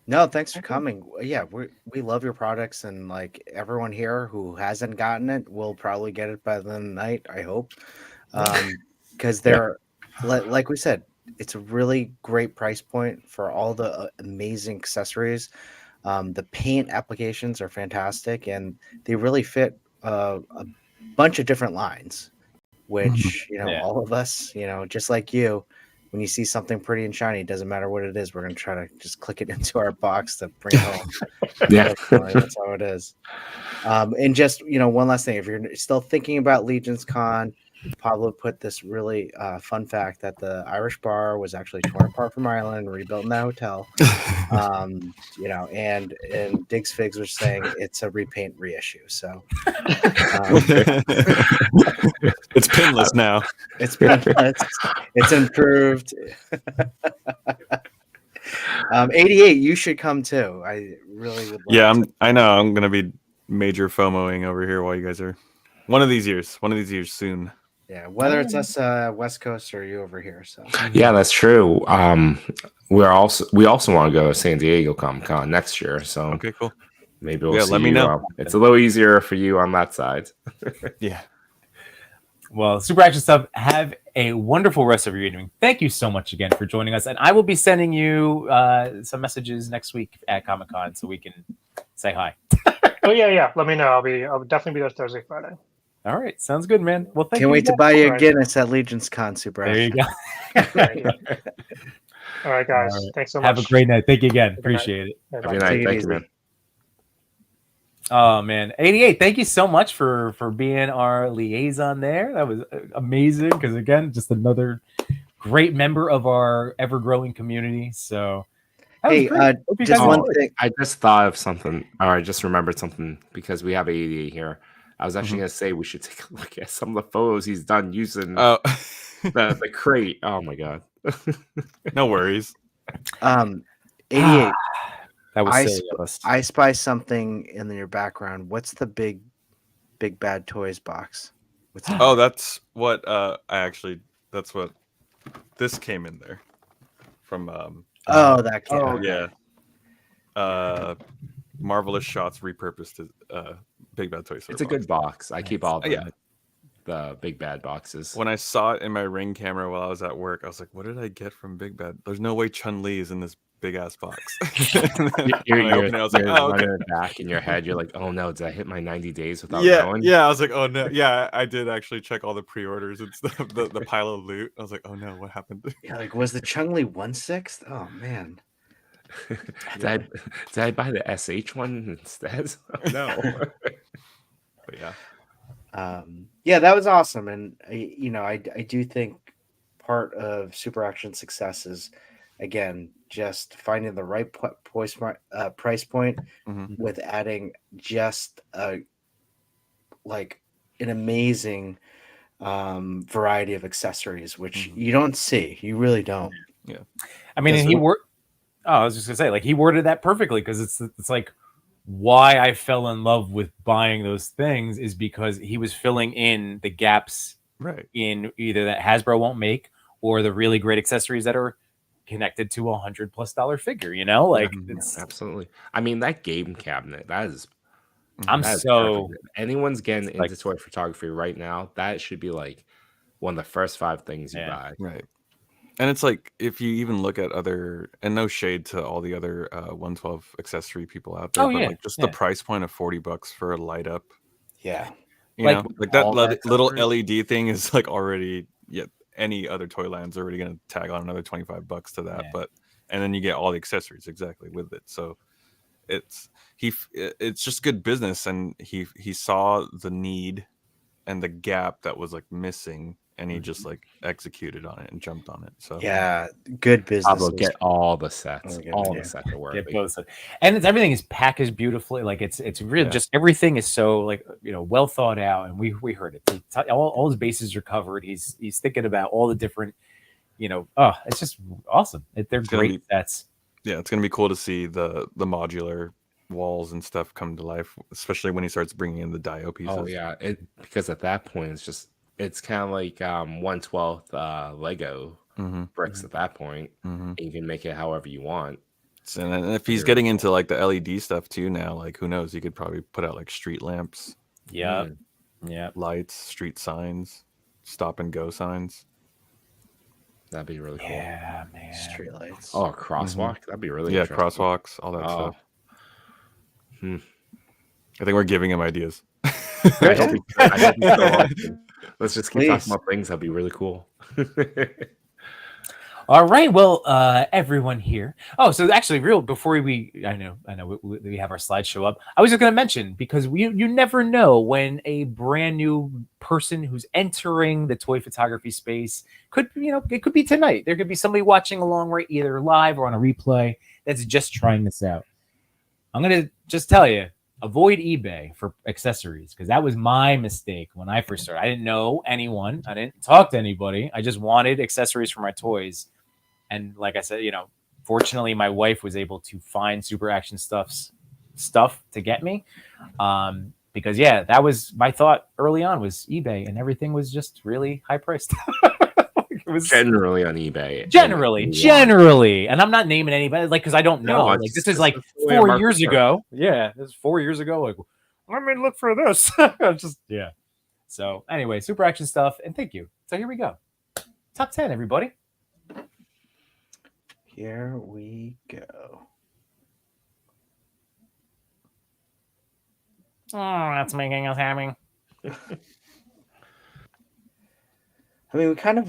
S3: No, thanks for coming. Yeah, we love your products, and like everyone here who hasn't gotten it will probably get it by the night. I hope, because they're like we said, it's a really great price point for all the amazing accessories. The paint applications are fantastic, and they really fit a bunch of different lines, which all of us, just like you, when you see something pretty and shiny, it doesn't matter what it is, we're going to try to just click it into our box to bring it home. That's how it is. And just one last thing, if you're still thinking about Legion's Con, Pablo put this really fun fact that the Irish bar was actually torn apart from Ireland and rebuilt in that hotel. And Diggs Figs was saying it's a repaint reissue. So
S5: it's pinless now.
S3: It's pinless. It's improved. 88, you should come too. I really would.
S5: I know. I'm gonna be major FOMOing over here while you guys are. One of these years soon.
S3: Yeah, whether it's us West Coast or you over here. So
S4: yeah, that's true. We also want to go to San Diego Comic Con next year. So
S5: okay, cool.
S4: Maybe we'll see
S5: let me know.
S4: It's a little easier for you on that side.
S5: Yeah.
S2: Well, Super Action Stuff, have a wonderful rest of your evening. Thank you so much again for joining us, and I will be sending you some messages next week at Comic Con so we can say hi.
S6: Oh yeah. Let me know. I'll definitely be there Thursday, Friday.
S2: All right, sounds good, man. Well,
S3: can't wait to buy you a Guinness at Legion's Con, Super.
S2: There you go.
S6: All right, guys.
S2: All right.
S6: Thanks so much.
S2: Have a great night. Thank you again. Appreciate it.
S4: Good night. Thank you, man.
S2: Oh man, 88. Thank you so much for being our liaison there. That was amazing because again, just another great member of our ever-growing community. So.
S3: Hey, just one thing.
S4: I just thought of something, or I just remembered something because we have 88 here. I was actually gonna say we should take a look at some of the photos he's done using
S5: Oh,
S4: the crate. Oh my god.
S5: no worries.
S3: 88.
S2: That was
S3: I
S2: silly of us.
S3: I spy something in your background. What's the big bad toys box? What's in
S5: Oh,
S3: there?
S5: that's what that's what this came in there from
S3: Oh, that kid.
S2: Oh,
S3: Okay.
S5: yeah. Marvelous Shots repurposed to Big Bad Toy Store.
S4: It's a good box. I keep all
S5: Yeah.
S4: the big bad boxes.
S5: When I saw it in my Ring camera while I was at work, I was like, "What did I get from Big Bad? There's no way Chun-Li is in this big ass box."
S4: You're,
S5: When I opened it, I was like,
S4: you're
S5: "Oh, okay."
S4: running it back in your head. You're like, oh no, did I hit my 90 days without
S5: Yeah,
S4: knowing?
S5: yeah. I was like, "Oh no." Yeah, I did actually check all the pre-orders and stuff, the pile of loot. I was like, "Oh no, what happened?"
S3: Yeah, like was the Chun-Li 1/6? Oh man.
S4: did I buy the SH one instead? Oh, no.
S5: But yeah,
S3: Yeah, that was awesome, and I do think part of Super Action success is again just finding the right price point
S5: Mhm.
S3: with adding just like an amazing variety of accessories, which you don't see. You really don't.
S2: I mean, and he worked. Oh, I was just gonna say, like, he worded that perfectly because it's like why I fell in love with buying those things is because he was filling in the gaps
S5: right.
S2: in either that Hasbro won't make or the really great accessories that are connected to $100+ figure. You know, like it's.
S4: Absolutely. I mean, that game cabinet,
S2: I'm
S4: that is
S2: so.
S4: perfect. If anyone's getting
S2: like-
S4: into toy photography right now, that should be like one of the first 5 things you
S2: Yeah.
S4: buy.
S5: Right. And it's like if you even look at other, and no shade to all the other 112 accessory people out there,
S2: Oh,
S5: but
S2: yeah,
S5: like just
S2: yeah.
S5: the price point of $40 for a light up,
S3: Yeah.
S5: you
S2: Like,
S5: know, like that
S4: all that
S5: little
S4: coverage.
S5: LED thing is like already, yeah, any other Toyland's already going to tag on another $25 to that,
S2: Yeah.
S5: but and then you get all the accessories exactly with it. So it's just good business, and he saw the need and the gap that was like missing, and he just like executed on it and jumped on it. So
S3: Yeah, good business.
S4: Pablo, get all the sets.
S3: Okay,
S4: All
S3: yeah.
S4: the sets are worth
S2: Get
S4: it.
S2: both, and it's everything is packaged beautifully. Like it's really
S5: Yeah.
S2: just everything is so like well thought out, and we heard it. All his bases are covered. He's thinking about all the different, it's just awesome. They're
S5: gonna
S2: great
S5: be-
S2: sets.
S5: yeah, it's gonna be cool to see the modular walls and stuff come to life, especially when he starts bringing in the Dio pieces.
S4: Oh yeah, because at that point it's kind of like 1/12 Lego
S5: Mm-hmm.
S4: bricks at that point.
S5: Mm-hmm.
S4: And you can make it however you want.
S5: And then if he's getting into like the LED stuff too now, like who knows, he could probably put out like street lamps,
S2: Yeah, yeah.
S5: lights, street signs, stop and go signs.
S4: That'd be really cool.
S2: Yeah, man.
S3: Streetlights.
S4: Oh, a crosswalk. That'd be really
S5: Yeah,
S4: interesting.
S5: crosswalks, all that
S4: Oh.
S5: stuff.
S4: Hmm.
S5: I think we're giving him ideas.
S4: I hope he so often. Let's just keep
S3: Please.
S4: talking about things. That'd be really cool.
S2: All right, well, everyone here. Oh, so actually, before I know we have our slideshow up. I was just going to mention because you never know when a brand new person who's entering the toy photography space it could be tonight. There could be somebody watching along right either live or on a replay that's just trying this out. I'm going to just tell you, avoid eBay for accessories because that was my mistake when I first started. I didn't know anyone. I didn't talk to anybody. I just wanted accessories for my toys. And like I said, fortunately, my wife was able to find SuperActionStuff's stuff to get me. Because, yeah, that was my thought early on was eBay, and everything was just really high priced. It was
S4: Generally on eBay.
S2: Generally. And I'm not naming anybody, because I don't know.
S4: No,
S2: like, this is like
S4: it's the way
S2: 4
S4: markets
S2: years
S4: work.
S2: ago. Yeah, this is 4 years ago. Like, let me look for this. Yeah. So, anyway, SuperActionStuff, and thank you. So, here we go. Top 10, everybody.
S3: Here we go.
S2: Oh, that's making us happy.
S3: I mean, we kind of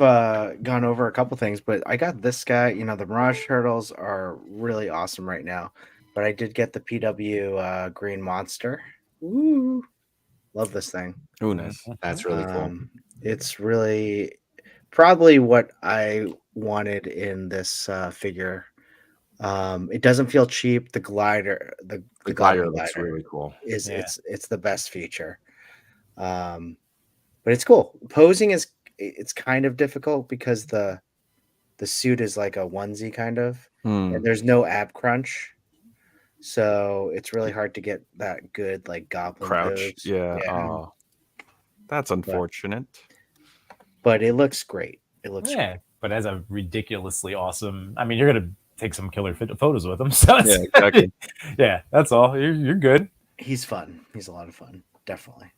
S3: gone over a couple things, but I got this guy. The Mirage Turtles are really awesome right now. But I did get the PW Green Monster. Woo! Love this thing.
S5: Oh, nice.
S4: That's really cool.
S3: It's really probably what I wanted in this figure. It doesn't feel cheap. The glider, the
S4: The glider looks really cool.
S3: it's the best feature. But it's cool. Posing it's kind of difficult because the suit is like a onesie kind of, and there's no ab crunch, so it's really hard to get that good like goblin
S5: Crouch.
S3: pose.
S5: Yeah. Oh, that's unfortunate.
S3: But it looks great. It looks
S2: Yeah,
S3: great.
S2: but as a ridiculously awesome. I mean, you're gonna take some killer photos with him. So
S5: Yeah, exactly.
S2: yeah, that's all. You're good.
S3: He's fun. He's a lot of fun, definitely.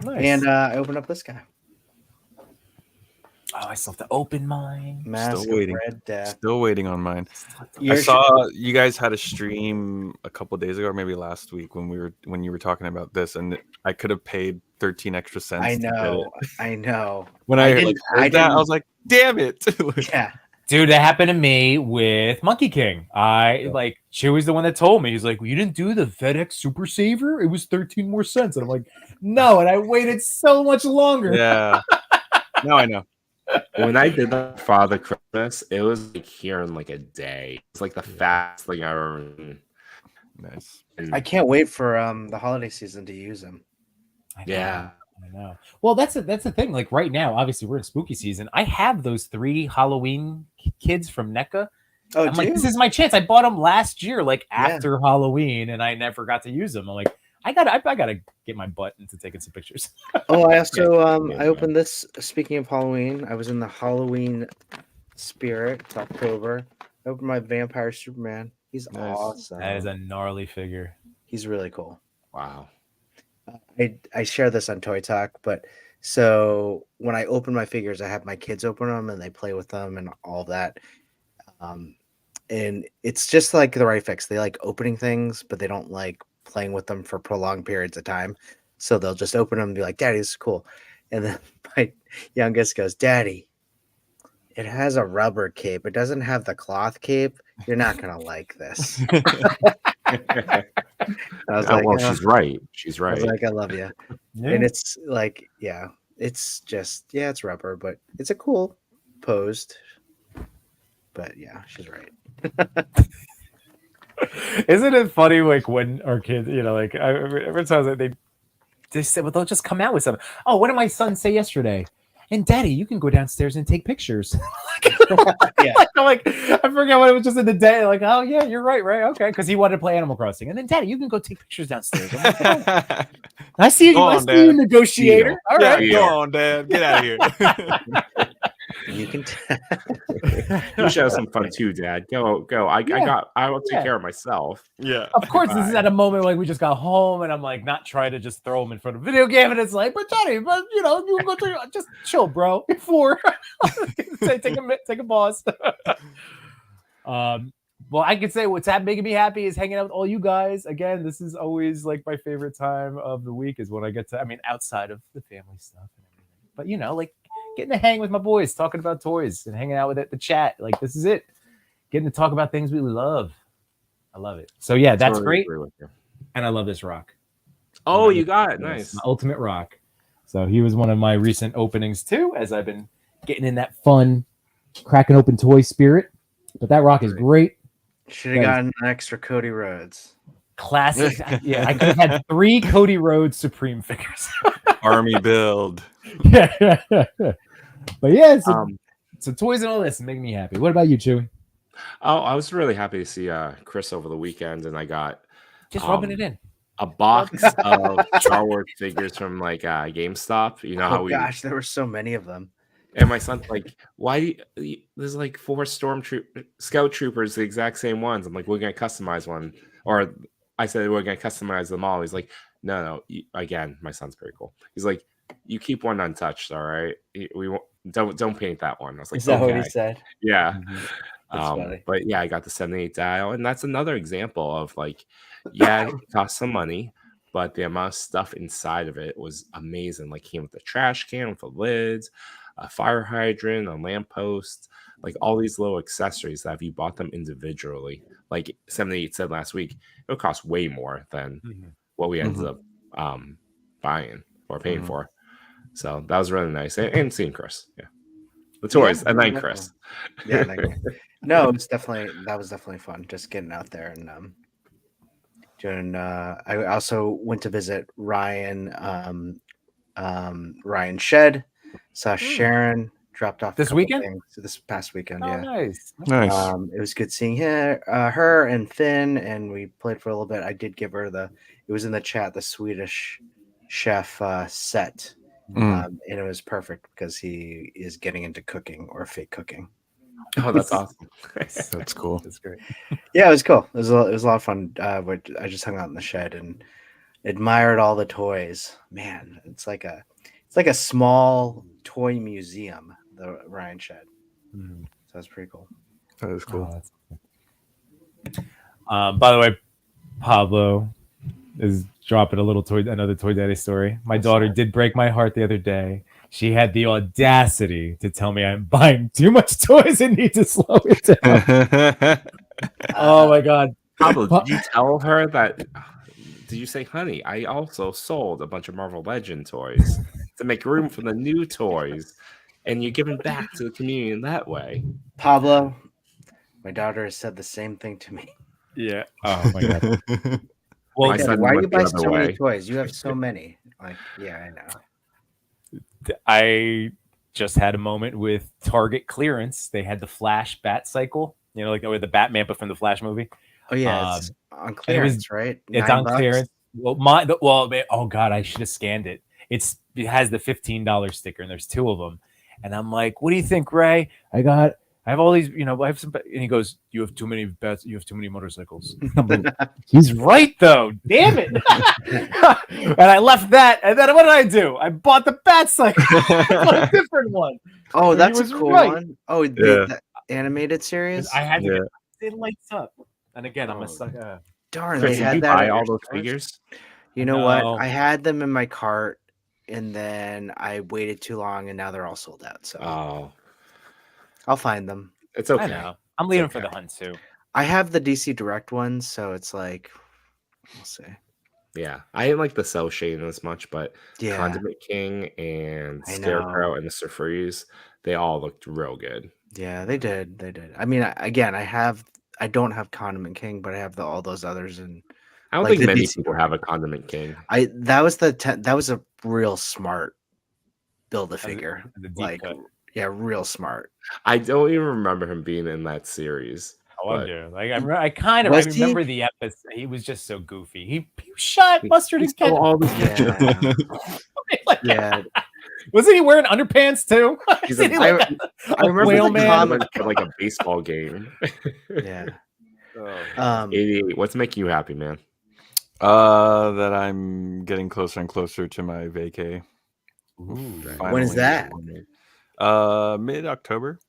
S2: Nice.
S3: And I opened up this guy.
S2: Oh, I still have to open mine.
S3: Mask
S5: Still waiting.
S3: of Red Death.
S5: Still waiting on mine. I
S3: You're-
S5: saw you guys had a stream a couple days ago, or maybe last week, when you were talking about this, and I could have paid 13 extra cents.
S3: I
S5: to get
S3: know.
S5: it.
S3: I know.
S5: When
S3: I
S5: I,
S3: didn't-
S5: like
S3: I
S5: heard that,
S3: didn't-
S5: I was like, "Damn it!"
S3: Yeah.
S2: Dude, that happened to me with Monkey King. Like Chewy's the one that told me. He's like, well, you didn't do the FedEx Super Saver? It was 13 more cents. And I'm like, no, and I waited so much longer.
S5: Yeah. No, I know.
S4: When I did that Father Christmas, it was like here in like a day. It's like the fastest thing I ever.
S5: Nice.
S4: And
S3: I can't wait for the holiday season to use them.
S2: I know,
S4: yeah,
S2: I know. Well, that's the thing. Like right now, obviously we're in spooky season. I have those 3 Halloween kids from NECA.
S3: Oh,
S2: I'm like, this is my chance. I bought them last year, like
S3: Yeah.
S2: after Halloween, and I never got to use them. I'm like, I gotta get my butt into taking some pictures.
S3: Oh, I also
S4: Yeah,
S3: I opened this. Speaking of Halloween, I was in the Halloween spirit. It's October. I opened my Vampire Superman. He's
S5: Nice.
S3: awesome.
S2: That is a gnarly figure.
S3: He's really cool.
S4: wow.
S3: I share this on Toy Talk, but so when I open my figures, I have my kids open them and they play with them and all that. And it's just like the right fix. They like opening things, but they don't like playing with them for prolonged periods of time. So they'll just open them and be like, "Daddy, this is cool." And then my youngest goes, "Daddy, it has a rubber cape. It doesn't have the cloth cape. You're not gonna like this." I was like,
S4: well,
S3: "Oh."
S4: she's right. She's
S3: I was
S4: right.
S3: like, "I love you."
S2: Yeah.
S3: And it's like, yeah, it's just, yeah, it's rubber, but it's a cool posed. But yeah, she's right.
S2: Isn't it funny, like when our kids, like every time they say, well, they'll just come out with something. Oh, what did my son say yesterday? And Daddy, you can go downstairs and take pictures.
S3: Yeah.
S2: I'm like, I forget what it was just in the day. Like, oh yeah, you're right, okay, because he wanted to play Animal Crossing. And then Daddy, you can go take pictures downstairs. I'm like, oh, I see you,
S5: Go
S2: I
S5: on,
S2: see you,
S5: Dad.
S2: negotiator. All
S5: Yeah,
S2: right.
S5: go on, Dad. Get out of here.
S3: You can.
S4: You should have some fun too, Dad. Go. I will take care of myself.
S5: Yeah.
S2: Of course, this is at a moment like we just got home, and I'm like not trying to just throw him in front of a video game, and it's like, but Daddy, you can go to just chill, bro. You're 4. take a pause. Well, I can say what's making me happy is hanging out with all you guys. Again, this is always like my favorite time of the week is when I get to. I mean, outside of the family stuff and everything, but like getting to hang with my boys, talking about toys, and hanging out with the chat. Like this is it. Getting to talk about things we love. I love it. So yeah, that's
S4: Totally
S2: great.
S4: agree with you.
S2: And I love this rock.
S4: Oh, you got it.
S2: Yes,
S4: Nice.
S2: my ultimate rock. So he was one of my recent openings too, as I've been getting in that fun, cracking open toy spirit. But that rock is great.
S3: Should have gotten an extra Cody Rhodes.
S2: Classic. Yeah, I could have had 3 Cody Rhodes Supreme figures.
S5: Army build.
S2: yeah. But yeah, so toys and all this make me happy. What about you, Chewy?
S4: Oh, I was really happy to see Chris over the weekend, and I got
S2: Just rubbing it in.
S4: a box of Star Wars figures from like GameStop. You know how
S3: Gosh, there were so many of them.
S4: And my son's like, "Why? There's like 4 scout troopers, the exact same ones." I'm like, "We're gonna customize one," or I said, "We're gonna customize them all." He's like, "No." Again, my son's very cool. He's like, "You keep one untouched, all right? We won't, don't paint that one." I was like,
S3: Is that
S4: okay.
S3: what he said?
S4: Yeah.
S3: That's funny.
S4: But yeah, I got the 78 dial, and that's another example of like, yeah, it cost some money, but the amount of stuff inside of it was amazing. Like came with a trash can with the lids, a fire hydrant, a lamppost, like all these little accessories that if you bought them individually, like 78 said last week, it would cost way more than what we ended up buying or paying for. So that was really nice. And seeing Chris. Yeah. The toys. And then Chris.
S3: Yeah. No, that was definitely fun. Just getting out there and doing I also went to visit Ryan Ryan Shed, saw Sharon, dropped off a
S2: This
S3: couple
S2: weekend?
S3: things this past weekend.
S2: Oh,
S3: Yeah.
S2: nice.
S5: Nice.
S3: It was good seeing her and Finn, and we played for a little bit. I did give her it was in the chat, the Swedish chef set. And it was perfect because he is getting into cooking or fake cooking.
S4: Oh, that's awesome.
S5: That's cool.
S3: That's great. Yeah, it was cool. It was a lot of fun. I just hung out in the shed and admired all the toys. Man, it's like a small toy museum. The Ryan Shed. So that's pretty cool.
S5: That is cool.
S2: By the way, Pablo is dropping another Toy Daddy story. My daughter did break my heart the other day. She had the audacity to tell me I'm buying too much toys and need to slow it down. Oh my god.
S4: Pablo, did you tell her that? Did you say, honey, I also sold a bunch of Marvel Legend toys to make room for the new toys, and you're giving back to the community in that way?
S3: Pablo, my daughter has said the same thing to me.
S2: Yeah. Oh my god.
S4: Well,
S3: Daddy, why do you buy so many toys? You have so many. Like, yeah, I know.
S2: I just had a moment with Target clearance. They had the Flash Bat Cycle, like with the Batman, but from the Flash movie.
S3: Oh yeah, it's on clearance, right?
S2: It's
S3: $9
S2: on clearance. Well, oh god, I should have scanned it. It has the $15 sticker, and there's 2 of them. And I'm like, what do you think, Ray? I have all these, I have some, and he goes, you have too many bets, you have too many motorcycles. I'm like, he's right though, damn it. And I left that, and then what did I do? I bought the Bat Cycle, a different one.
S3: Oh,
S2: And
S3: that's a cool one. Oh, the animated series.
S2: I had to it lights up. And again, I'm a sucker.
S3: Darn,
S4: Chris,
S3: they
S4: did
S3: had
S4: you
S3: that
S4: buy
S3: at
S4: all
S3: your
S4: those
S3: stores?
S4: figures?
S3: You know what? I had them in my cart, and then I waited too long, and now they're all sold out. So I'll find them.
S4: It's okay.
S2: I know. I'm leaving for the hunt too.
S3: I have the DC Direct ones, so it's like, we'll see.
S4: Yeah, I didn't like the cell shading as much, but
S3: Yeah.
S4: Condiment King and
S3: I
S4: Scarecrow and Mr. Freeze, they all looked real good.
S3: Yeah, they did. They did. I mean, again, I don't have Condiment King, but I have all those others, and
S4: I don't
S3: like
S4: think
S3: the
S4: many
S3: DC
S4: people have a Condiment King.
S3: that was a real smart build a figure. Like,
S2: cut.
S3: yeah, real smart.
S4: I don't even remember him being in that series.
S2: Oh, I
S4: but-
S2: do. Like I kind of
S3: Was
S2: remember
S3: he?
S2: the episode. He was just so goofy. He shot Mustard and
S4: stole
S2: Ketchup.
S4: all the
S3: Yeah.
S2: Like,
S3: Yeah.
S2: wasn't he wearing underpants too?
S4: He's
S2: Isn't he
S3: I
S2: like
S3: I remember
S2: whale
S3: the
S2: man?
S3: comic.
S4: for like a baseball game.
S3: Yeah.
S4: 88. What's making you happy, man?
S5: That I'm getting closer and closer to my vacay.
S3: When is that?
S5: Mid-October.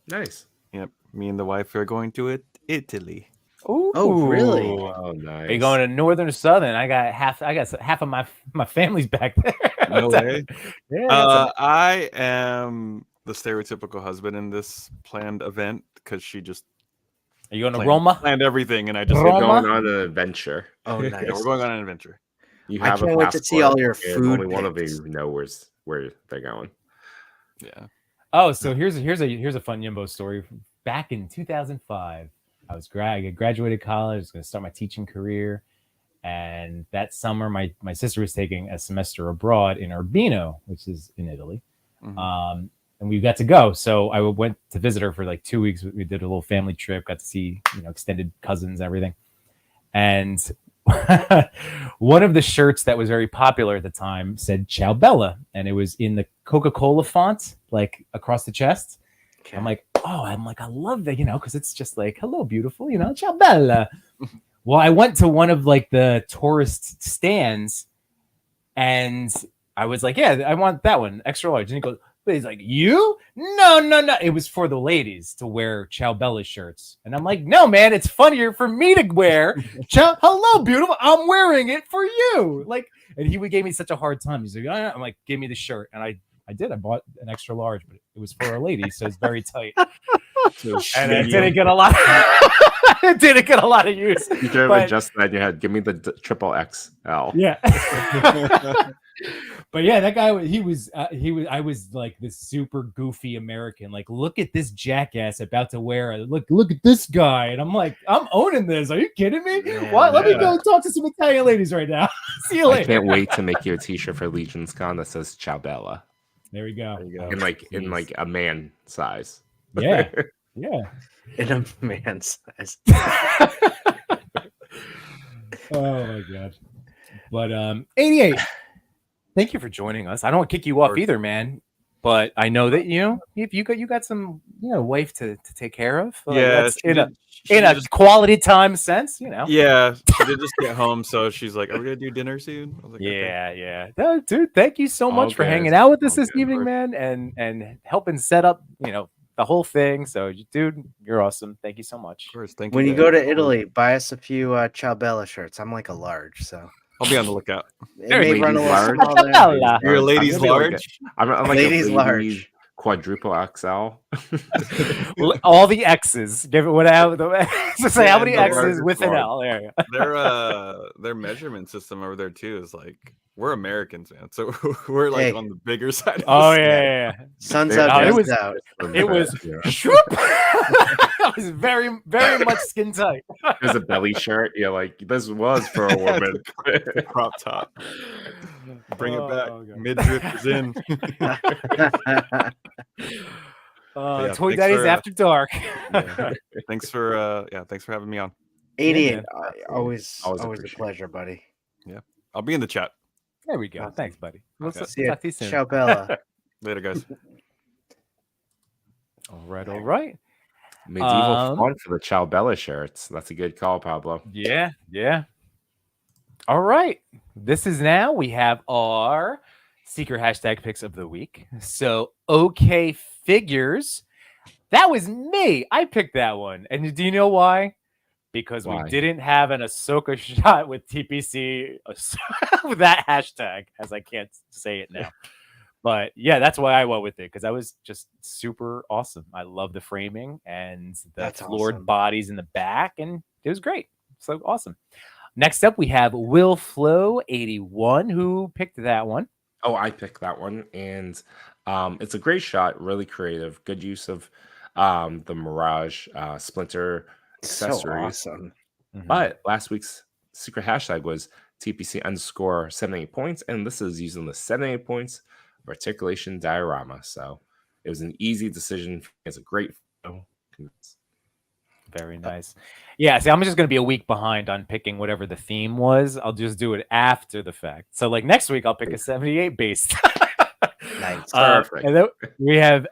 S4: Nice.
S5: Yep. Me and the wife are going to Italy.
S2: Ooh.
S3: Oh, really?
S4: Oh, nice.
S2: Are you going to northern or southern? I got half of my family's back there.
S5: No way.
S2: Yeah.
S5: I am the stereotypical husband in this planned event because she just
S2: Are you going to Roma?
S5: planned everything, and I just
S2: Roma?
S5: said,
S4: going on an adventure.
S3: Oh, nice.
S5: yeah, we're going on an adventure.
S4: You
S3: I
S4: have
S3: can't
S4: a
S3: wait to see
S4: passport,
S3: all your
S4: and
S3: food
S4: Only one of
S3: pics.
S4: you know where they're going.
S5: Yeah.
S2: Oh, so here's a fun Yimbo story. Back in 2005, I graduated college. I was going to start my teaching career, and that summer, my sister was taking a semester abroad in Urbino, which is in Italy.
S5: Mhm.
S2: And we got to go. So I went to visit her for like 2 weeks. We did a little family trip, got to see, extended cousins, everything. And one of the shirts that was very popular at the time said Ciao Bella, and it was in the Coca-Cola font, like across the chest.
S3: Okay.
S2: I'm like, I love that, because it's just like, hello, beautiful, Ciao Bella. Well, I went to one of like the tourist stands, and I was like, yeah, I want that one, extra large. And he goes, but he's like, you? No. It was for the ladies to wear Ciao Bella shirts. And I'm like, no, man, it's funnier for me to wear hello, beautiful. I'm wearing it for you. Like, and he gave me such a hard time. He's like, I'm like, give me the shirt. And I did. I bought an extra large, but it was for a lady, so it's very tight. And it didn't get a lot. It didn't get a lot of use.
S4: You could have
S2: but-
S4: adjusted that in your head. Give me the triple XL.
S2: Yeah. But yeah, that guy, I was like this super goofy American. Like, look at this jackass about to wear look at this guy. And I'm like, I'm owning this. Are you kidding me?
S3: Yeah,
S2: What? Let me go talk to some Italian ladies right now. See you
S4: I
S2: later.
S4: can't wait to make you a T-shirt for Legion's Con that says "Ciao Bella"
S2: There we go.
S5: There you go.
S4: in like a man size.
S2: Yeah. Yeah.
S3: In a man's size.
S2: Oh my god. But 88. Thank you for joining us. I don't want to kick you off either, man. But I know that if you got some wife to take care of. Like,
S5: Yeah,
S2: that's
S5: she
S2: in
S5: did
S2: a
S5: just-
S2: quality time sense,
S5: Yeah, she did just get home, so she's like, "Are we gonna do dinner soon?" I was like, "Okay."
S2: Yeah. No, dude, thank you so much for
S5: Okay.
S2: hanging out with us
S5: All
S2: this
S5: good,
S2: evening,
S5: bro.
S2: man, and helping set up, the whole thing. So, dude, you're awesome. Thank you so much.
S5: Of course, thank you.
S3: When you
S5: guys.
S3: go to Italy, buy us a few Ciao Bella shirts. I'm like a large, so
S5: I'll be on the lookout.
S3: it may run a
S4: Ladies
S3: little
S4: large.
S3: small there.
S2: Bella.
S5: You're a
S4: I'm
S5: ladies
S4: gonna be like
S5: large.
S4: I'm like
S3: Ladies
S4: a
S3: large.
S4: quadruple XL.
S2: All the X's. Give it whatever. Just say how many
S5: Yeah,
S2: X's
S5: no,
S2: with an
S4: large.
S2: L. There you go.
S5: Their measurement system over there too is like we're Americans, man. So we're like
S3: Hey.
S5: on the bigger side. Of
S2: Oh
S5: the
S2: yeah.
S3: Sun's
S4: They-
S3: out,
S2: it
S3: guns
S2: was-
S3: out.
S2: It was.
S4: Yeah.
S2: Shoop. That was very, very much skin tight.
S4: There's a belly shirt. Yeah, like this was for a woman.
S5: the crop top. Bring it back.
S2: Oh, God.
S5: Midriff is in. Yeah,
S2: Toy
S5: thanks
S2: Daddies
S5: for,
S2: After Dark.
S5: Yeah. Thanks for having me on.
S3: 88.
S2: man.
S3: Always a
S4: appreciate it.
S3: pleasure, buddy.
S5: I'll be in the chat.
S2: There we go. Thanks, buddy. We'll
S5: Okay.
S3: See ya.
S2: talk to you soon.
S3: Ciao Bella.
S5: Later, guys.
S2: All right.
S4: Medieval
S2: Um,
S4: font for the Ciao Bella shirts. That's a good call, Pablo.
S2: Yeah. All right. This is now we have our secret hashtag picks of the week. So, okay, figures. That was me. I picked that one. And do you know why? Because
S4: Why?
S2: we didn't have an Ahsoka shot with TPC with that hashtag, as I can't say it now. But yeah, that's why I went with it, because that was just super awesome. I love the framing and the
S3: That's
S2: floored
S3: awesome.
S2: bodies in the back, and it was great. So awesome. Next up, we have Will Flow 81, who picked that one.
S4: Oh, I picked that one, and it's a great shot, really creative, good use of the Mirage Splinter
S3: So
S4: accessories.
S3: awesome.
S4: But last week's secret hashtag was TPC_78 points, and this is using the 78 points of articulation diorama. So it was an easy decision. It's a great photo.
S2: Very nice. Yeah, see, I'm just going to be a week behind on picking whatever the theme was. I'll just do it after the fact. So, like next week, I'll pick a 78 based.
S3: Nice.
S4: Perfect.
S2: And then we have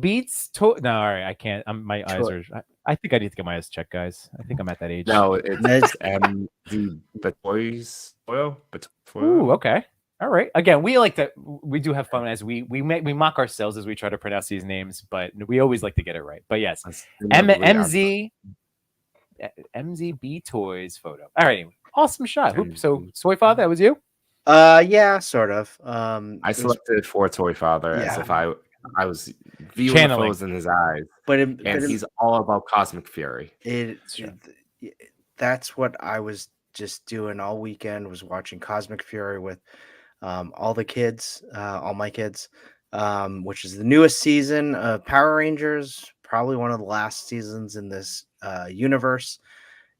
S2: Beats. No, all right, I can't. My eyes are. I think I need to get my eyes checked, guys. I think I'm at that age.
S4: No, it's
S3: Nice.
S4: the Batoys foil.
S2: Ooh, okay. All right. Again, we like to. We do have fun as we mock ourselves as we try to pronounce these names, but we always like to get it right. But yes, MZB Toys photo. All right. Anyway, awesome shot. So, Soy Father, that was you.
S3: Yeah, sort of.
S4: I
S3: it was-
S4: selected for Toy Father as
S3: Yeah.
S4: if I was viewing
S2: Channeling.
S4: the photos in his eyes, and he's all about cosmic fury.
S3: That's what I was just doing all weekend, was watching Cosmic Fury with all the kids, all my kids, which is the newest season of Power Rangers, probably one of the last seasons in this universe.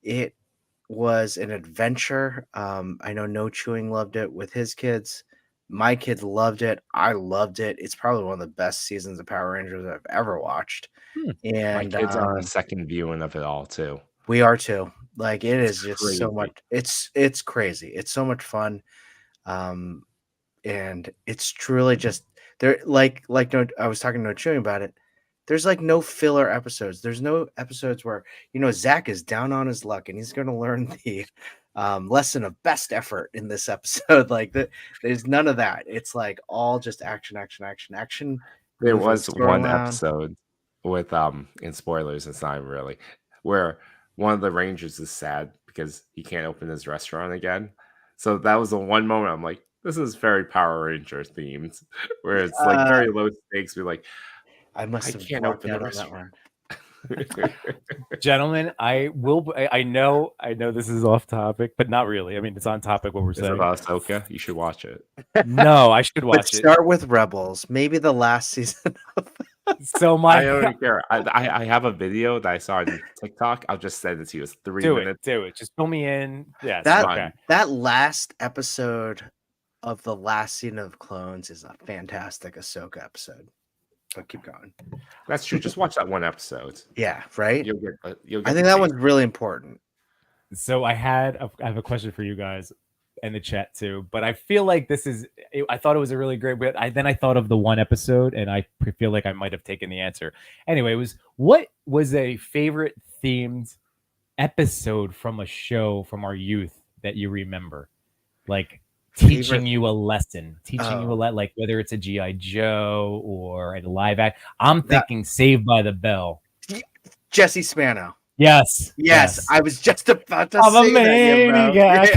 S3: It was an adventure. I know No Chewing loved it with his kids. My kids loved it. I loved it. It's probably one of the best seasons of Power Rangers I've ever watched. And
S4: My kids are on a second viewing of it all too.
S3: we are too. Like, it
S4: It's
S3: is just so
S4: crazy.
S3: much. It's crazy. It's so much fun. And it's truly just there. Like no, I was talking to No Chewing about it. There's like no filler episodes. There's no episodes where Zach is down on his luck and he's going to learn the lesson of best effort in this episode. Like there's none of that. It's like all just action.
S4: There
S3: moving
S4: was
S3: story
S4: one
S3: around.
S4: episode with in spoilers, it's not even really, where one of the Rangers is sad because he can't open his restaurant again. So that was the one moment I'm like, this is very Power Ranger themed, where it's like very low stakes. Be like,
S3: I must have
S4: can't
S3: blocked
S4: open the
S3: out on that
S4: restaurant.
S3: one.
S2: Gentlemen, I know this is off topic, but not really. I mean, it's on topic what we're
S4: Is it
S2: saying.
S4: about Ahsoka? You should watch it.
S2: No, I should
S3: But
S2: watch it.
S3: start with Rebels, maybe the last season.
S2: So
S4: I don't
S2: my
S4: even care. I have a video that I saw on TikTok. I'll just send it to you. It's 3
S2: do
S4: minutes.
S2: it. Just fill me in. Yes.
S3: That
S2: Okay.
S3: that last episode of the last season of Clones is a fantastic Ahsoka episode. But keep going.
S4: That's true. Just watch that one episode.
S3: Yeah, right.
S4: You'll get. You'll get
S3: I think
S4: the
S3: that
S4: taste.
S3: one's really important.
S2: So I have a question for you guys in the chat too, but I feel like this is. I thought it was a really great bit. Then I thought of the one episode, and I feel like I might have taken the answer. Anyway, what was a favorite themed episode from a show from our youth that you remember, like teaching
S3: Favorite-
S2: you a lesson, like whether it's a GI Joe or a live act. I'm thinking Saved by the Bell.
S3: Jesse Spano.
S2: Yes.
S3: I was just about to
S2: I'm a
S3: say that.
S2: maniac.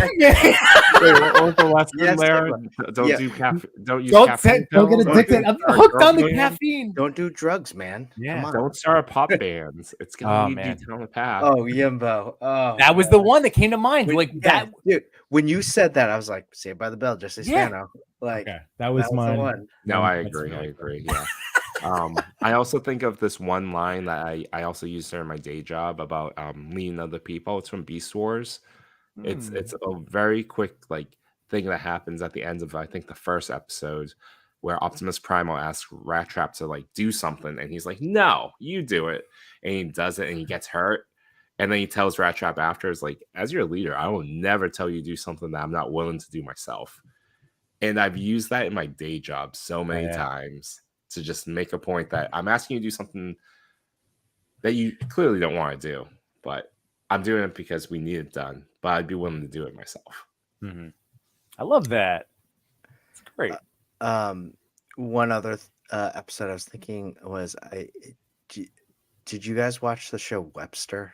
S4: Wait, what was the lesson
S3: Yes,
S4: there?
S3: Eva.
S4: Don't
S3: Yeah.
S4: do caffeine. Don't use
S2: Don't
S4: caffeine.
S2: get
S4: pills.
S2: addicted. I'm
S4: Start
S2: hooked on the
S4: girlfriend.
S2: caffeine.
S3: Don't do drugs, man.
S2: Yeah.
S3: Come on.
S4: Don't start a pop bands. It's
S2: Oh,
S4: gonna lead
S2: man.
S4: you down the path.
S3: Oh, Yimbo. Oh,
S2: That was the one that came to mind.
S3: When-
S2: Like
S3: yeah,
S2: that.
S3: dude. When you said that, I was like, "Saved by the Bell," Jesse
S2: Yeah.
S3: Spano. Like
S2: Okay, that was
S3: the
S2: mine.
S3: one.
S4: No,
S2: That's
S4: I agree.
S2: really
S4: I agree. Yeah. I also think of this one line that I also use during my day job about leading other people. It's from Beast Wars. It's a very quick like thing that happens at the end of I think the first episode where Optimus Primal asks Rat Trap to like do something and he's like, "No, you do it," and he does it and he gets hurt. And then he tells Rat Trap after, "Is like, as your leader, I will never tell you to do something that I'm not willing to do myself." And I've used that in my day job so many times to just make a point that I'm asking you to do something that you clearly don't want to do, but I'm doing it because we need it done. But I'd be willing to do it myself.
S2: Mm-hmm. I love that. It's great.
S3: One other episode I was thinking was did you guys watch the show Webster?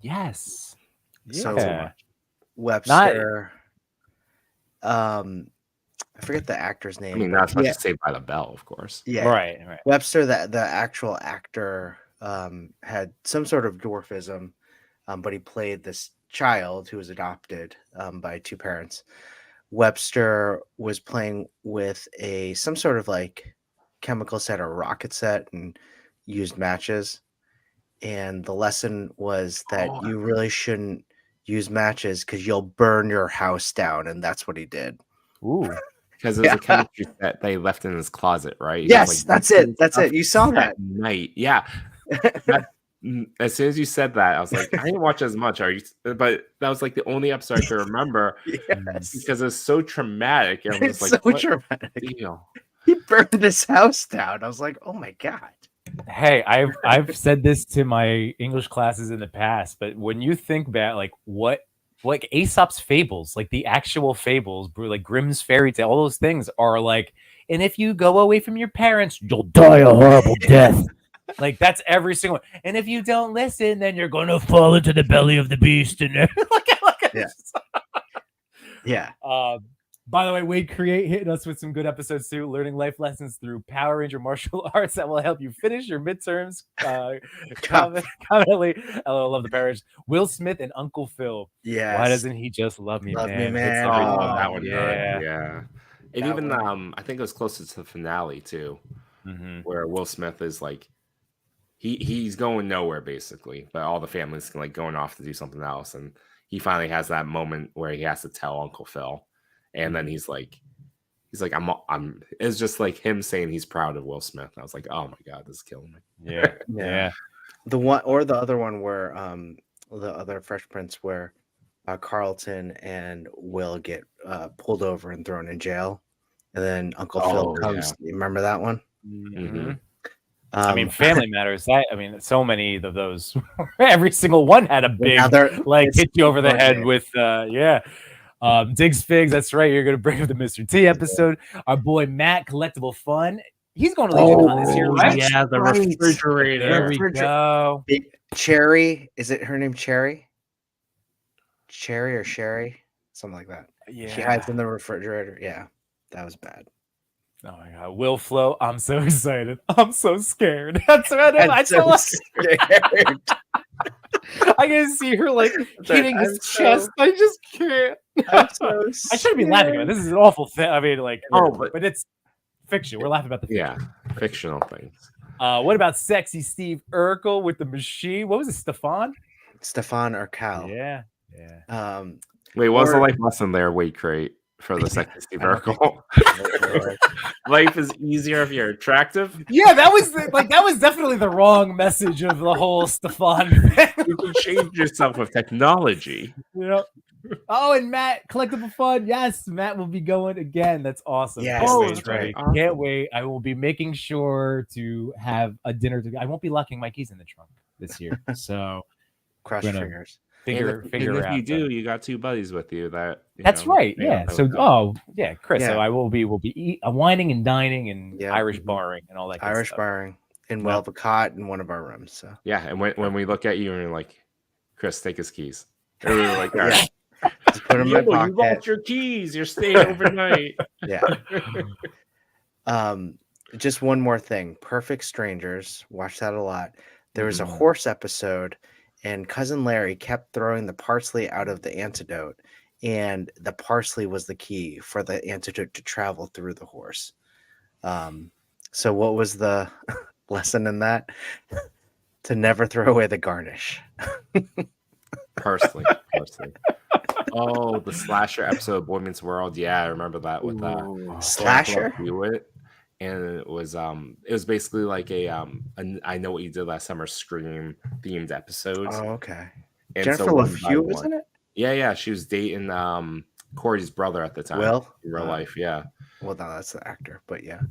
S2: Yes.
S3: So
S2: Yeah.
S3: Webster. I forget the actor's name.
S4: I mean,
S3: but
S4: not as much
S3: yeah,
S4: as Saved by the Bell, of course.
S3: yeah.
S2: Right.
S3: Webster, the actual actor, had some sort of dwarfism, but he played this child who was adopted by two parents. Webster was playing with some sort of like chemical set or rocket set and used matches. And the lesson was that you really shouldn't use matches because you'll burn your house down. And that's what he did.
S2: Ooh.
S4: Because there's a chemistry that they left in his closet, right? He was
S3: Yes,
S4: like,
S3: that's it. That's it. You saw that.
S4: at night. Yeah. As soon as you said that, I was like, I didn't watch as much. But that was like the only episode I could remember
S3: Yes.
S4: because it's so traumatic. And I'm
S3: It's
S4: just like,
S3: so
S4: what
S3: dramatic.
S4: deal?
S3: He burned his house down. I was like, oh my God.
S2: Hey, I've said this to my English classes in the past, but when you think back, like Aesop's fables, like the actual fables, like Grimm's fairy tale, all those things are like, and if you go away from your parents, you'll die a horrible death. Like that's every single one. And if you don't listen, then you're going to fall into the belly of the beast. And
S3: Yeah.
S2: By the way, Wade Create hitting us with some good episodes too, learning life lessons through Power Ranger martial arts that will help you finish your midterms. Confidently, I love the parish. Will Smith and Uncle Phil.
S3: Yes.
S2: Why doesn't he just love me,
S3: Love me,
S2: man?
S3: man.
S2: Hits
S4: Oh,
S2: every
S3: Oh,
S2: time.
S4: that one.
S2: Yeah.
S4: Yeah. And
S3: That
S4: even
S3: one.
S4: I think it was closer to the finale too,
S2: Mm-hmm.
S4: where Will Smith is like he's going nowhere basically, but all the family's like going off to do something else, and he finally has that moment where he has to tell Uncle Phil, and then he's like I'm it's just like him saying he's proud of Will Smith. I was like, oh my God, this is killing me.
S2: Yeah.
S3: Yeah. The one or the other one where the other Fresh Prince where Carlton and Will get pulled over and thrown in jail, and then Uncle Phil
S4: Oh,
S3: comes. You remember that one?
S2: Mm-hmm. I mean, Family Matters. So many of those. Every single one had a big hit you over the head with Diggs Figs. That's right. You're gonna bring up the Mr. T episode. Our boy Matt, Collectible Fun. He's going to Legion Con this year, right?
S4: Yeah, the refrigerator.
S2: There we go.
S3: Cherry. Is it her name? Cherry? Cherry or Sherry? Something like that.
S2: Yeah.
S3: She hides in the refrigerator. Yeah, that was bad.
S2: Oh my god, Will Flow! I'm so excited. I'm so scared. That's what I
S3: I'm so scared.
S2: I can see her like hitting his chest. I just can't.
S3: I'm so
S2: I shouldn't be laughing about it. This is an awful thing. I mean, like, but it's fiction. We're laughing about the fiction.
S4: Yeah, fictional things.
S2: What about sexy Steve Urkel with the machine? What was it, Stefan?
S3: Stefan or Cal.
S2: Yeah.
S4: Wait, what was the life lesson there? Weight crate for the second Steve Urkel. Life is easier if you're attractive.
S2: Yeah, that was definitely the wrong message of the whole Stefan thing.
S4: You can change yourself with technology.
S2: Yep. Oh, and Matt, collectible fun. Yes, Matt will be going again. That's awesome.
S3: Yes,
S2: Can't
S3: that's right.
S2: Can't wait. I will be making sure to have a dinner together. I won't be locking my keys in the trunk this year. So
S3: cross fingers.
S2: Figure
S4: if
S2: out.
S4: you do, you got two buddies with you.
S2: That's right. Yeah. So, Chris.
S3: Yeah.
S2: So I will be whining and dining and Irish barring and all that.
S3: Irish barring, and we'll have a cot in one of our rooms. So
S4: yeah, and when we look at you and you're like, Chris, take his keys. And we were like, all right.
S3: Just put them in my pocket.
S4: You lost your keys. You're staying overnight.
S3: Yeah. Just one more thing. Perfect Strangers. Watch that a lot. There was a horse episode, and Cousin Larry kept throwing the parsley out of the antidote, and the parsley was the key for the antidote to travel through the horse. So what was the lesson in that? To never throw away the garnish.
S4: Parsley. Oh, the slasher episode of Boy Meets World. Yeah, I remember that with
S3: Slasher.
S4: Hewitt. And it was basically like a I Know What You Did Last Summer Scream themed episode.
S3: Oh, okay.
S4: And
S3: Jennifer Love Hewitt was in it?
S4: Yeah. She was dating Corey's brother at the time.
S3: Will?
S4: In real life, yeah.
S3: Well, no, that's the actor, but yeah.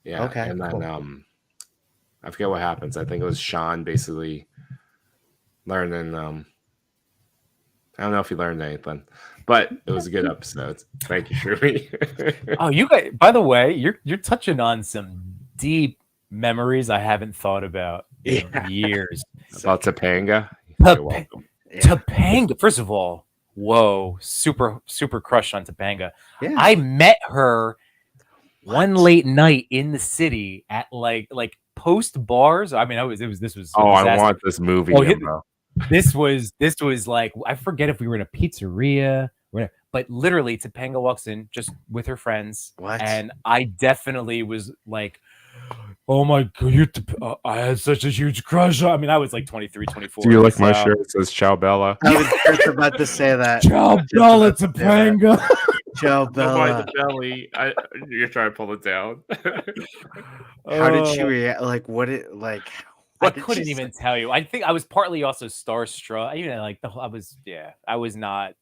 S4: Yeah.
S3: Okay.
S4: And then
S3: cool.
S4: I forget what happens. I think it was Sean basically learning I don't know if he learned anything, but it was a good episode. Thank you, Shirley.
S2: Oh, you guys! By the way, you're touching on some deep memories I haven't thought about in years.
S4: About Topanga.
S2: You're welcome. Topanga. First of all, whoa, super crush on Topanga.
S3: Yeah.
S2: I met her one late night in the city at like post bars. I mean, this was.
S4: Oh, I want this movie, bro.
S2: This was like, I forget if we were in a pizzeria, but literally Topanga walks in just with her friends.
S3: What?
S2: And I definitely was like, oh my God, I had such a huge crush. I mean, I was like 23, 24.
S4: Do you like my shirt? It says Ciao Bella.
S3: I was just about to say that.
S2: Ciao Bella, Topanga.
S3: Ciao
S4: By
S3: Bella.
S4: the belly. You're trying to pull it down.
S3: How did she react? Like, what it like?
S2: I couldn't even tell you. I think I was partly also starstruck. You know, like I was not.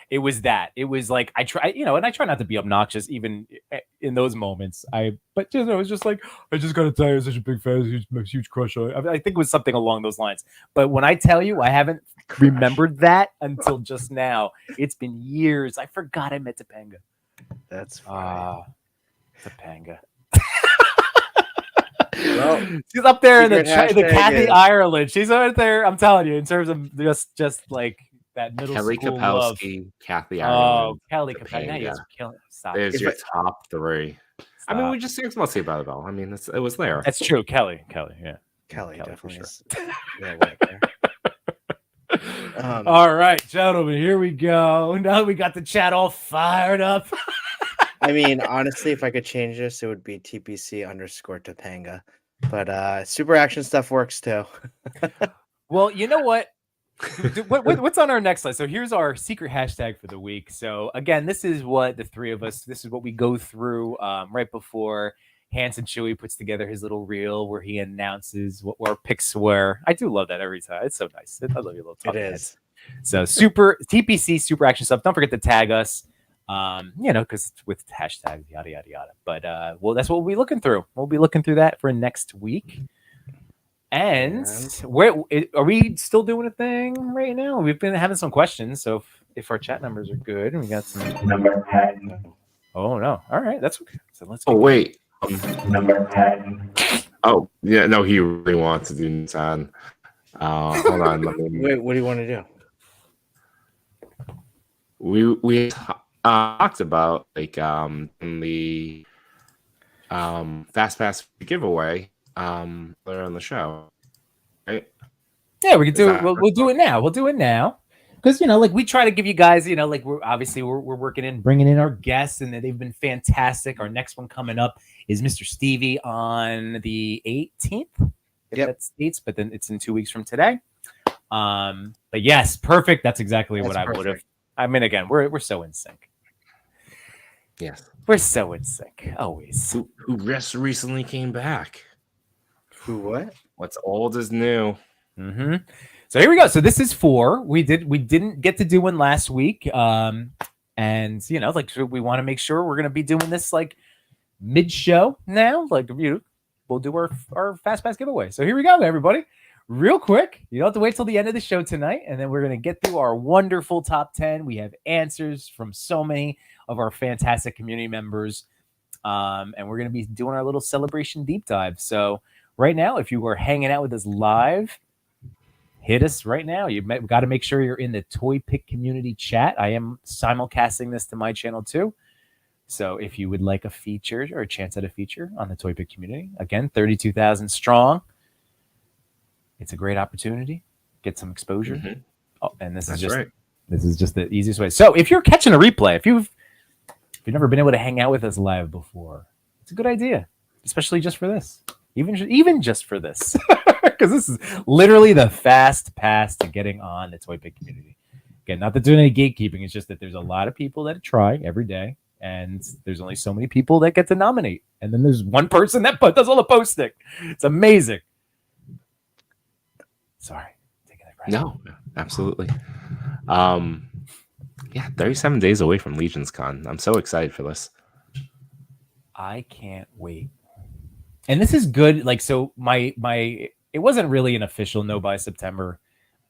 S2: It was that. It was like I try, and I try not to be obnoxious even in those moments. But it was just like, I just gotta tell you, I'm such a big fan, huge crush on you. I think it was something along those lines. But when I tell you, I haven't remembered that until just now. It's been years. I forgot I met Topanga.
S3: That's funny.
S2: Topanga.
S3: Well,
S2: she's up there in the Kathy
S3: is...
S2: Ireland. She's right there. I'm telling you, in terms of just like that middle
S4: Kelly
S2: school
S4: Kapowski,
S2: love.
S4: Kathy Ireland.
S2: Oh, Kelly Kapowski. Now you guys are killing. Stop.
S4: There's your top three.
S2: Stop.
S4: I mean, we just think mostly about it all. I mean, it was there.
S2: That's true. Kelly, yeah.
S3: Kelly definitely
S2: for
S3: is. Yeah, right there.
S2: All right, gentlemen, here we go. Now we got the chat all fired up.
S3: I mean, honestly, if I could change this, it would be TPC_Topanga. But Super Action Stuff works too.
S2: Well, you know what? What's on our next list? So here's our secret hashtag for the week. So again, this is what the three of us, this is what we go through right before Hanson Chewy puts together his little reel where he announces what our picks were. I do love that every time. It's so nice. I love your little talk.
S3: It is.
S2: So TPC Super Action Stuff. Don't forget to tag us. Because with hashtags, yada yada yada. But well, that's what we'll be looking through. We'll be looking through that for next week. And where are we still doing a thing right now? We've been having some questions, so if our chat numbers are good, we got some number 10. Oh no! All right, that's okay. So let's.
S4: Oh wait,
S2: number 10.
S4: Oh yeah, no, he really wants to do Nissan. Hold on.
S3: Wait, what do you want to do?
S4: We talked about like the Fast Pass giveaway later on the show. Right?
S2: Yeah, we can do it.
S4: that-
S2: We'll do it now. We'll do it now. Because, like we try to give you guys, like we're working in, bringing in our guests, and they've been fantastic. Our next one coming up is Mr. Stevie on the 18th. If
S3: Yep.
S2: that's dates, but then it's in 2 weeks from today. But yes, perfect. That's exactly what I would have. I mean, again, we're so in sync.
S4: Yes.
S2: We're so in sync. Always.
S4: Who just recently came back?
S3: Who what?
S4: What's old is new.
S2: Mm-hmm. So here we go. So this is 4. We didn't get to do one last week. And so we want to make sure we're gonna be doing this like mid-show now. Like we'll do our Fast Pass giveaway. So here we go, everybody. Real quick. You don't have to wait till the end of the show tonight, and then we're gonna get through our wonderful top 10. We have answers from so many of our fantastic community members. And we're gonna be doing our little celebration deep dive. So right now, if you are hanging out with us live, hit us right now. You've got to make sure you're in the Toy Pick community chat. I am simulcasting this to my channel too. So if you would like a feature or a chance at a feature on the Toy Pick community, again, 32,000 strong. It's a great opportunity. Get some exposure.
S4: Mm-hmm.
S2: Oh, and this
S4: That's
S2: is
S4: right.
S2: just the easiest way. So if you're catching a replay, if you've never been able to hang out with us live before, it's a good idea, especially just for this. Even just for this. Because this is literally the fast pass to getting on the Toy Pick community. Again, not that doing any gatekeeping. It's just that there's a lot of people that try every day, and there's only so many people that get to nominate. And then there's one person that does all the posting. It's amazing. Sorry. Taking that right.
S4: No, absolutely. Yeah, 37 days away from Legion's Con. I'm so excited for this.
S2: I can't wait. And this is good. Like, so my it wasn't really an official no by September,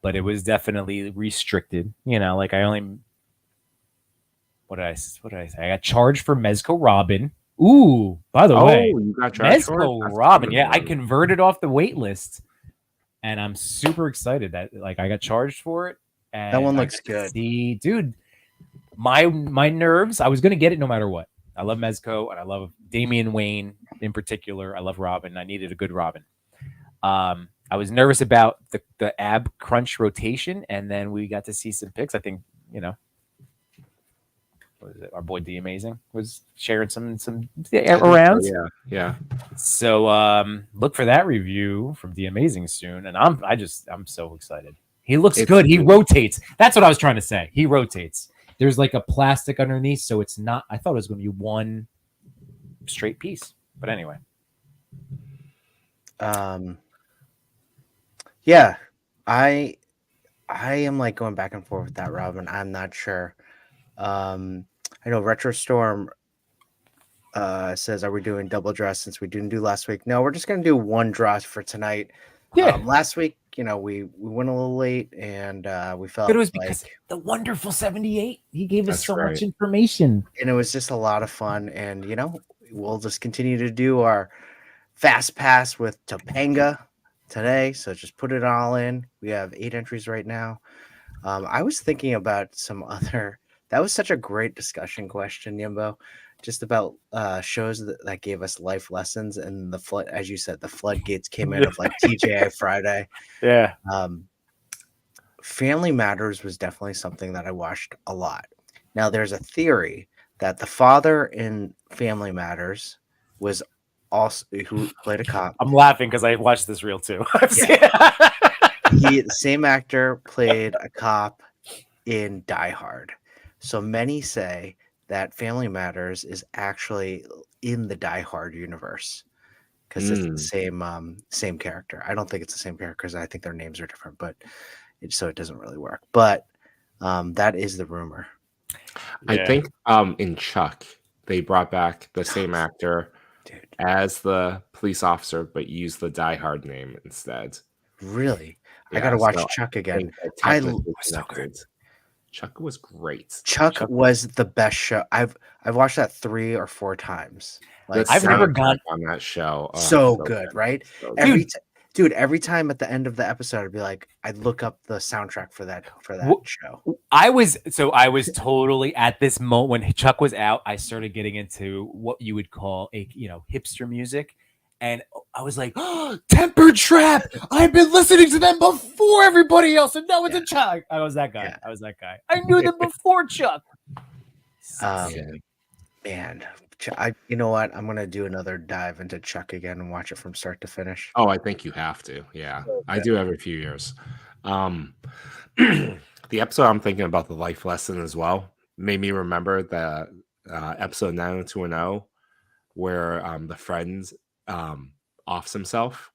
S2: but it was definitely restricted. Like I only what did I say? I got charged for Mezco Robin. Ooh, by the way,
S4: you got charged for it?
S2: Mezco
S4: That's
S2: Robin.
S4: good.
S2: Yeah, I converted off the wait list, and I'm super excited that like I got charged for it. And
S3: That one
S2: I
S3: looks
S2: got to
S3: good.
S2: See, dude, my nerves. I was gonna get it no matter what. I love Mezco, and I love Damian Wayne in particular. I love Robin. I needed a good Robin. I was nervous about the ab crunch rotation, and then we got to see some picks. I think what is it? Our boy D Amazing was sharing some around.
S4: Yeah.
S2: So look for that review from D Amazing soon, and I'm so excited. He looks good. He rotates. That's what I was trying to say. He rotates. There's like a plastic underneath, so it's not. I thought it was going to be one straight piece, but anyway.
S3: Yeah, I am like going back and forth with that Robin. I'm not sure. I know Retro Storm says, "Are we doing double draw since we didn't do last week?" No, we're just gonna do one draw for tonight.
S2: Yeah.
S3: Last week, we went a little late and we felt.
S2: But it was because the wonderful 78. He gave us so much information,
S3: and it was just a lot of fun. And we'll just continue to do our fast pass with Topanga today. So just put it all in. We have 8 entries right now. I was thinking about some other. That was such a great discussion question, Yimbo. Just about shows that gave us life lessons, and the flood, as you said, the floodgates came in of like TJI Friday.
S2: Yeah.
S3: Family Matters was definitely something that I watched a lot. Now, there's a theory that the father in Family Matters was also who played a cop.
S2: I'm laughing because I watched this reel too.
S3: The same actor played a cop in Die Hard. So many say that Family Matters is actually in the Die Hard universe because it's the same character. I don't think it's the same character because I think their names are different, but so it doesn't really work. But that is the rumor.
S4: I think in Chuck they brought back the same actor as the police officer, but used the Die Hard name instead.
S3: Really?
S4: Yeah,
S3: I gotta watch Chuck again.
S4: So good. Chuck was great.
S3: Chuck was the best show. I've watched that 3 or 4 times.
S4: Like,
S2: I've never gone
S4: on that show.
S3: So good, right?
S4: So
S3: Every Dude, every time at the end of the episode, I'd be like, I'd look up the soundtrack for that
S2: Wh-
S3: show.
S2: I was totally at this moment when Chuck was out. I started getting into what you would call a hipster music, and I was like, oh, Tempered Trap. I've been listening to them before everybody else, and now it's a Chuck. I was that guy.
S3: Yeah.
S2: I was that guy. I knew them before Chuck.
S3: Man, you know what? I'm gonna do another dive into Chuck again and watch it from start to finish.
S4: Oh, I think you have to. Yeah, I do every few years. The episode I'm thinking about the life lesson as well made me remember the episode 90210 where the friend offs himself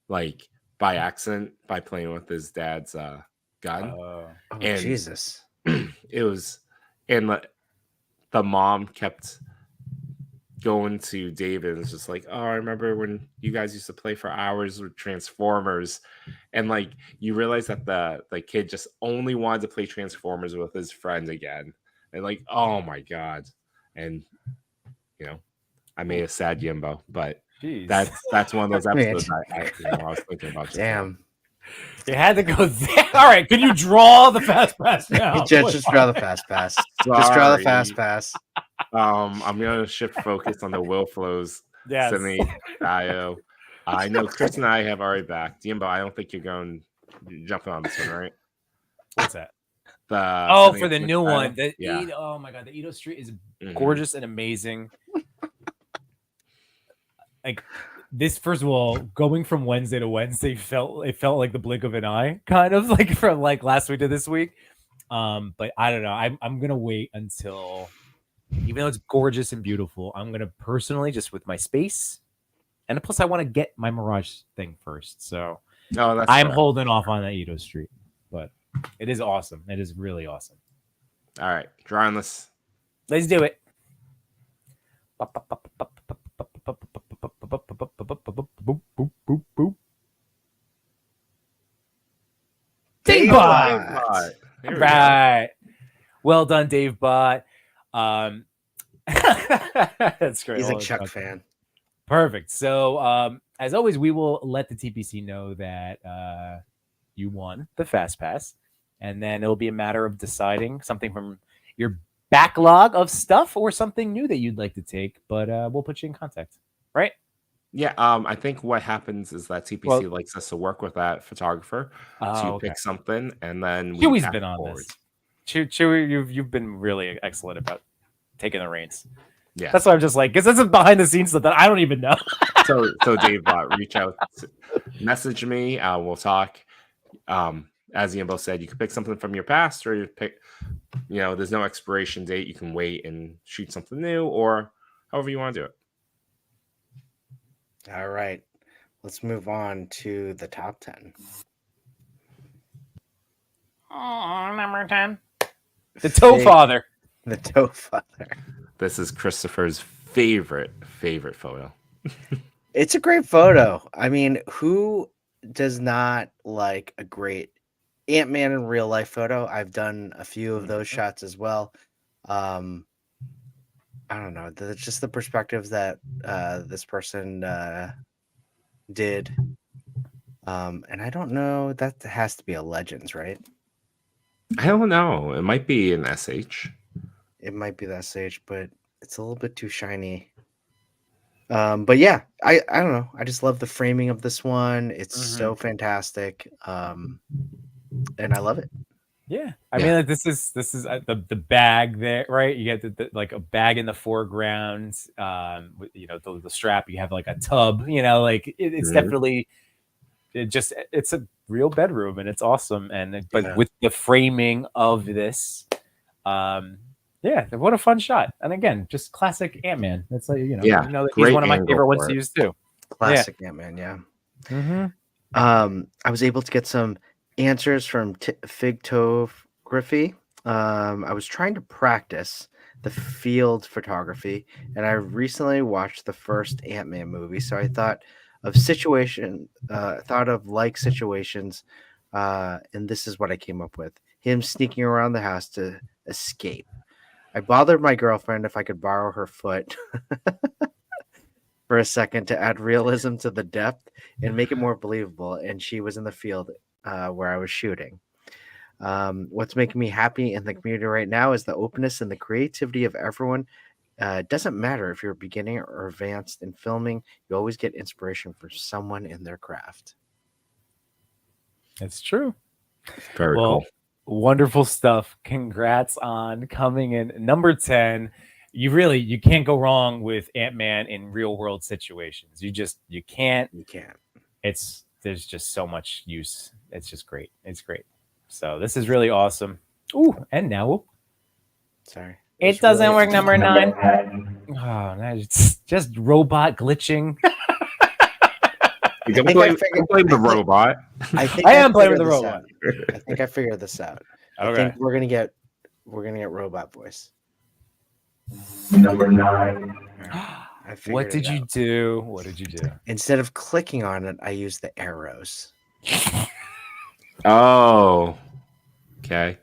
S4: like by accident by playing with his dad's gun.
S3: Oh,
S4: And-
S3: Jesus!
S4: It was, and the mom kept going to David and was just like, oh, I remember when you guys used to play for hours with Transformers, and like you realize that the kid just only wanted to play Transformers with his friend again, and like, oh my god. And I made a sad Yimbo, but
S2: Jeez.
S4: that's one of those
S3: Man.
S4: episodes I was thinking about. just now.
S3: Damn,
S2: You had to go there. All right, can you draw the fast pass now?
S3: just draw the fast pass. Just draw the fast pass.
S4: I'm gonna shift focus on the Will Flows
S2: Yes.
S4: Sydney Io. I know Chris and I have already backed. Jimbo, I don't think you're jumping on this one, right?
S2: What's that?
S4: The
S2: For the new one. Oh my god, the Edo Street is
S4: Mhm.
S2: gorgeous and amazing. Like this, first of all, going from Wednesday to Wednesday felt like the blink of an eye, kind of like from like last week to this week. But I don't know. I'm gonna wait until, even though it's gorgeous and beautiful, I'm gonna personally, just with my space, and plus I want to get my Mirage thing first. So
S4: No, that's
S2: I'm
S4: fair.
S2: holding off on that Edo Street, but it is awesome. It is really awesome.
S4: All right, drawing this.
S2: Let's do it. Dave Bot.
S4: Here we go.
S2: Right. Well done, Dave Bot. That's great.
S3: He's a
S2: Oh,
S3: Chuck
S2: God.
S3: fan.
S2: Perfect. So, as always, we will let the TPC know that you won the Fast Pass, and then it'll be a matter of deciding something from your backlog of stuff or something new that you'd like to take. But we'll put you in contact, right?
S4: Yeah, I think what happens is that TPC likes us to work with that photographer to pick something, and then
S2: Chewy's
S4: pass
S2: been
S4: it
S2: on
S4: forward.
S2: this. Chewy, you've been really excellent about taking the reins.
S4: Yeah.
S2: That's why I'm just like, because this is behind the scenes stuff that I don't even know.
S4: So Dave, reach out, message me. We'll talk. As Yimbo said, you can pick something from your past, or you pick, there's no expiration date. You can wait and shoot something new, or however you want to do it.
S3: All right, let's move on to the top 10.
S2: Oh, number 10. The Toe
S3: Fig-
S2: Father.
S3: The Toe Father.
S4: This is Christopher's favorite photo.
S3: It's a great photo. I mean, who does not like a great Ant-Man in real life photo? I've done a few of those shots as well. I don't know. Just the perspectives that this person did. And I don't know. That has to be a Legends, right?
S4: I don't know. It might be an SH.
S3: It might be that SH, but it's a little bit too shiny. But yeah, I don't know. I just love the framing of this one. It's so fantastic. And I love it.
S2: Yeah, I mean, like this is the bag there, right? You get like a bag in the foreground. The strap. You have like a tub. It's definitely it's a real bedroom, and it's awesome. But with the framing of this, what a fun shot. And again, just classic Ant-Man. It's like that he's one of my favorite ones to use too.
S3: Classic Ant-Man, yeah.
S2: Mm-hmm.
S3: I was able to get some answers from Figtography. I was trying to practice the field photography, and I recently watched the first Ant-Man movie, so I thought of situations, and this is what I came up with: him sneaking around the house to escape. I bothered my girlfriend if I could borrow her foot. for a second to add realism to the depth and make it more believable. And she was in the field where I was shooting. What's making me happy in the community right now is the openness and the creativity of everyone. It doesn't matter if you're beginning or advanced in filming, you always get inspiration from someone in their craft.
S2: It's true.
S4: Very
S2: Well,
S4: cool.
S2: wonderful stuff. Congrats on coming in number 10. You can't go wrong with Ant-Man in real world situations. You can't.
S3: You can't.
S2: There's just so much use. It's just great. It's great. So this is really awesome. Ooh, and now
S3: Sorry.
S2: it doesn't work. Number 9. Oh, no, it's just robot glitching.
S4: You can blame the robot.
S3: I
S2: am playing with the robot.
S3: I think I figured this out. I
S2: Okay.
S3: think we're gonna get robot voice.
S1: Number 9.
S2: What did you do? What did you do?
S3: Instead of clicking on it, I used the arrows.
S4: Oh, okay.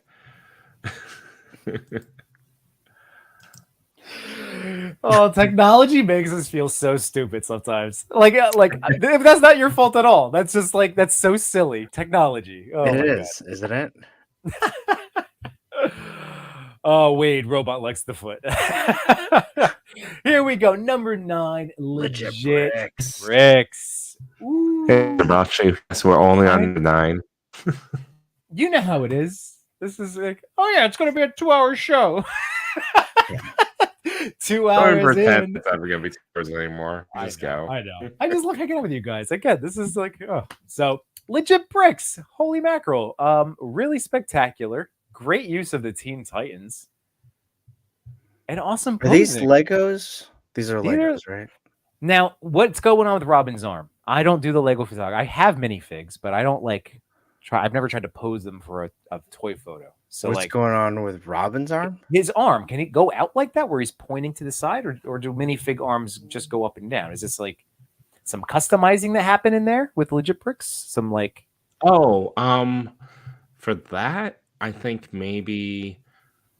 S2: Oh, technology makes us feel so stupid sometimes. Like if that's not your fault at all. That's just like that's so silly. Technology. Oh,
S3: It
S2: my
S3: is, isn't it?
S2: God. Oh, Wade, robot likes the foot. Here we go. Number 9, legit bricks. Ooh.
S4: Actually, so we're only on 9.
S2: You know how it is. This is like, oh yeah, it's gonna be a 2-hour show. 2 hours in.
S4: It's never gonna be 2 hours anymore. Just go.
S2: I know. I just love hanging out with you guys. Again, this is like, oh, so legit bricks. Holy mackerel. Really spectacular. Great use of the Teen Titans. And awesome.
S3: Are these
S2: posing.
S3: Legos? These are
S2: These
S3: Legos, right?
S2: Now, what's going on with Robin's arm? I don't do the Lego photography. I have minifigs, but I don't I've never tried to pose them for a toy photo. So
S3: What's going on with Robin's arm?
S2: His arm, can he go out like that where he's pointing to the side, or do minifig arms just go up and down? Is this like some customizing that happened in there with legit bricks? Some like
S4: for that, I think maybe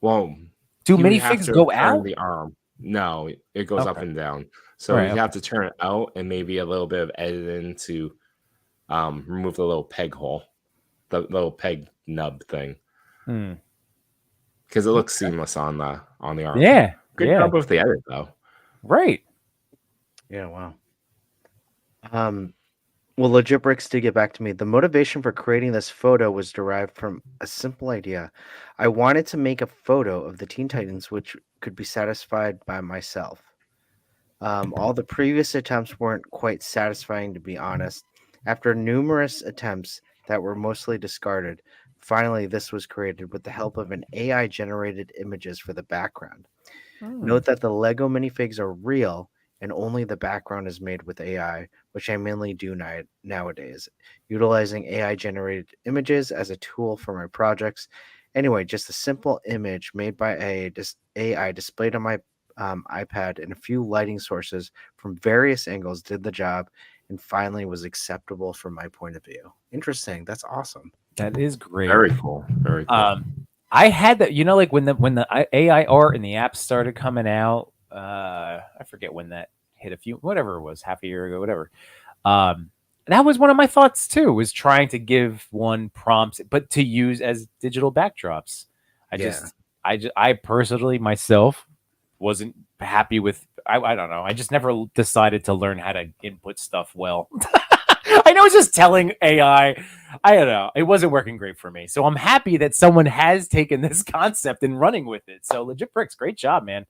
S4: do
S2: minifigs go out?
S4: The arm. No, it goes up and down. So
S2: Right,
S4: you have to turn it out and maybe a little bit of editing to remove the little peg hole, the little peg nub thing. Because it looks seamless on the arm.
S2: Yeah.
S4: Good job with the edit though.
S2: Right.
S3: Yeah, wow. Well, legit bricks did get back to me. The motivation for creating this photo was derived from a simple idea. I wanted to make a photo of the Teen Titans which could be satisfied by myself. All the previous attempts weren't quite satisfying, to be honest. After numerous attempts that were mostly discarded, finally this was created with the help of an AI-generated images for the background. Note that the Lego minifigs are real and only the background is made with AI, which I mainly do nowadays, utilizing AI-generated images as a tool for my projects. Anyway, just a simple image made by AI displayed on my iPad and a few lighting sources from various angles did the job and finally was acceptable from my point of view. Interesting. That's awesome.
S2: That is great.
S4: Very cool. Very cool.
S2: I had that, like when the AI art and the apps started coming out, I forget when that hit, whatever it was, half a year ago, whatever. That was one of my thoughts too, was trying to give one prompts, but to use as digital backdrops. I personally myself wasn't happy with, I don't know. I just never decided to learn how to input stuff well. I know it's just telling AI. I don't know. It wasn't working great for me. So I'm happy that someone has taken this concept and running with it. So legit bricks, great job, man.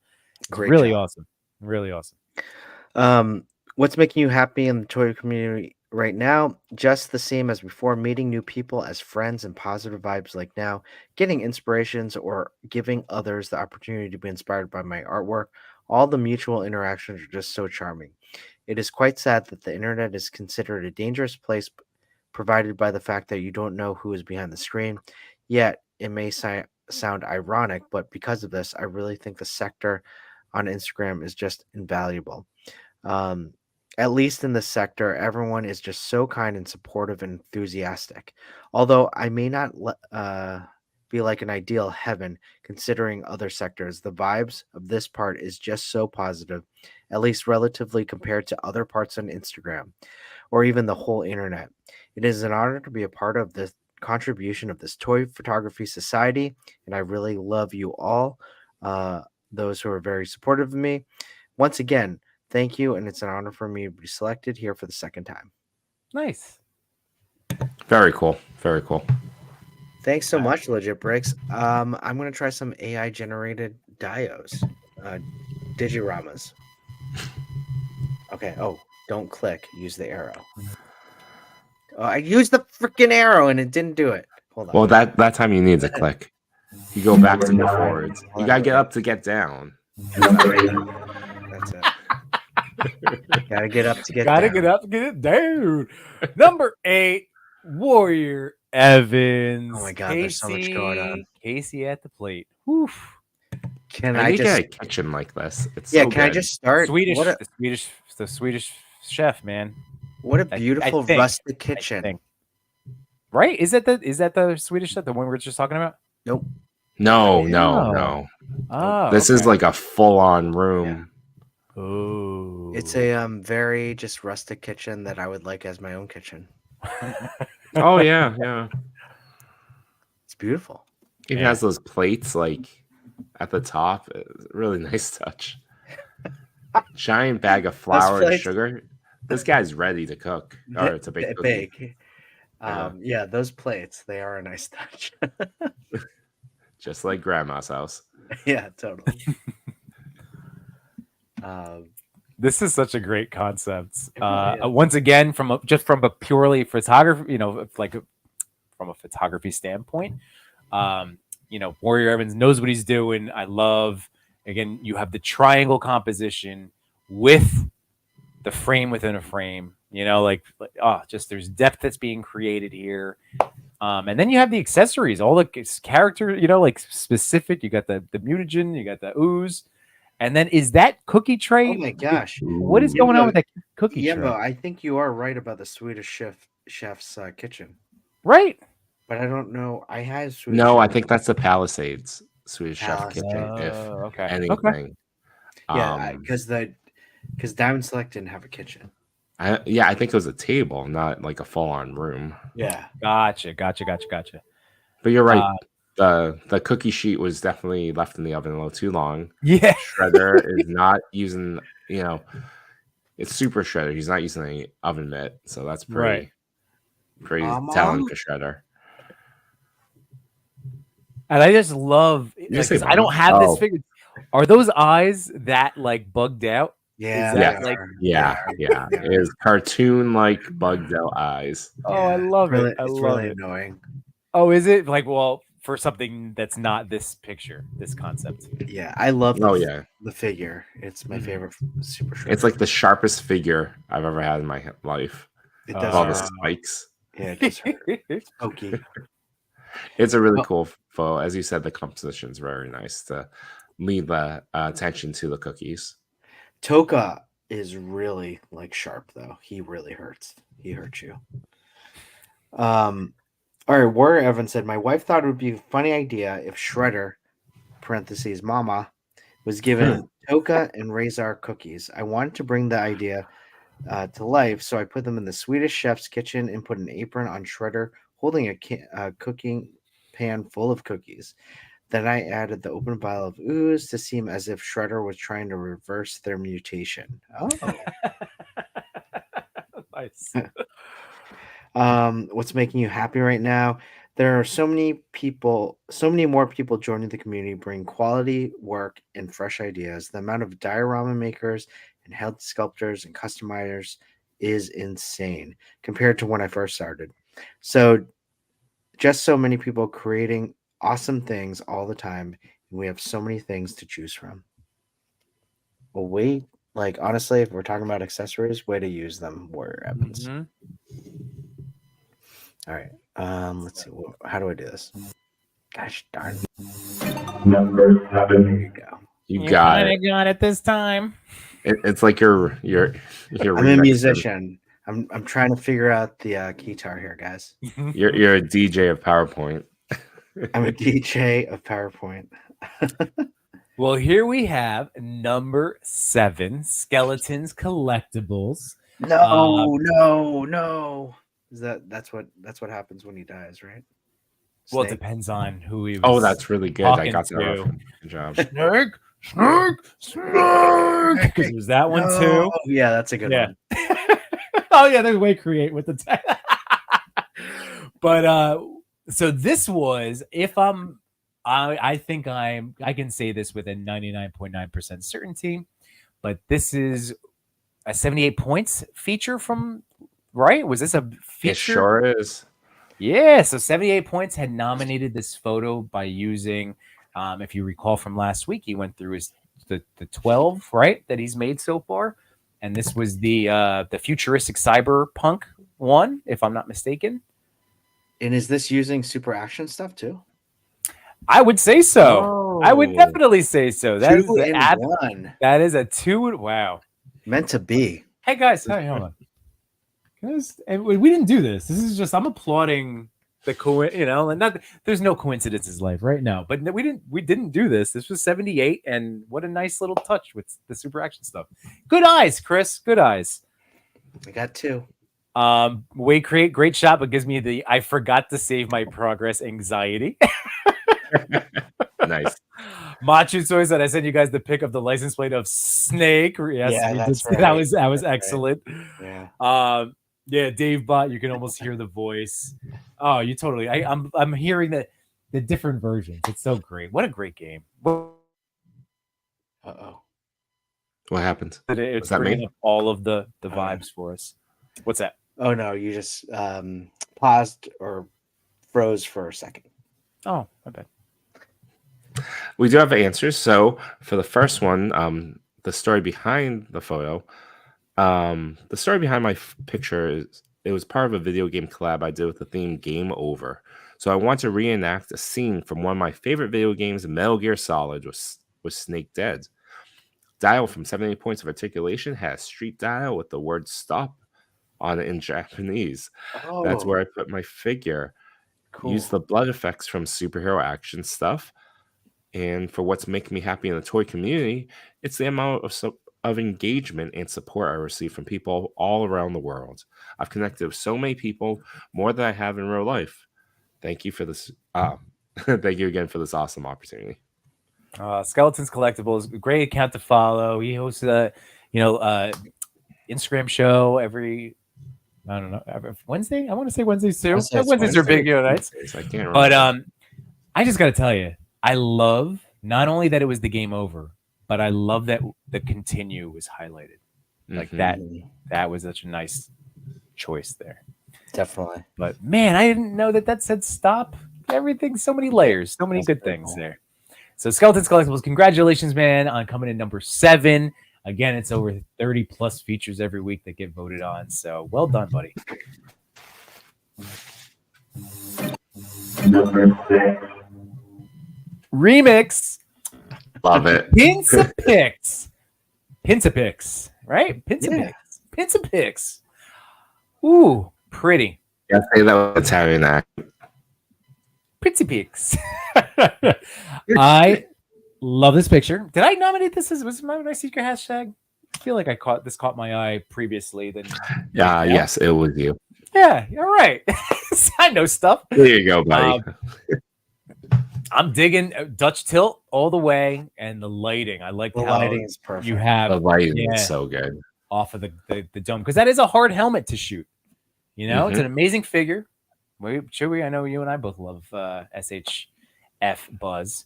S2: Really awesome. Really awesome.
S3: What's making you happy in the toy community right now? Just the same as before, meeting new people as friends and positive vibes like now, getting inspirations or giving others the opportunity to be inspired by my artwork. All the mutual interactions are just so charming. It is quite sad that the internet is considered a dangerous place, provided by the fact that you don't know who is behind the screen. Yet, it may sound ironic, but because of this, I really think the sector on Instagram is just invaluable. At least in this sector, everyone is just so kind and supportive and enthusiastic. Although I may not be like an ideal heaven considering other sectors, the vibes of this part is just so positive. at least relatively compared to other parts on Instagram or even the whole internet. It is an honor to be a part of the contribution of this toy photography society, and I really love you all, those who are very supportive of me. Once again, thank you, and it's an honor for me to be selected here for the second time.
S2: Nice.
S4: Very cool. Very cool.
S3: Thanks so much, Legit Bricks. I'm gonna try some AI generated dios, digiramas. Okay. Oh, don't click. Use the arrow. Oh, I used the freaking arrow and it didn't do it. Hold on.
S4: Well, that time you need to click. You go back to go forwards. You gotta get up to get down.
S3: That's it. Gotta get up to get
S2: Gotta
S3: down.
S2: get up, get it down. Number 8, Warrior Evans.
S3: Oh my God, there's so much going on.
S2: Casey at the plate. Oof.
S3: Can
S4: I
S3: I
S4: need to
S3: just?
S4: get a kitchen like this. It's
S3: Yeah.
S4: so
S3: Can I
S4: good.
S3: just start?
S2: Swedish,
S3: What a,
S2: the Swedish chef, man.
S3: what a
S2: I
S3: beautiful
S2: think-
S3: rustic
S2: I
S3: kitchen.
S2: think. Right? Is that the Swedish chef, the one we were just talking about?
S3: Nope.
S4: No.
S2: Oh,
S4: This is
S2: okay.
S4: like a full-on room.
S2: Oh,
S3: It's a very just rustic kitchen that I would like as my own kitchen.
S4: Oh yeah.
S3: It's beautiful.
S4: It
S2: Yeah.
S4: has those plates like at the top. It's a really nice touch. Giant bag of flour and
S3: plates-
S4: sugar. This guy's ready to cook. Or to bake cookie.
S3: Bake.
S4: Yeah.
S3: Yeah, those plates, they are a nice touch.
S4: Just like grandma's house.
S3: Yeah, totally.
S2: this is such a great concept.
S3: It really is.
S2: Once again, from a purely photography, from a photography standpoint, Warrior Evans knows what he's doing. I love, again, you have the triangle composition with the frame within a frame. Just there's depth that's being created here. And then you have the accessories, all the character, specific. You got the mutagen, you got the ooze. And then is that cookie tray?
S3: Oh my gosh.
S2: What is going on with that cookie
S3: Yeah,
S2: tray?
S3: but I think you are right about the Swedish chef's kitchen.
S2: Right?
S3: But I don't know. I had Swedish
S4: No, I
S3: chef.
S4: think that's the Palisades Swedish Chef
S3: Palisades.
S4: kitchen. If
S2: Okay.
S4: anything.
S3: Yeah, because Diamond Select didn't have a kitchen.
S4: I think it was a table, not like a full-on room.
S3: Yeah.
S2: Gotcha.
S4: But you're right. The cookie sheet was definitely left in the oven a little too long.
S2: Yeah.
S4: Shredder is not using, it's super shredder. He's not using any oven mitt, so that's pretty telling for Shredder.
S2: And I just love,
S4: You say
S2: 'cause I don't have this
S4: oh.
S2: figured. Are those eyes that bugged out?
S3: Yeah.
S2: Is that
S3: they
S2: like-
S3: are.
S4: Yeah.
S3: Yeah.
S4: It is cartoon-like bugged out eyes.
S2: Oh, I love
S3: Really,
S2: it. I
S3: it's
S2: love
S3: really
S2: it.
S3: annoying.
S2: Oh, is it? For something that's not this picture, this concept.
S3: Yeah, I love the figure. It's my
S2: Mhm.
S3: favorite Super Shredder.
S4: It's like the sharpest figure I've ever had in my life.
S3: it
S2: Oh,
S3: does
S4: With all the
S3: hurt.
S4: spikes.
S3: Yeah, it does hurt. It's pokey.
S4: It's a really cool photo. As you said, the composition is very nice to lead the attention to the cookies.
S3: Toka is really sharp though. He really hurts. He hurts you. All right, Warrior Evan said, my wife thought it would be a funny idea if Shredder, parentheses mama, was given Toka and Razor cookies. I wanted to bring the idea to life, so I put them in the Swedish chef's kitchen and put an apron on Shredder holding a cooking pan full of cookies. Then I added the open vial of ooze to seem as if Shredder was trying to reverse their mutation. Oh.
S2: Nice.
S3: What's making you happy right now? There are so many more people joining the community, bring quality work and fresh ideas. The amount of diorama makers and health sculptors and customizers is insane compared to when I first started. So just so many people creating awesome things all the time, and we have so many things to choose from. Well, honestly, if we're talking about accessories, way to use them, Warrior Evans.
S2: Mhm.
S3: All right. Let's see. How do I do this? Gosh darn.
S1: Number 7.
S3: There you go.
S4: You got
S2: kinda
S4: it.
S2: got it this time.
S4: It's like you're
S3: I'm a musician. I'm trying to figure out the guitar here, guys.
S4: You're a DJ of PowerPoint.
S3: I'm a DJ of PowerPoint.
S2: Well, here we have number 7, Skeletons Collectibles.
S3: No. That's what happens when he dies, right?
S2: Well, it
S3: Snake?
S2: depends on who he was.
S4: Oh, that's really good. I
S2: talking
S4: got that
S2: to.
S4: reference. Good job.
S2: Snake, because there's that one too.
S3: Yeah, that's a good
S2: Yeah.
S3: one.
S2: Oh yeah, they're way create with the but so this was, if I think I can say this with a 99.9% certainty, but this is a 78 points feature from, right? Was this a feature?
S4: It sure is.
S2: Yeah, so 78 points had nominated this photo by using, if you recall from last week, he went through the 12, right, that he's made so far. And this was the futuristic cyberpunk one, if I'm not mistaken.
S3: And is this using super action stuff too?
S2: I would say so. I would definitely say so. That is
S3: 2 in 1.
S2: That is a 2. Wow.
S3: Meant to be.
S2: Hey guys, hold on. And we didn't do this. This is just, I'm applauding the and not, there's no coincidences in life right now, but we didn't do this. This was 78, and what a nice little touch with the super action stuff. Good eyes, Chris. Good eyes.
S3: I got 2.
S2: Great shot, but gives me the I forgot to save my progress anxiety.
S4: Nice.
S2: Machu Soy said I sent you guys the pic of the license plate of Snake. Yes,
S3: Yeah, that's right.
S2: That was
S3: That's
S2: excellent.
S3: Right. Yeah.
S2: Yeah, Dave Bot, you can almost hear the voice. Oh, you totally. I'm hearing the different versions. It's so great. What a great game.
S3: Uh-oh.
S4: What happened?
S2: It's
S4: that
S2: bringing
S4: me?
S2: up all of the vibes for us. What's that?
S3: Oh no, you just paused or froze for a second.
S2: Oh, my bad.
S4: We do have answers. So for the first one, the story behind the photo, the story behind my picture is it was part of a video game collab I did with the theme Game Over. So I want to reenact a scene from one of my favorite video games, Metal Gear Solid, with Snake dead. Dial from 78 points of articulation has street dial with the word stop on it in Japanese.
S3: Oh,
S4: That's where I put my figure.
S3: cool.
S4: Use the blood effects from Superhero Action Stuff. And for what's making me happy in the toy community, it's the amount of engagement and support I receive from people all around the world. I've connected with so many people, more than I have in real life. Thank you for this. Thank you again for this awesome opportunity.
S2: Skeletons Collectibles, great account to follow. He hosts a Instagram show every Wednesday. I want to say Wednesdays too. Wednesdays are big nights.
S4: I can't remember.
S2: But I just got to tell you, I love not only that it was the Game Over, but I love that the continue was highlighted. Like that was such a nice choice there.
S3: Definitely.
S2: But man, I didn't know that said stop. Everything, so many layers, so many
S3: That's
S2: good
S3: very
S2: things
S3: cool.
S2: there. So Skeletons Collectibles, congratulations, man, on coming in number 7. Again, it's over 30 plus features every week that get voted on. So well done, buddy. Remix.
S4: Love it.
S2: Pinsapix, right? Pinsapix. Ooh, pretty.
S4: Yeah, say that with Italian accent.
S2: Pinsapix. I love this picture. Did I nominate this was my secret hashtag? I feel like caught my eye previously. Then
S4: Yes, it was you.
S2: Yeah, you're right. I know stuff.
S4: There you go, buddy.
S2: I'm digging Dutch tilt all the way, and the lighting. I like
S3: The
S2: how
S3: lighting is perfect.
S2: you have
S4: The lighting is so good.
S2: off of the dome, because that is a hard helmet to shoot. It's an amazing figure. I know you and I both love SHF Buzz,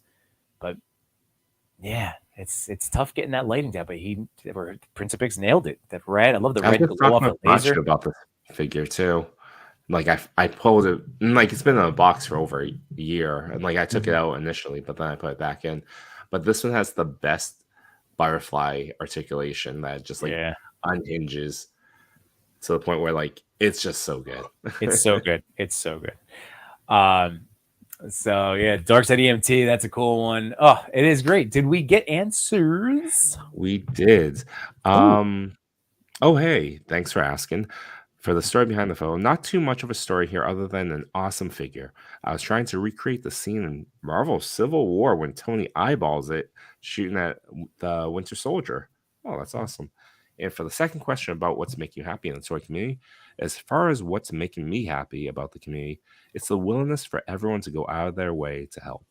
S2: but yeah, it's tough getting that lighting down. But Principix nailed it. That red, I love the red glow off the laser.
S4: About this figure too. Like I pulled it, and like it's been in a box for over a year, and like I took it out initially, but then I put it back in. But this one has the best butterfly articulation that just unhinges to the point where like it's just so good.
S2: It's so good. It's so good. So yeah, Dark Side EMT, that's a cool one. Oh, it is great. Did we get answers?
S4: We did. Oh hey, thanks for asking. For the story behind the photo, not too much of a story here other than an awesome figure. I was trying to recreate the scene in Marvel's Civil War when Tony eyeballs it shooting at the Winter Soldier. Oh, that's awesome. And for the second question about what's making you happy in the toy community, as far as what's making me happy about the community, it's the willingness for everyone to go out of their way to help.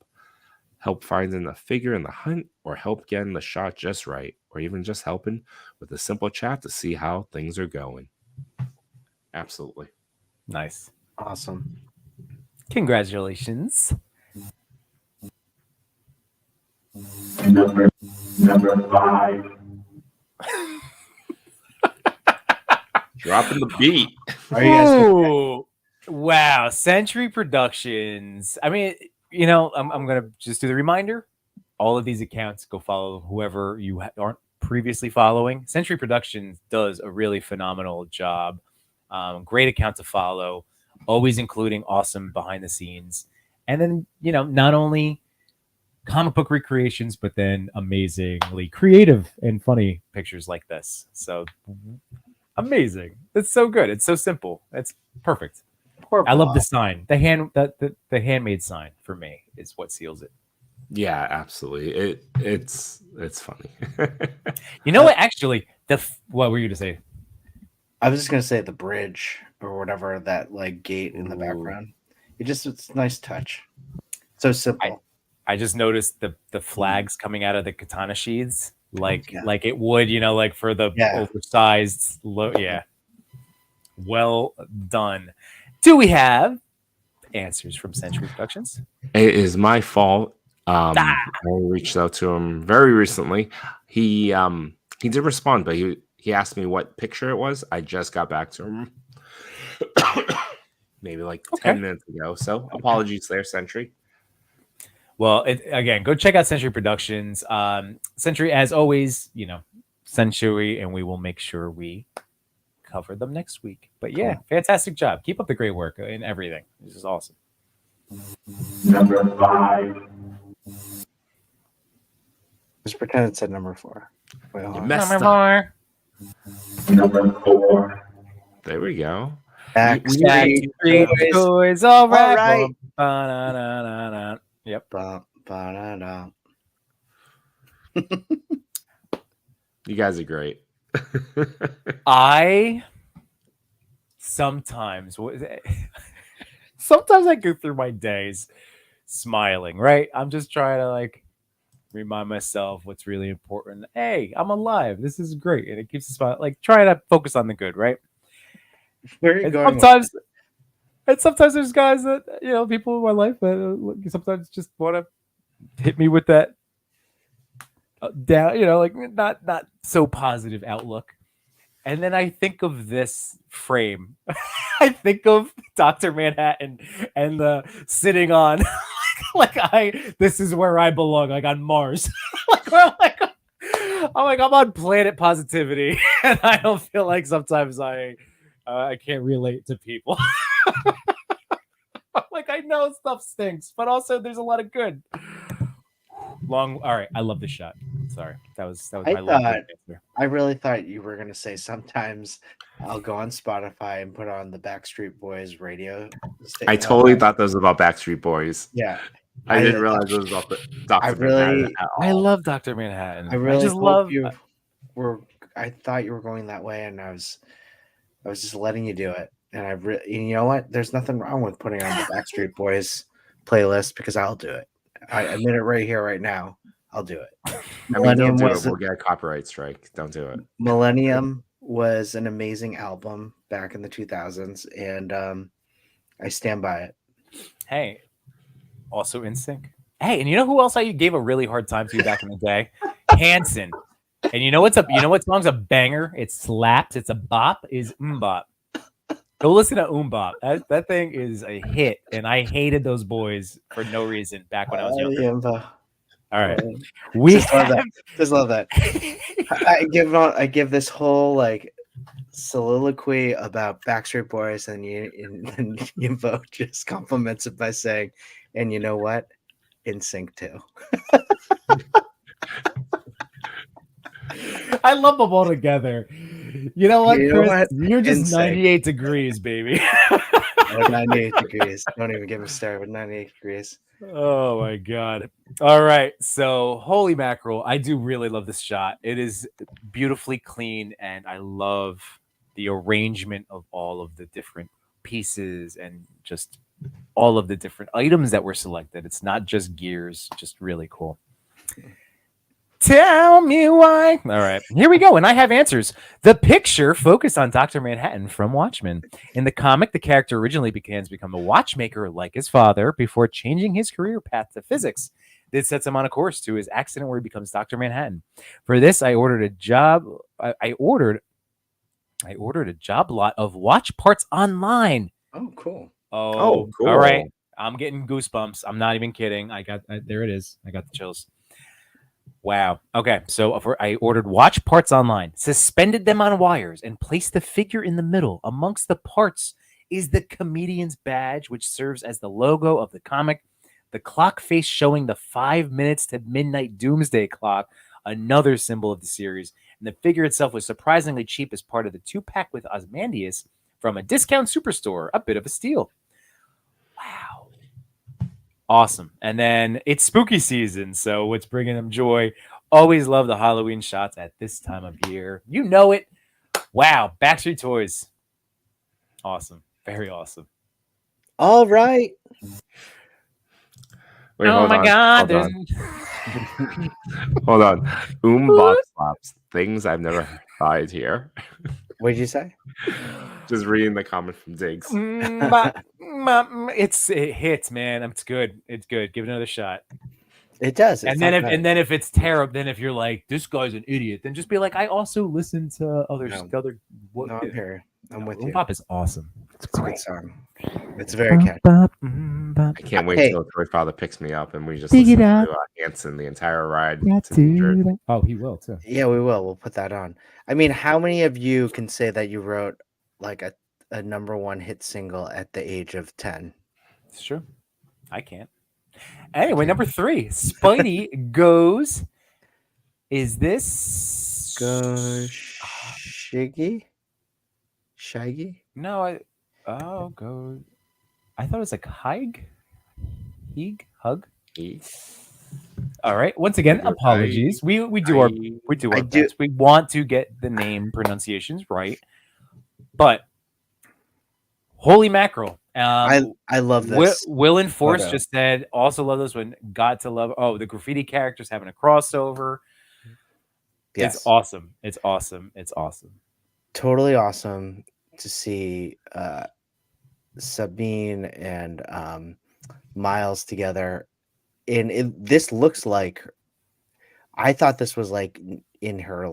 S4: Help finding a figure in the hunt, or help getting the shot just right, or even just helping with a simple chat to see how things are going. Absolutely.
S2: Nice.
S3: Awesome.
S2: Congratulations.
S1: Number 5.
S4: Dropping the beat.
S3: Are you guys
S2: Ooh, wow. Century Productions. I mean, you know, I'm going to just do the reminder. All of these accounts, go follow whoever you aren't previously following. Century Productions does a really phenomenal job. Great account to follow, always including awesome behind the scenes. And then, you know, not only comic book recreations, but then amazingly creative and funny pictures like this. So amazing. It's so good. It's so simple. It's perfect.
S3: Poor
S2: I love
S3: Bob.
S2: the sign. The handmade sign for me is what seals it.
S4: Yeah, absolutely. It's funny.
S2: You know what? Actually, what were you to say?
S3: I was just gonna say the bridge or whatever, that like gate in the
S2: Ooh.
S3: background. It's a nice touch. So simple.
S2: I just noticed the flags coming out of the katana sheaths, like
S3: Yeah.
S2: like it would, you know, like for the oversized yeah. Well done. Do we have answers from Century Productions?
S4: It is my fault. I reached out to him very recently. He did respond, but he asked me what picture it was. I just got back to him maybe like 10 minutes ago. So apologies there, Century.
S2: Well, again, go check out Century Productions. Century, as always, you know, Century, and we will make sure we cover them next week. But yeah, fantastic job. Keep up the great work and everything. This is awesome.
S1: Number 5.
S3: Just pretend it said number 4. Wait, hold on.
S4: Messed
S2: Number
S4: up.
S2: 4.
S1: Number 4.
S4: There we go.
S3: Backstreet Boys.
S2: Boys, all right.
S3: right.
S2: Ba-na-na-na-na. Yep.
S3: Ba-da-da.
S4: You guys are great.
S2: I sometimes I go through my days smiling, right? I'm just trying to like remind myself what's really important. Hey, I'm alive. This is great. And it keeps us smiling. Like trying to focus on the good, right?
S3: Where are you
S2: And
S3: going?
S2: sometimes there's guys that, you know, people in my life that sometimes just want to hit me with that down, you know, like not so positive outlook. And then I think of this frame. I think of Dr. Manhattan and the sitting on this is where I belong, like on Mars. I'm on planet positivity, and I don't feel like sometimes I can't relate to people. Like I know stuff stinks, but also there's a lot of good. All right, I love this shot. Sorry, that was my answer.
S3: I really thought you were gonna say sometimes I'll go on Spotify and put on the Backstreet Boys radio station.
S4: I totally thought that was about Backstreet Boys.
S3: Yeah.
S4: I didn't realize it was about the Dr. Manhattan at all.
S2: I love Dr. Manhattan.
S3: I really
S2: just
S3: hope
S2: love
S3: you were. I thought you were going that way, and I was just letting you do it. And you know what? There's nothing wrong with putting on the Backstreet Boys playlist because I'll do it. I admit it right here, right now. I'll do it.
S4: I mean, don't do it. We'll get a copyright strike. Don't do it.
S3: Millennium was an amazing album back in the 2000s, and I stand by it.
S2: Hey, also NSYNC. Hey, and you know who else I gave a really hard time to back in the day? Hanson. And you know what song's a banger? It slaps. It's a bop. Is Mbop. Go listen to Mbop. That thing is a hit, and I hated those boys for no reason back when I was younger. All right,
S3: just love that. I give this whole like soliloquy about Backstreet Boys, and Yimbo just compliments it by saying, "And you know what? NSYNC too."
S2: I love them all together. You know what,
S3: You know
S2: Chris?
S3: what?
S2: You're just
S3: Insane.
S2: 98 degrees, baby.
S3: Oh, 98 degrees. Don't even get me started with 98 degrees.
S2: Oh my god. All right. So holy mackerel. I do really love this shot. It is beautifully clean, and I love the arrangement of all of the different pieces and just all of the different items that were selected. It's not just gears, just really cool. Tell me why. All right, here we go. And I have answers. The picture focused on Dr. Manhattan from Watchmen. In the comic, the character originally begins to become a watchmaker like his father before changing his career path to physics. This sets him on a course to his accident where he becomes Dr. Manhattan. For this, I ordered a job. I ordered a job lot of watch parts online.
S3: Oh, cool.
S2: Oh,
S4: cool.
S2: All right. I'm getting goosebumps. I'm not even kidding. There it is. I got the chills. Wow. Okay. So I ordered watch parts online, suspended them on wires, and placed the figure in the middle. Amongst the parts is the comedian's badge, which serves as the logo of the comic. The clock face showing the 5 minutes to midnight doomsday clock, another symbol of the series. And the figure itself was surprisingly cheap as part of the 2-pack with Ozymandias from a discount superstore. A bit of a steal. Wow. Awesome. And then it's spooky season, so what's bringing them joy? Always love the Halloween shots at this time of year. You know it. Wow. Backstreet Toys. Awesome. Very awesome.
S3: All right.
S4: Wait,
S2: oh
S4: hold
S2: my
S4: on,
S2: God.
S4: hold on. Hold on. Box slaps. Things I've never tried here.
S3: What did you say?
S4: Just reading the comment from Diggs.
S2: It hits, man. It's good. It's good. Give it another shot.
S3: It does.
S2: And then if it's terrible, then if you're like, this guy's an idiot, then just be like, I also listen to other.
S3: No, I'm here. I'm with you.
S2: Pop is awesome.
S3: It's a good song. It's very catchy.
S4: I can't wait till Toy Father picks me up and we just listen to Hanson the entire ride.
S2: Oh, he will too.
S3: Yeah, we will. We'll put that on. I mean, how many of you can say that you wrote like a #1 hit single at the age of 10?
S2: It's true. I can't. Anyway, number 3, Spidey goes. Is this
S3: Shaggy?
S2: No, go. I thought it was like Hug. All right. Once again, apologies. We do our best. We want to get the name pronunciations right, but holy mackerel!
S3: I love this.
S2: Will and Force just said also love this one. Got to love. Oh, the graffiti characters having a crossover.
S3: Yes.
S2: It's awesome. It's awesome. It's awesome.
S3: Totally awesome to see Sabine and Miles together. And this looks like, I thought this was like in her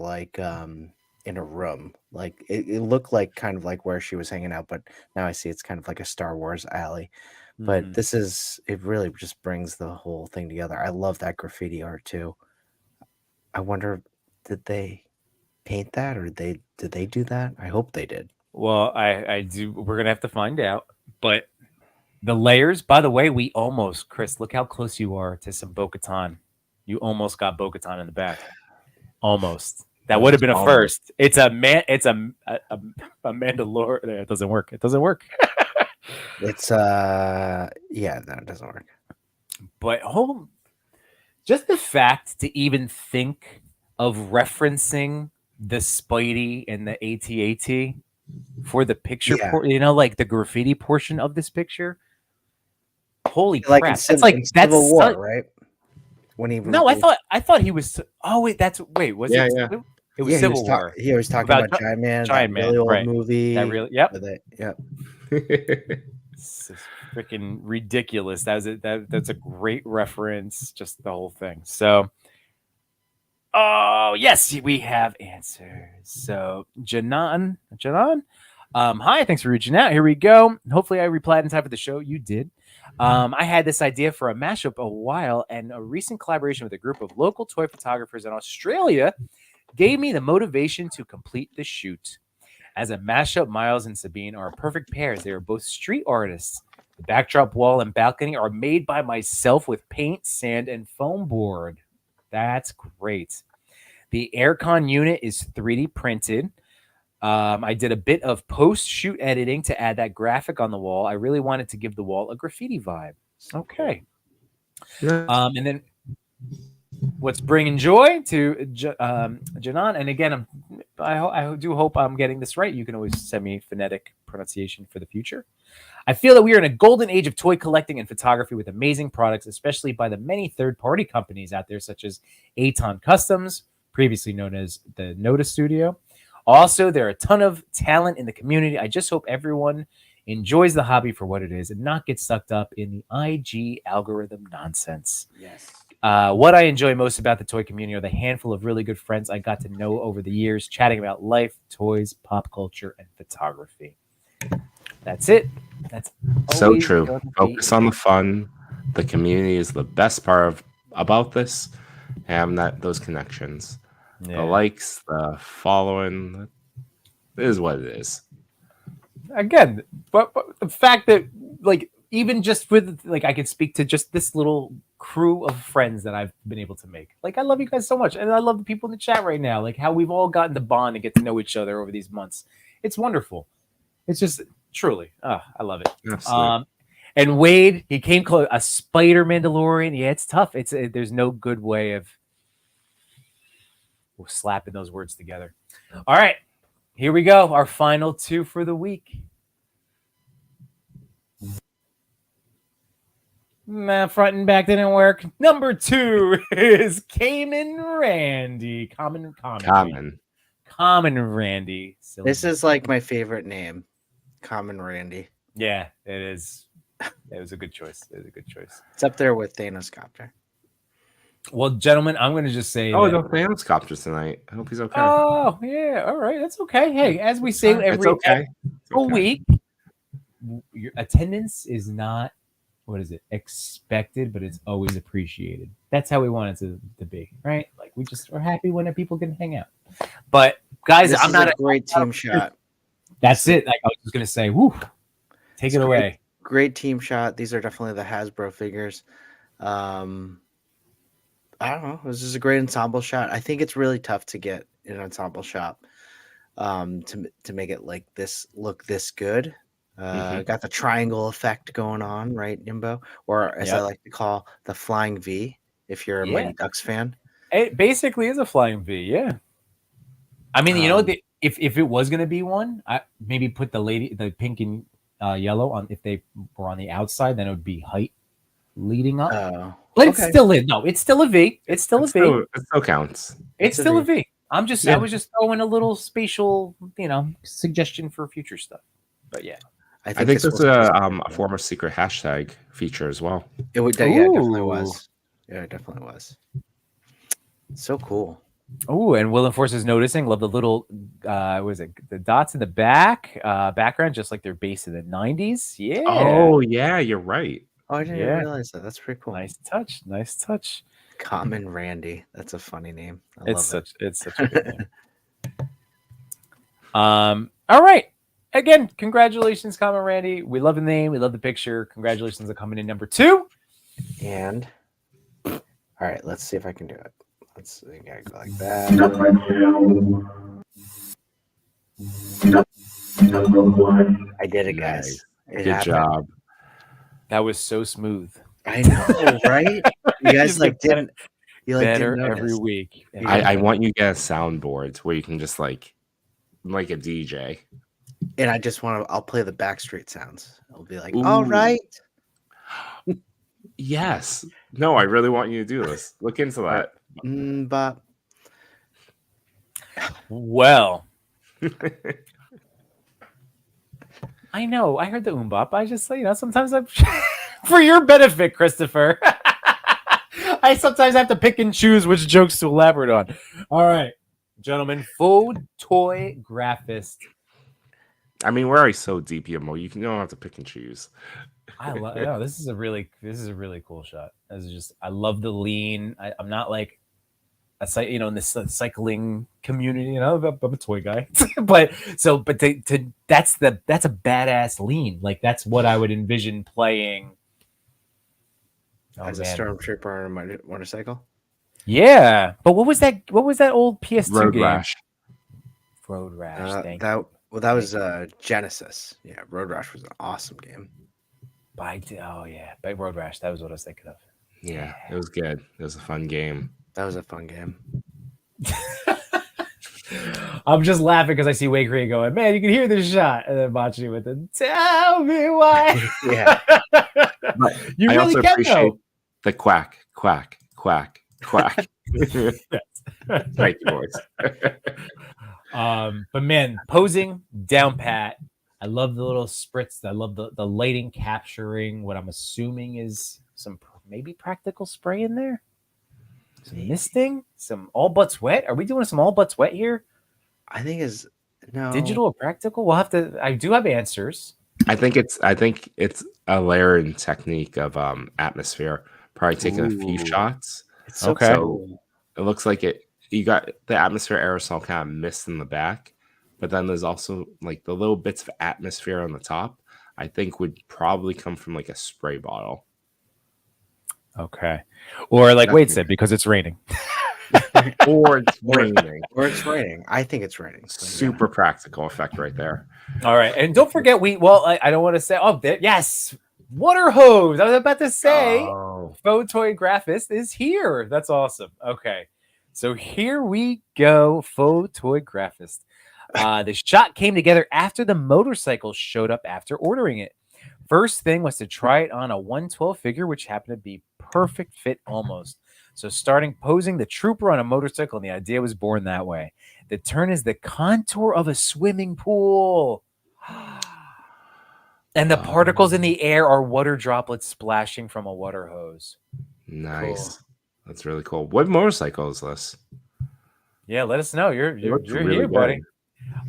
S3: in a room. Like it looked like kind of like where she was hanging out, but now I see it's kind of like a Star Wars alley. But it really just brings the whole thing together. I love that graffiti art too. I wonder, did they paint that or did they do that? I hope they did.
S2: Well, I do. We're gonna have to find out. But the layers, by the way, we almost, Chris, look how close you are to some Bo-Katan. You almost got Bo-Katan in the back. Almost. That would have been a first. It's a Mandalorian. It doesn't work. It's
S3: yeah, no, it doesn't work.
S2: But just the fact to even think of referencing the Spidey and the AT-AT for the picture, like the graffiti portion of this picture. Holy crap! That's
S3: Civil War, right? When he
S2: I thought he was. Oh wait, was it?
S4: Yeah.
S2: It was Civil War.
S3: He was talking about Giant Man, really old movie.
S2: That really, yep.
S3: Yep.
S2: It's freaking ridiculous. That's a great reference. Just the whole thing. So, oh yes, we have answers. So Janan, hi, thanks for reaching out. Here we go. Hopefully, I replied in time for the show. You did. I had this idea for a mashup a while, and a recent collaboration with a group of local toy photographers in Australia gave me the motivation to complete the shoot. As a mashup, Miles and Sabine are a perfect pair as they are both street artists. The backdrop wall and balcony are made by myself with paint, sand, and foam board. That's great. The aircon unit is 3D printed. I did a bit of post-shoot editing to add that graphic on the wall. I really wanted to give the wall a graffiti vibe. Okay. And then what's bringing joy to Janan? And again, I do hope I'm getting this right. You can always send me phonetic pronunciation for the future. I feel that we are in a golden age of toy collecting and photography with amazing products, especially by the many third-party companies out there, such as Aton Customs, previously known as the Noda Studio. Also, there are a ton of talent in the community. I just hope everyone enjoys the hobby for what it is and not get sucked up in the IG algorithm nonsense.
S3: Yes.
S2: What I enjoy most about the toy community are the handful of really good friends I got to know over the years, chatting about life, toys, pop culture, and photography. That's it. That's
S4: so true. Focus on the fun. The community is the best part about this. Having those connections.
S2: Yeah.
S4: The likes, the following, it is what it is.
S2: Again, but the fact that like even just with like I can speak to just this little crew of friends that I've been able to make. Like I love you guys so much, and I love the people in the chat right now. Like how we've all gotten to bond and get to know each other over these months. It's wonderful. It's just truly, I love it.
S4: Absolutely.
S2: And Wade, he came close. A Spider Mandalorian. Yeah, it's tough. There's no good way of slapping those words together. All right, here we go. Our final two for the week. Nah, front and back didn't work. Number 2 is Cayman Randy. Common Randy. Silly.
S3: This is like my favorite name, Common Randy.
S2: Yeah, it is. It was a good choice.
S3: It's up there with Thanos Copter.
S2: Well, gentlemen, I'm going to just say.
S4: Oh, no, Thanos Copter tonight. I hope he's okay.
S2: Oh, yeah. All right. That's okay. Hey, as we say every week, your attendance is not, what is it, expected, but it's always appreciated. That's how we want it to be, right? Like we're happy when people can hang out. But guys,
S3: This
S2: I'm
S3: is
S2: not
S3: a great team shot.
S2: That's it. Like I was just going to say, woo, take it away.
S3: Great team shot. These are definitely the Hasbro figures. I don't know. This is a great ensemble shot. I think it's really tough to get an ensemble shop to make it like this look this good. Got the triangle effect going on, right, Nimbo? Or as I like to call the flying V, if you're a Mighty Ducks fan.
S2: It basically is a flying V, yeah. I mean, you know, if it was going to be one, I maybe put the pink and yellow on. If they were on the outside, then it would be height leading up. But it's still it's still a V. It still
S4: counts.
S2: It's still a V. I was just throwing a little spatial, suggestion for future stuff. But yeah.
S4: I think this is a former secret hashtag feature as well.
S3: It would, yeah, it definitely was. Yeah, it definitely was. So cool.
S2: Oh, and Will Enforce is noticing. Love the little, the dots in the background, just like their base in the 90s. Yeah.
S4: Oh, yeah, you're right.
S3: Oh, I didn't realize that. That's pretty cool.
S2: Nice touch.
S3: Common Randy. That's a funny name.
S2: It's such a good name. All right. Again, congratulations, Common Randy. We love the name. We love the picture. Congratulations on coming in number 2.
S3: And all right, let's see if I can do it. Let's see. I go like that. I did it, guys.
S4: Good job.
S2: That was so smooth.
S3: I know, right? You guys didn't. You
S2: better
S3: didn't
S2: every week.
S4: I want you to get a soundboard where you can just like a DJ.
S3: And I just I'll play the Backstreet sounds. I'll be like, all right.
S4: Yes. No, I really want you to do this. Look into that.
S3: But
S2: well, I know. I heard the bop. I just say, sometimes I'm for your benefit, Christopher. I sometimes have to pick and choose which jokes to elaborate on. All right, gentlemen, full toy graphist.
S4: I mean, we're already so deep here, Mo. You don't have to pick and choose.
S2: This is a really cool shot. I love the lean. I'm not like in this cycling community. I'm a toy guy, but that's a badass lean. Like that's what I would envision playing
S3: as a stormtrooper on a motorcycle.
S2: Yeah, but what was that old PS2
S4: Road
S2: game?
S4: Rash.
S2: Road Rash. Thank
S3: that
S2: you.
S3: well, that was Genesis. Yeah, Road Rash was an awesome game.
S2: Oh yeah, but Road Rash. That was what I was thinking of.
S4: Yeah, it was good. It was a fun game.
S3: That was a fun game.
S2: I'm just laughing because I see Wake Ray going, man, you can hear this shot, and then Machi with the tell me why.
S3: Yeah.
S4: But
S2: You
S4: I
S2: really
S4: also
S2: can
S4: appreciate
S2: though.
S4: the quack, quack, quack, quack. Thank you, boys.
S2: But man, posing down pat. I love the little spritz. I love the lighting capturing what I'm assuming is some maybe practical spray in there. Some misting, some all butts wet. Are we doing some all butts wet here?
S3: I think is no
S2: Digital or practical? We'll have to. I do have answers.
S4: I think it's a layering technique of atmosphere. Probably taking a few
S3: Ooh.
S4: shots.
S3: It's so
S2: Okay.
S3: cool.
S4: It looks like you got the atmosphere aerosol kind of mist in the back, but then there's also like the little bits of atmosphere on the top. I think would probably come from like a spray bottle.
S2: Okay. Or like
S4: That's
S2: Wade
S4: me.
S2: said, because it's raining.
S4: Or it's raining.
S3: Or it's raining. I think it's raining. So, yeah.
S4: Super practical effect right there.
S2: All right. And don't forget, I don't want to say, yes, water hose. I was about to say,
S4: Oh.
S2: Photographist is here. That's awesome. Okay. So here we go. Photographist. The shot came together after the motorcycle showed up after ordering it. First thing was to try it on a 112 figure, which happened to be perfect fit almost. So starting posing the trooper on a motorcycle, and the idea was born that way. The turn is the contour of a swimming pool. And the particles in the air are water droplets splashing from a water hose.
S4: Nice.
S2: Cool.
S4: That's really cool. What motorcycle is this?
S2: Yeah, let us know. You're
S4: really
S2: here,
S4: good.
S2: buddy.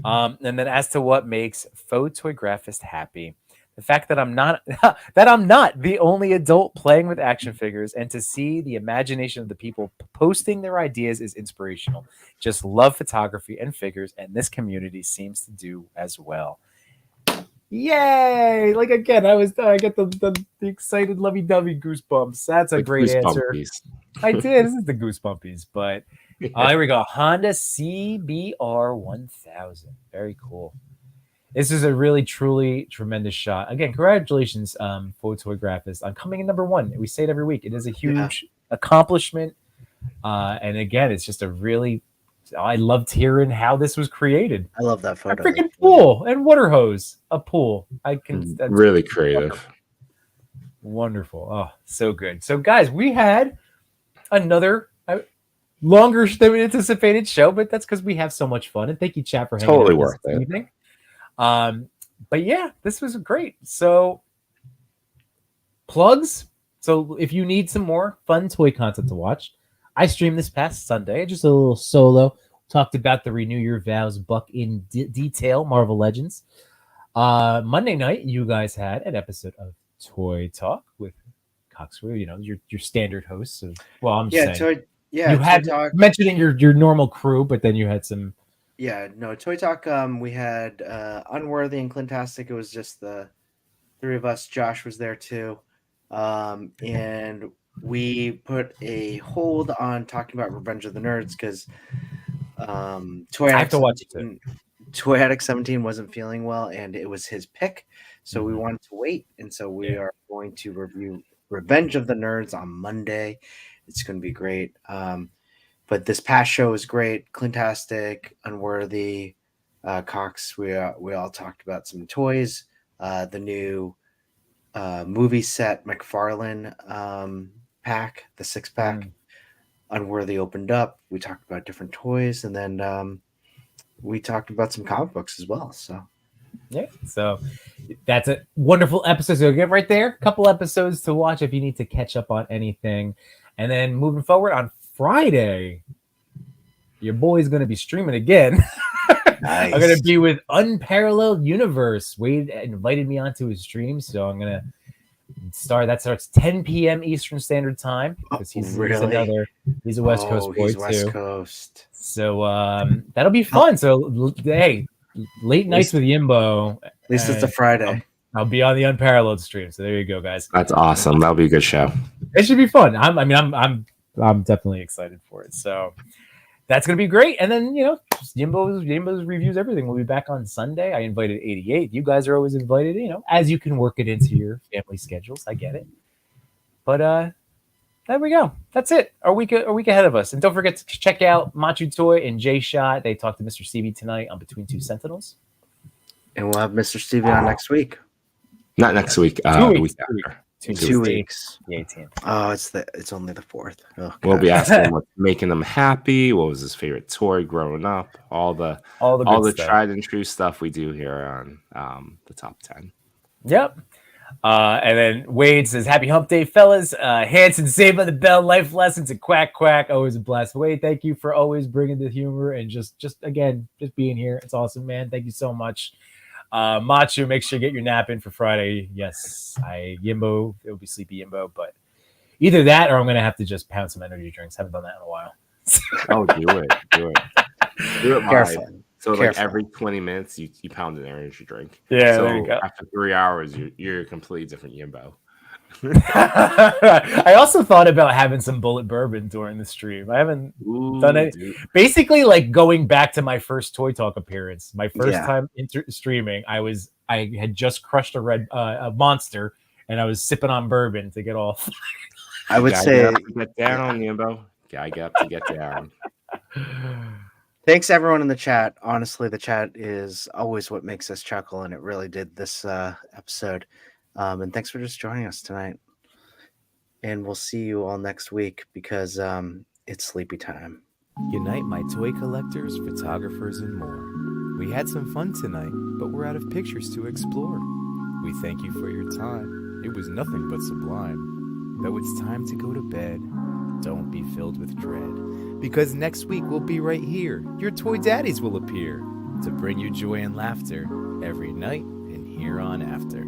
S2: And then as to what makes Photographist happy, the fact that I'm not the only adult playing with action figures, and to see the imagination of the people posting their ideas is inspirational. Just love photography and figures, and this community seems to do as well. Yay! Like again, I get the excited lovey-dovey goosebumps. That's a great answer. I did. This is the goosebumpies, but here we go. Honda CBR 1000. Very cool. This is a really, truly tremendous shot. Again, congratulations, Photographist, on coming in number 1. We say it every week. It is a huge accomplishment. And again, it's just I loved hearing how this was created.
S3: I love that photo.
S2: A freaking pool and water hose. A pool. That's
S4: really creative.
S2: Wonderful. Oh, so good. So, guys, we had another longer than anticipated show, but that's because we have so much fun. And thank you, chat, for hanging
S4: Totally
S2: out
S4: worth
S2: this
S4: it.
S2: evening. But yeah, this was great. So plugs. So if you need some more fun toy content to watch, I streamed this past Sunday, just a little solo. Talked about the Renew Your Vows Buck in detail, Marvel Legends. Monday night, you guys had an episode of Toy Talk with Coxwell, your standard hosts. I'm just saying. You had mentioning your normal crew, but then you had some.
S3: Yeah, no, Toy Talk, we had Unworthy and Clintastic. It was just the 3 of us. Josh was there too. And we put a hold on talking about Revenge of the Nerds because Toy Addict 17 wasn't feeling well, and it was his pick. So we wanted to wait. And so we are going to review Revenge of the Nerds on Monday. It's going to be great. But this past show was great. Clintastic, Unworthy, Cox. We all talked about some toys. The new movie set McFarlane pack, the 6-pack. Unworthy opened up. We talked about different toys, and then we talked about some comic books as well. So
S2: that's a wonderful episode. So get right there. A couple episodes to watch if you need to catch up on anything. And then moving forward on Friday, your boy's going to be streaming again.
S3: Nice.
S2: I'm going to be with Unparalleled Universe. Wade invited me onto his stream, so I'm going to start. That starts 10 p.m. Eastern Standard Time because he's a West Coast boy
S3: he's
S2: too.
S3: West Coast.
S2: So that'll be fun. So hey, late nights with Yimbo.
S3: At least it's a Friday.
S2: I'll be on the Unparalleled stream. So there you go, guys.
S4: That's awesome. That'll be a good show.
S2: It should be fun. I'm definitely excited for it. So that's going to be great. And then, just Yimbo's reviews everything. We'll be back on Sunday. I invited 88. You guys are always invited, as you can work it into your family schedules. I get it. But there we go. That's it. A week ahead of us. And don't forget to check out Machu Toy and J Shot. They talked to Mr. Stevie tonight on Between Two Sentinels.
S3: And we'll have Mr. Stevie on next week.
S4: Not next week.
S2: 2
S4: week
S2: weeks.
S4: after.
S3: 2 weeks.
S2: The 18th.
S3: Oh, it's only the 4th. Oh,
S4: We'll be asking what's making them happy. What was his favorite toy growing up? All the
S2: good stuff.
S4: tried and true stuff we do here on the top 10.
S2: Yep. And then Wade says, "Happy Hump Day, fellas. Hanson, Saved by the Bell, life lessons, and quack quack. Always a blast. Wade, thank you for always bringing the humor and just being here. It's awesome, man. Thank you so much. Machu, make sure you get your nap in for Friday. Yes, Yimbo. It'll be sleepy Yimbo, but either that or I'm gonna have to just pound some energy drinks. Haven't done that in a while.
S4: Oh, do it live.
S3: Careful.
S4: So
S3: Careful.
S4: like every 20 minutes, you pound an energy drink.
S2: Yeah,
S4: So
S2: there you go.
S4: after 3 hours, you're a completely different Yimbo.
S2: I also thought about having some bullet bourbon during the stream. I haven't done it.
S4: Dude.
S2: Basically, like going back to my first Toy Talk appearance, my first
S3: Yeah.
S2: time streaming, I had just crushed a monster, and I was sipping on bourbon to get off.
S3: I would
S4: Gotta
S3: say
S4: get up to get down, Yimbo. Gotta get up to get down.
S3: thanks everyone in the chat. Honestly, the chat is always what makes us chuckle, and it really did this episode. And thanks for just joining us tonight. And we'll see you all next week because it's sleepy time.
S7: Unite my toy collectors, photographers, and more. We had some fun tonight, but we're out of pictures to explore. We thank you for your time. It was nothing but sublime. Though it's time to go to bed, don't be filled with dread. Because next week we'll be right here. Your toy daddies will appear to bring you joy and laughter every night and here on after.